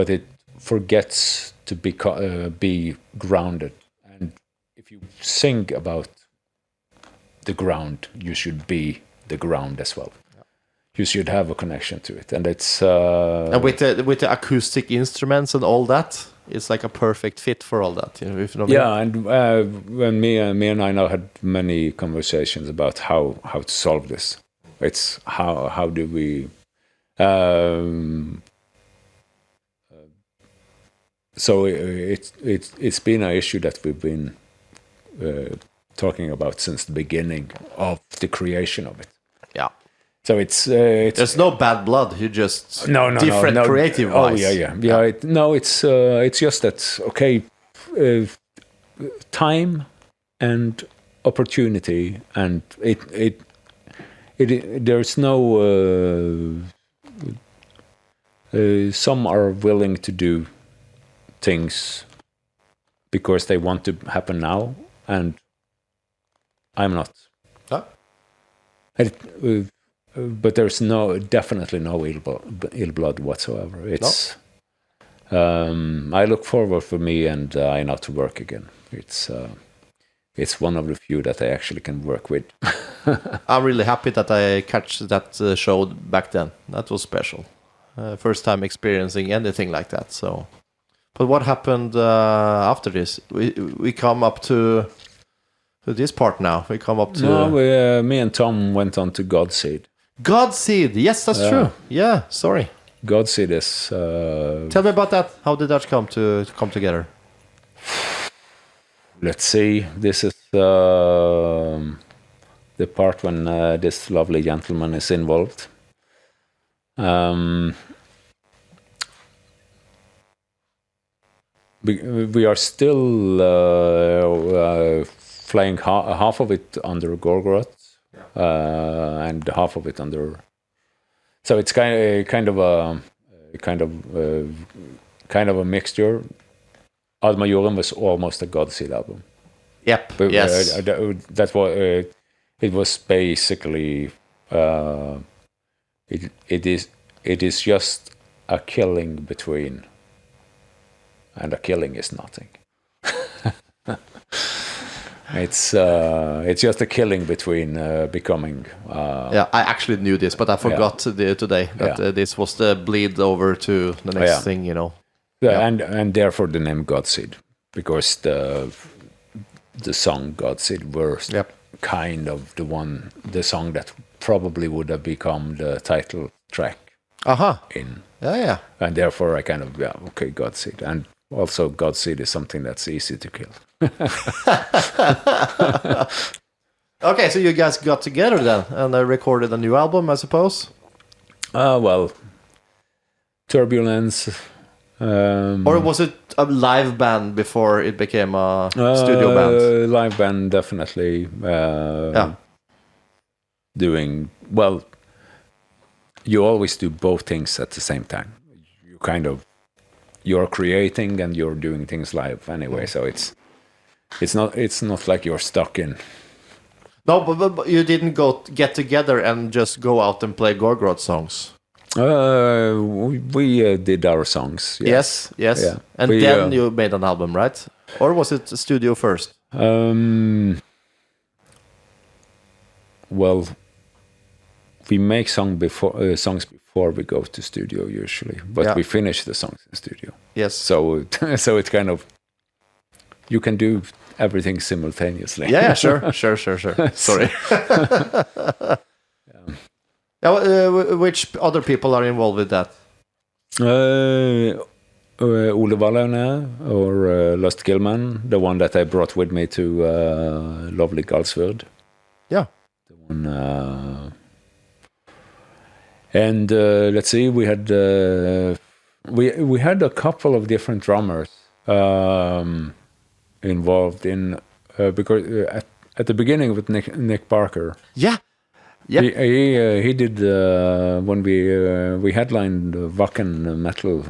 it forgets to be grounded. And if you sing about the ground, you should be the ground as well. You should have a connection to it, and it's and with the acoustic instruments and all that, it's like a perfect fit for all that. You know, if you know. Yeah, and when me and I now had many conversations about how to solve this. It's how do we. So it's been an issue that we've been talking about since the beginning of the creation of it. Yeah. So it's there's no bad blood. You just different creative wise. It's just that time and opportunity, and it there's no some are willing to do things because they want to happen now, and I'm not. But there's definitely no ill blood whatsoever. It's I look forward for me and I not to work again. It's one of the few that I actually can work with. I'm really happy that I catch that show back then. That was special. First time experiencing anything like that. So, but what happened after this? We come up to this part now. We come up to. Me and Tom went on to Gaahls Wyrd. Gaahls Wyrd, yes, that's true. Yeah, sorry. Gaahls Wyrd is. Tell me about that. How did that come together? Let's see. This is the part when this lovely gentleman is involved. We are still flying half of it under Gorgoroth, and half of it under. So it's kind of a mixture. Ad Majorem was almost a Godseed album. Yep. But, yes. That's what it was basically. It is just a killing between, and a killing is nothing. It's just a killing between becoming. Yeah, I actually knew this, but I forgot today that this was the bleed over to the next thing, you know. Yeah. And therefore the name Godseed, because the song Godseed were kind of the song that probably would have become the title track. In. Yeah. And therefore I kind of Godseed, and also Godseed is something that's easy to kill. Okay, so you guys got together then and recorded a new album, I suppose. Well, Turbulence. Or was it a live band before it became a studio band? Live band, definitely. Doing well. You always do both things at the same time. You're creating and you're doing things live anyway. So it's not like you're stuck in. No, but you didn't get together and just go out and play Gorgoroth songs. We did our songs. Yes. Yeah. And then you made an album, right? Or was it a studio first? Well, we make songs before we go to studio usually, but we finish the songs in studio. Yes. So it's kind of, you can do everything simultaneously. Yeah, sure. Sorry. Which other people are involved with that? Ole Wallane or Lost Gilman, the one that I brought with me to lovely Gaahls Wyrd. Yeah. The one. And let's see, we had a couple of different drummers involved in because at the beginning with Nick Barker. Yeah. He did when we headlined the Wacken metal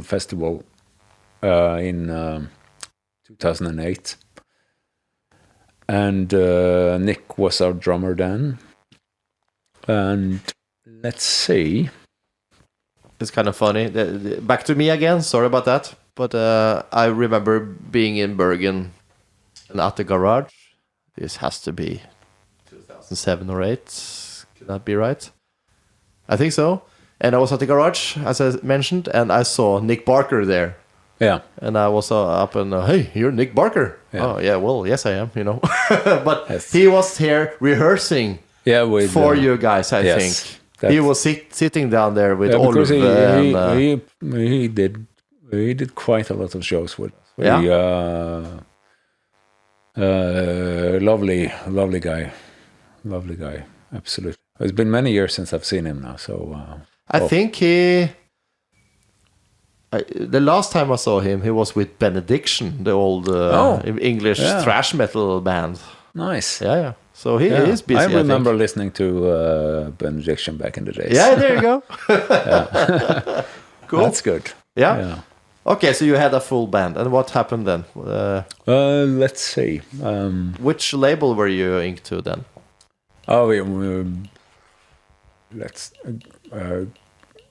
festival in 2008, and Nick was our drummer then. And let's see. It's kind of funny. Back to me again. Sorry about that. But I remember being in Bergen and at the garage. This has to be 2007 or 2008. Could that be right? I think so. And I was at the garage, as I mentioned, and I saw Nick Barker there. Yeah. And I was up and, hey, you're Nick Barker. Yeah. Oh, yeah, well, yes, I am, you know. But he was here rehearsing. Yeah, with, for you guys, I think he was sitting down there with all of them. He did quite a lot of shows with us. Lovely guy, absolutely. It's been many years since I've seen him now, so I think the last time I saw him, he was with Benediction, the old English thrash metal band. Nice, yeah. So he is busy. I remember listening to Benediction back in the days. Yeah, there you go. Cool. That's good. Yeah. Okay, so you had a full band, and what happened then? Let's see. Which label were you inked to then? Let's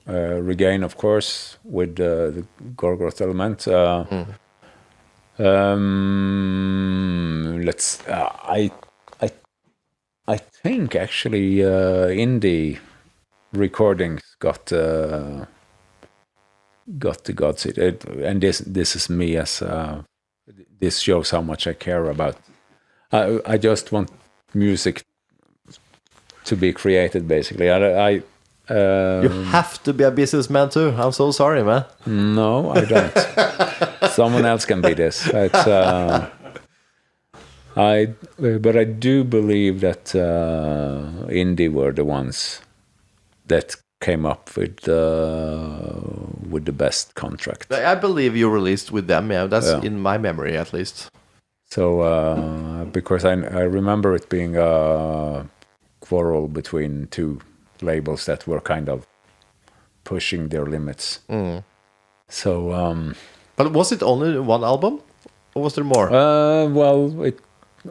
Regain, of course, with the Gorgoroth element. I think actually indie recordings got the Godseed, and this is me as this shows how much I care about. I just want music to be created, basically. You have to be a businessman too. I'm so sorry, man. No, I don't. Someone else can be this. But I do believe that indie were the ones that came up with the best contract. I believe you released with them. Yeah, that's Yeah. in my memory at least. So because I remember it being a quarrel between two labels that were kind of pushing their limits. So But was it only one album, or was there more?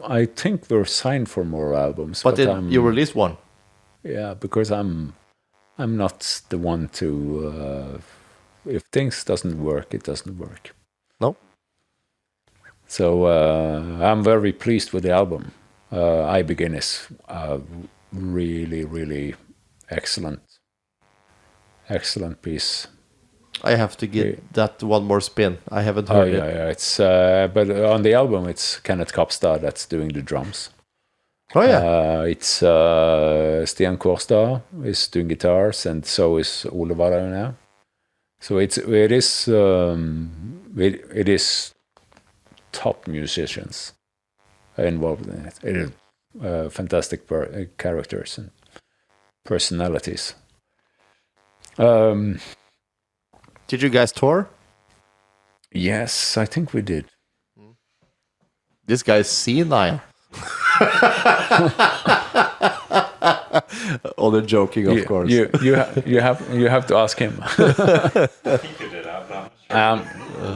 I think we're signed for more albums, but you released one. Yeah, because I'm not the one to. If things doesn't work, it doesn't work. No. So I'm very pleased with the album. I Begin is a really, really excellent piece. I have to give that one more spin. I haven't heard it. Yeah. It's but on the album, it's Kenneth Kapstad that's doing the drums. Oh yeah. It's Stian Kårstad is doing guitars, and so is Ole Vardaune. So it is top musicians involved in it. It is fantastic characters and personalities. Did you guys tour? Yes, I think we did. This guy's senile. Oh, they're joking, of course. You have to ask him. I think you did. I'm not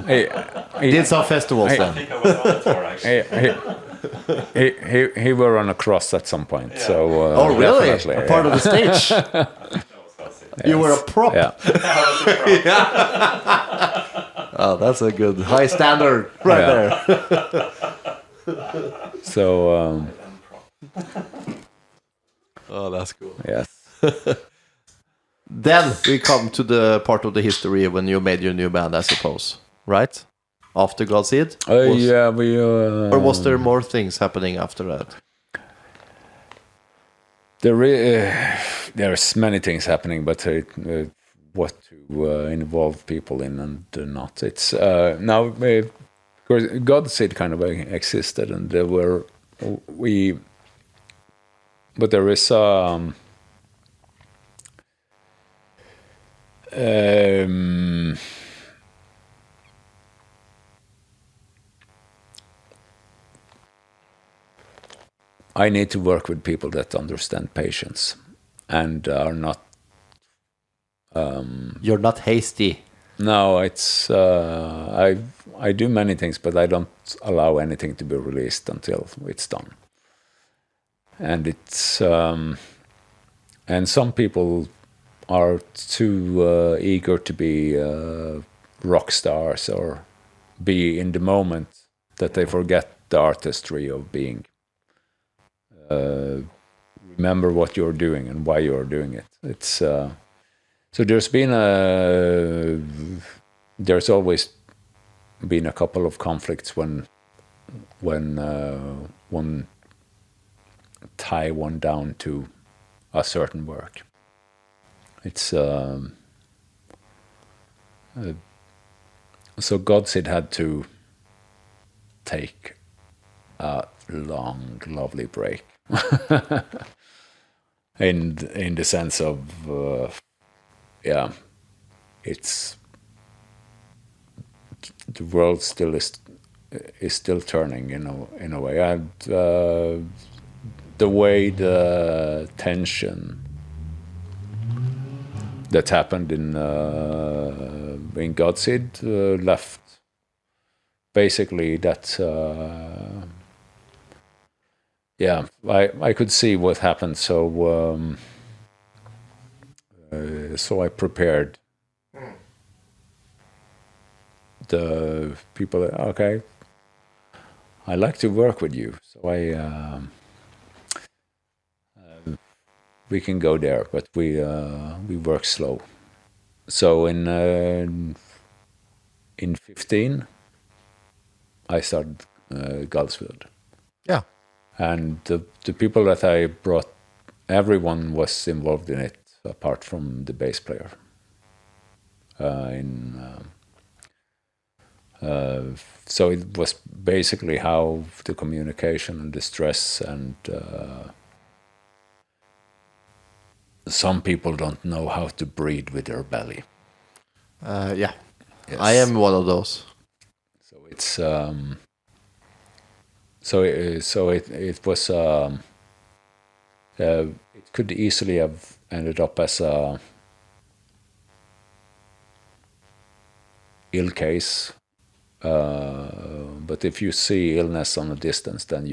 sure. Did some festivals I then. think I was on the tour actually. He were on a cross at some point. Yeah. So Oh, really? definitely, A part of the stage. That was us. You were a prop. Yeah. Oh, that's a good high standard right there. So Oh, that's cool. yes. Then we come to the part of the history when you made your new band, I suppose, right? After Gaahls Wyrd? Yeah, we. Or was there more things happening after that? There's many things happening, but what to involve people in and not. It's now, of course, Gaahls Wyrd kind of existed, and there were but there is I need to work with people that understand patience and are not. You're not hasty. No, it's I do many things, but I don't allow anything to be released until it's done. And it's and some people are too eager to be rock stars or be in the moment that they forget the artistry of being. Remember what you're doing and why you're doing it. It's so there's always been a couple of conflicts when one tie one down to a certain work. It's so Gaahls Wyrd had to take a long, lovely break. in the sense of it's the world still is still turning in a way, and the way the tension that happened in Gaahls Wyrd left basically that. I could see what happened, so so I prepared the people. Okay, I like to work with you, so we can go there, but we work slow. So in 15, I started Gaahls Wyrd. Yeah. And the people that I brought, everyone was involved in it, apart from the bass player. So it was basically how the communication and the stress and some people don't know how to breathe with their belly. Yeah, Yes. I am one of those. So it's it was it could easily have ended up as a ill case. But if you see illness on a distance, then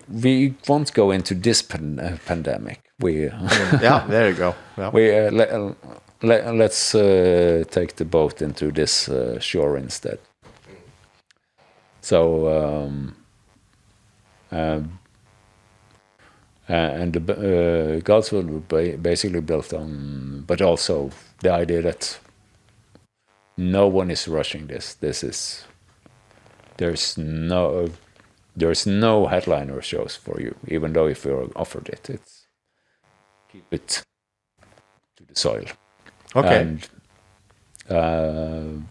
we won't go into this pandemic. Yeah, there you go. Yeah. Let's take the boat into this shore instead. So and the Gaahls Wyrd were basically built on, but also the idea that no one is rushing this. There's no headliner shows for you, even though if you're offered it, it's keep it to the soil. Okay. And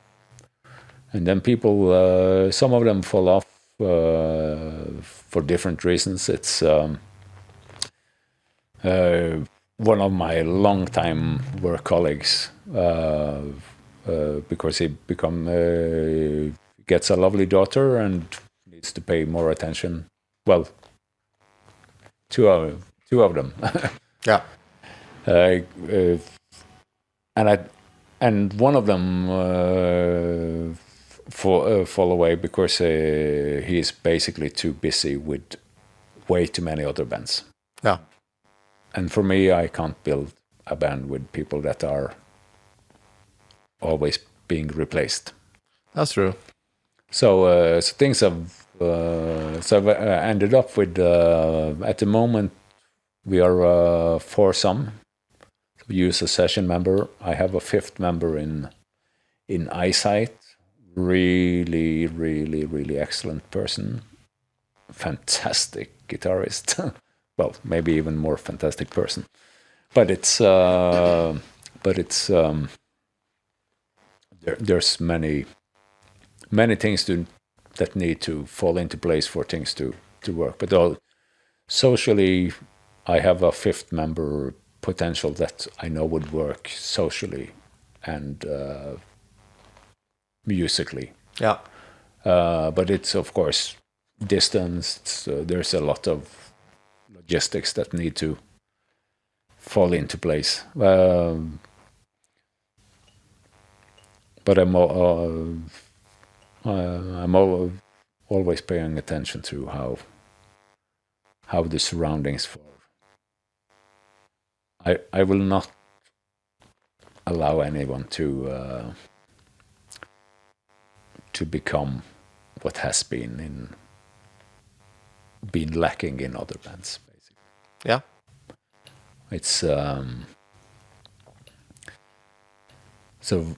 then people, some of them fall off for different reasons. It's one of my longtime work colleagues, because he gets a lovely daughter and needs to pay more attention. Well, two of them. Yeah. And one of them fall away because he is basically too busy with way too many other bands. Yeah. And for me, I can't build a band with people that are always being replaced. That's true. So things have I've ended up with at the moment we are foursome. We use a session member. I have a fifth member in eyesight. Really, really, really excellent person. Fantastic guitarist. Well, maybe even more fantastic person. But there's many things that need to fall into place for things to work. But socially, I have a fifth member potential that I know would work socially and musically. Yeah. But it's, of course, distance. There's a lot of logistics that need to fall into place. But I'm always paying attention to how the surroundings fall. I will not allow anyone to become what has been lacking in other bands, basically. Yeah. It's so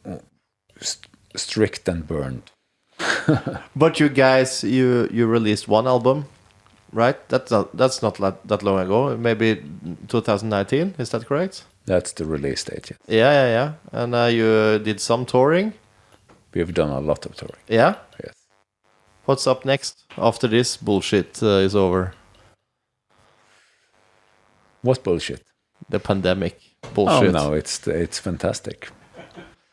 strict and burned. But you guys, you released one album, right? That's not that long ago. Maybe 2019. Is that correct? That's the release date. Yes. Yeah. And you did some touring. We've done a lot of touring. Yeah. Yes. What's up next after this bullshit is over? What bullshit? The pandemic bullshit. Oh no, it's fantastic.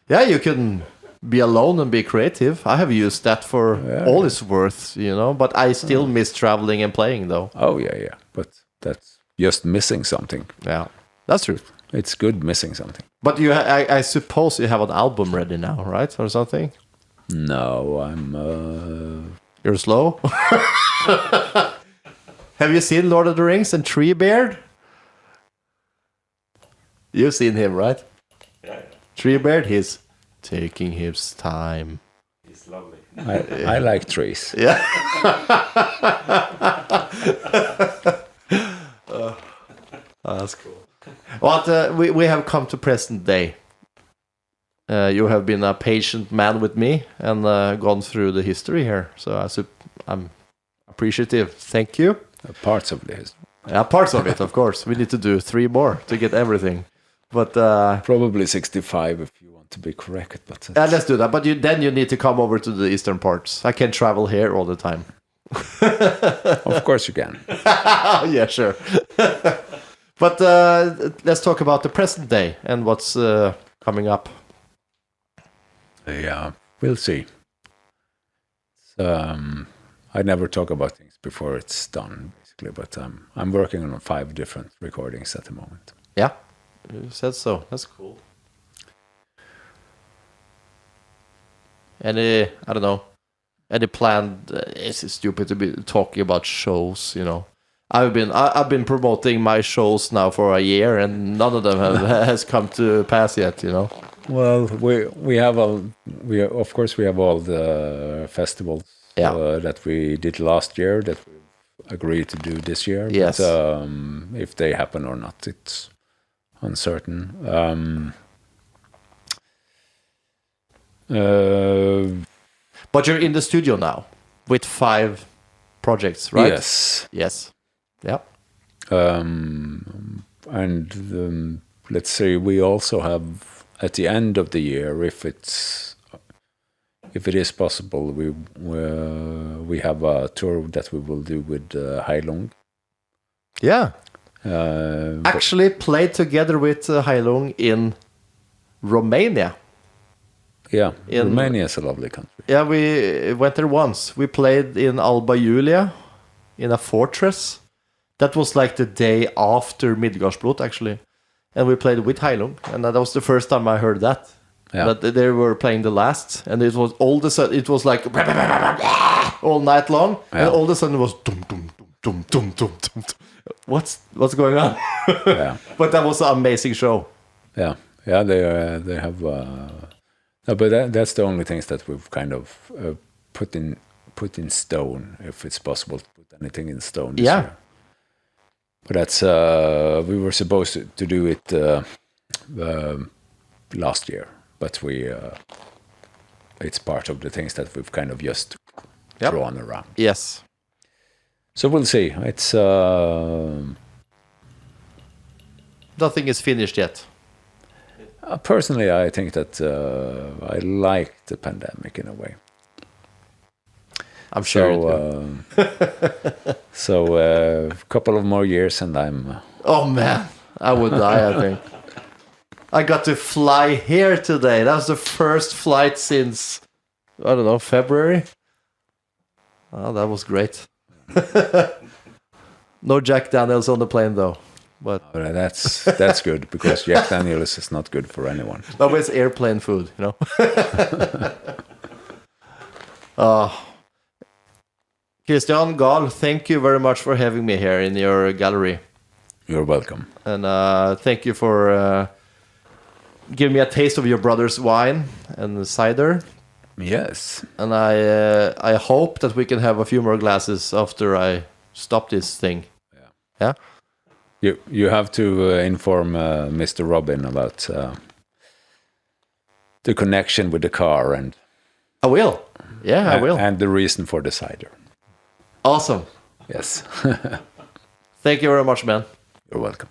Yeah, you can be alone and be creative. I have used that for all it's worth, but I still miss traveling and playing, though. Oh, yeah. But that's just missing something. Yeah, that's true. It's good missing something. But I suppose you have an album ready now, right? Or something? No, I'm... You're slow? Have you seen Lord of the Rings and Treebeard? You've seen him, right? Yeah. Treebeard, he's taking his time. He's lovely. I like trees. Yeah. That's cool. But we have come to present day. You have been a patient man with me and gone through the history here. So I'm appreciative. Thank you. Parts of this. Yeah, parts of it, of course. We need to do 3 more to get everything. But probably 65 if you want to be correct, but Let's do that. But then you need to come over to the eastern parts. I can travel here all the time. of course you can. Yeah, sure. But let's talk about the present day and what's coming up. Yeah, we'll see. I never talk about things before it's done, basically. But I'm working on 5 different recordings at the moment. Yeah, you said so. That's cool. Any planned? It's stupid to be talking about shows. I've been promoting my shows now for a year, and none of them has come to pass yet. Well, we have all the festivals that we did last year that we agreed to do this year. Yes. But, if they happen or not, it's uncertain. But you're in the studio now with 5 projects, right? Yes. Yeah. And let's say we also have at the end of the year, if it is possible, we have a tour that we will do with Heilung. Yeah. Actually played together with Heilung in Romania. Yeah, Romania is a lovely country. Yeah, we went there once. We played in Alba Julia in a fortress. That was like the day after Midgardsblot, actually. And we played with Heilung, and that was the first time I heard that. Yeah. That they were playing the last, and it was all of a sudden, it was like all night long, and all of a sudden it was dum dum dum dum dum dum. What's going on? Yeah. But that was an amazing show. Yeah, they have. No, but that's the only things that we've kind of put in stone, if it's possible to put anything in stone this year. But that's we were supposed to do it last year, but it's part of the things that we've kind of just drawn around. Yes. So we'll see. It's nothing is finished yet. Personally, I think that I like the pandemic in a way. I'm sure. So a couple of more years and I'm... Oh man, I would die, I think. I got to fly here today. That was the first flight since, I don't know, February. Oh, that was great. No Jack Daniels on the plane though. But that's good, because Jack Daniels is not good for anyone. No, but it's airplane food, Kristian Gaahl, thank you very much for having me here in your gallery. You're welcome. And thank you for giving me a taste of your brother's wine and cider. Yes. And I hope that we can have a few more glasses after I stop this thing. Yeah? You have to inform Mr. Robin about the connection with the car, and I will. Yeah, I will. And the reason for the cider. Awesome. Yes. Thank you very much, man. You're welcome.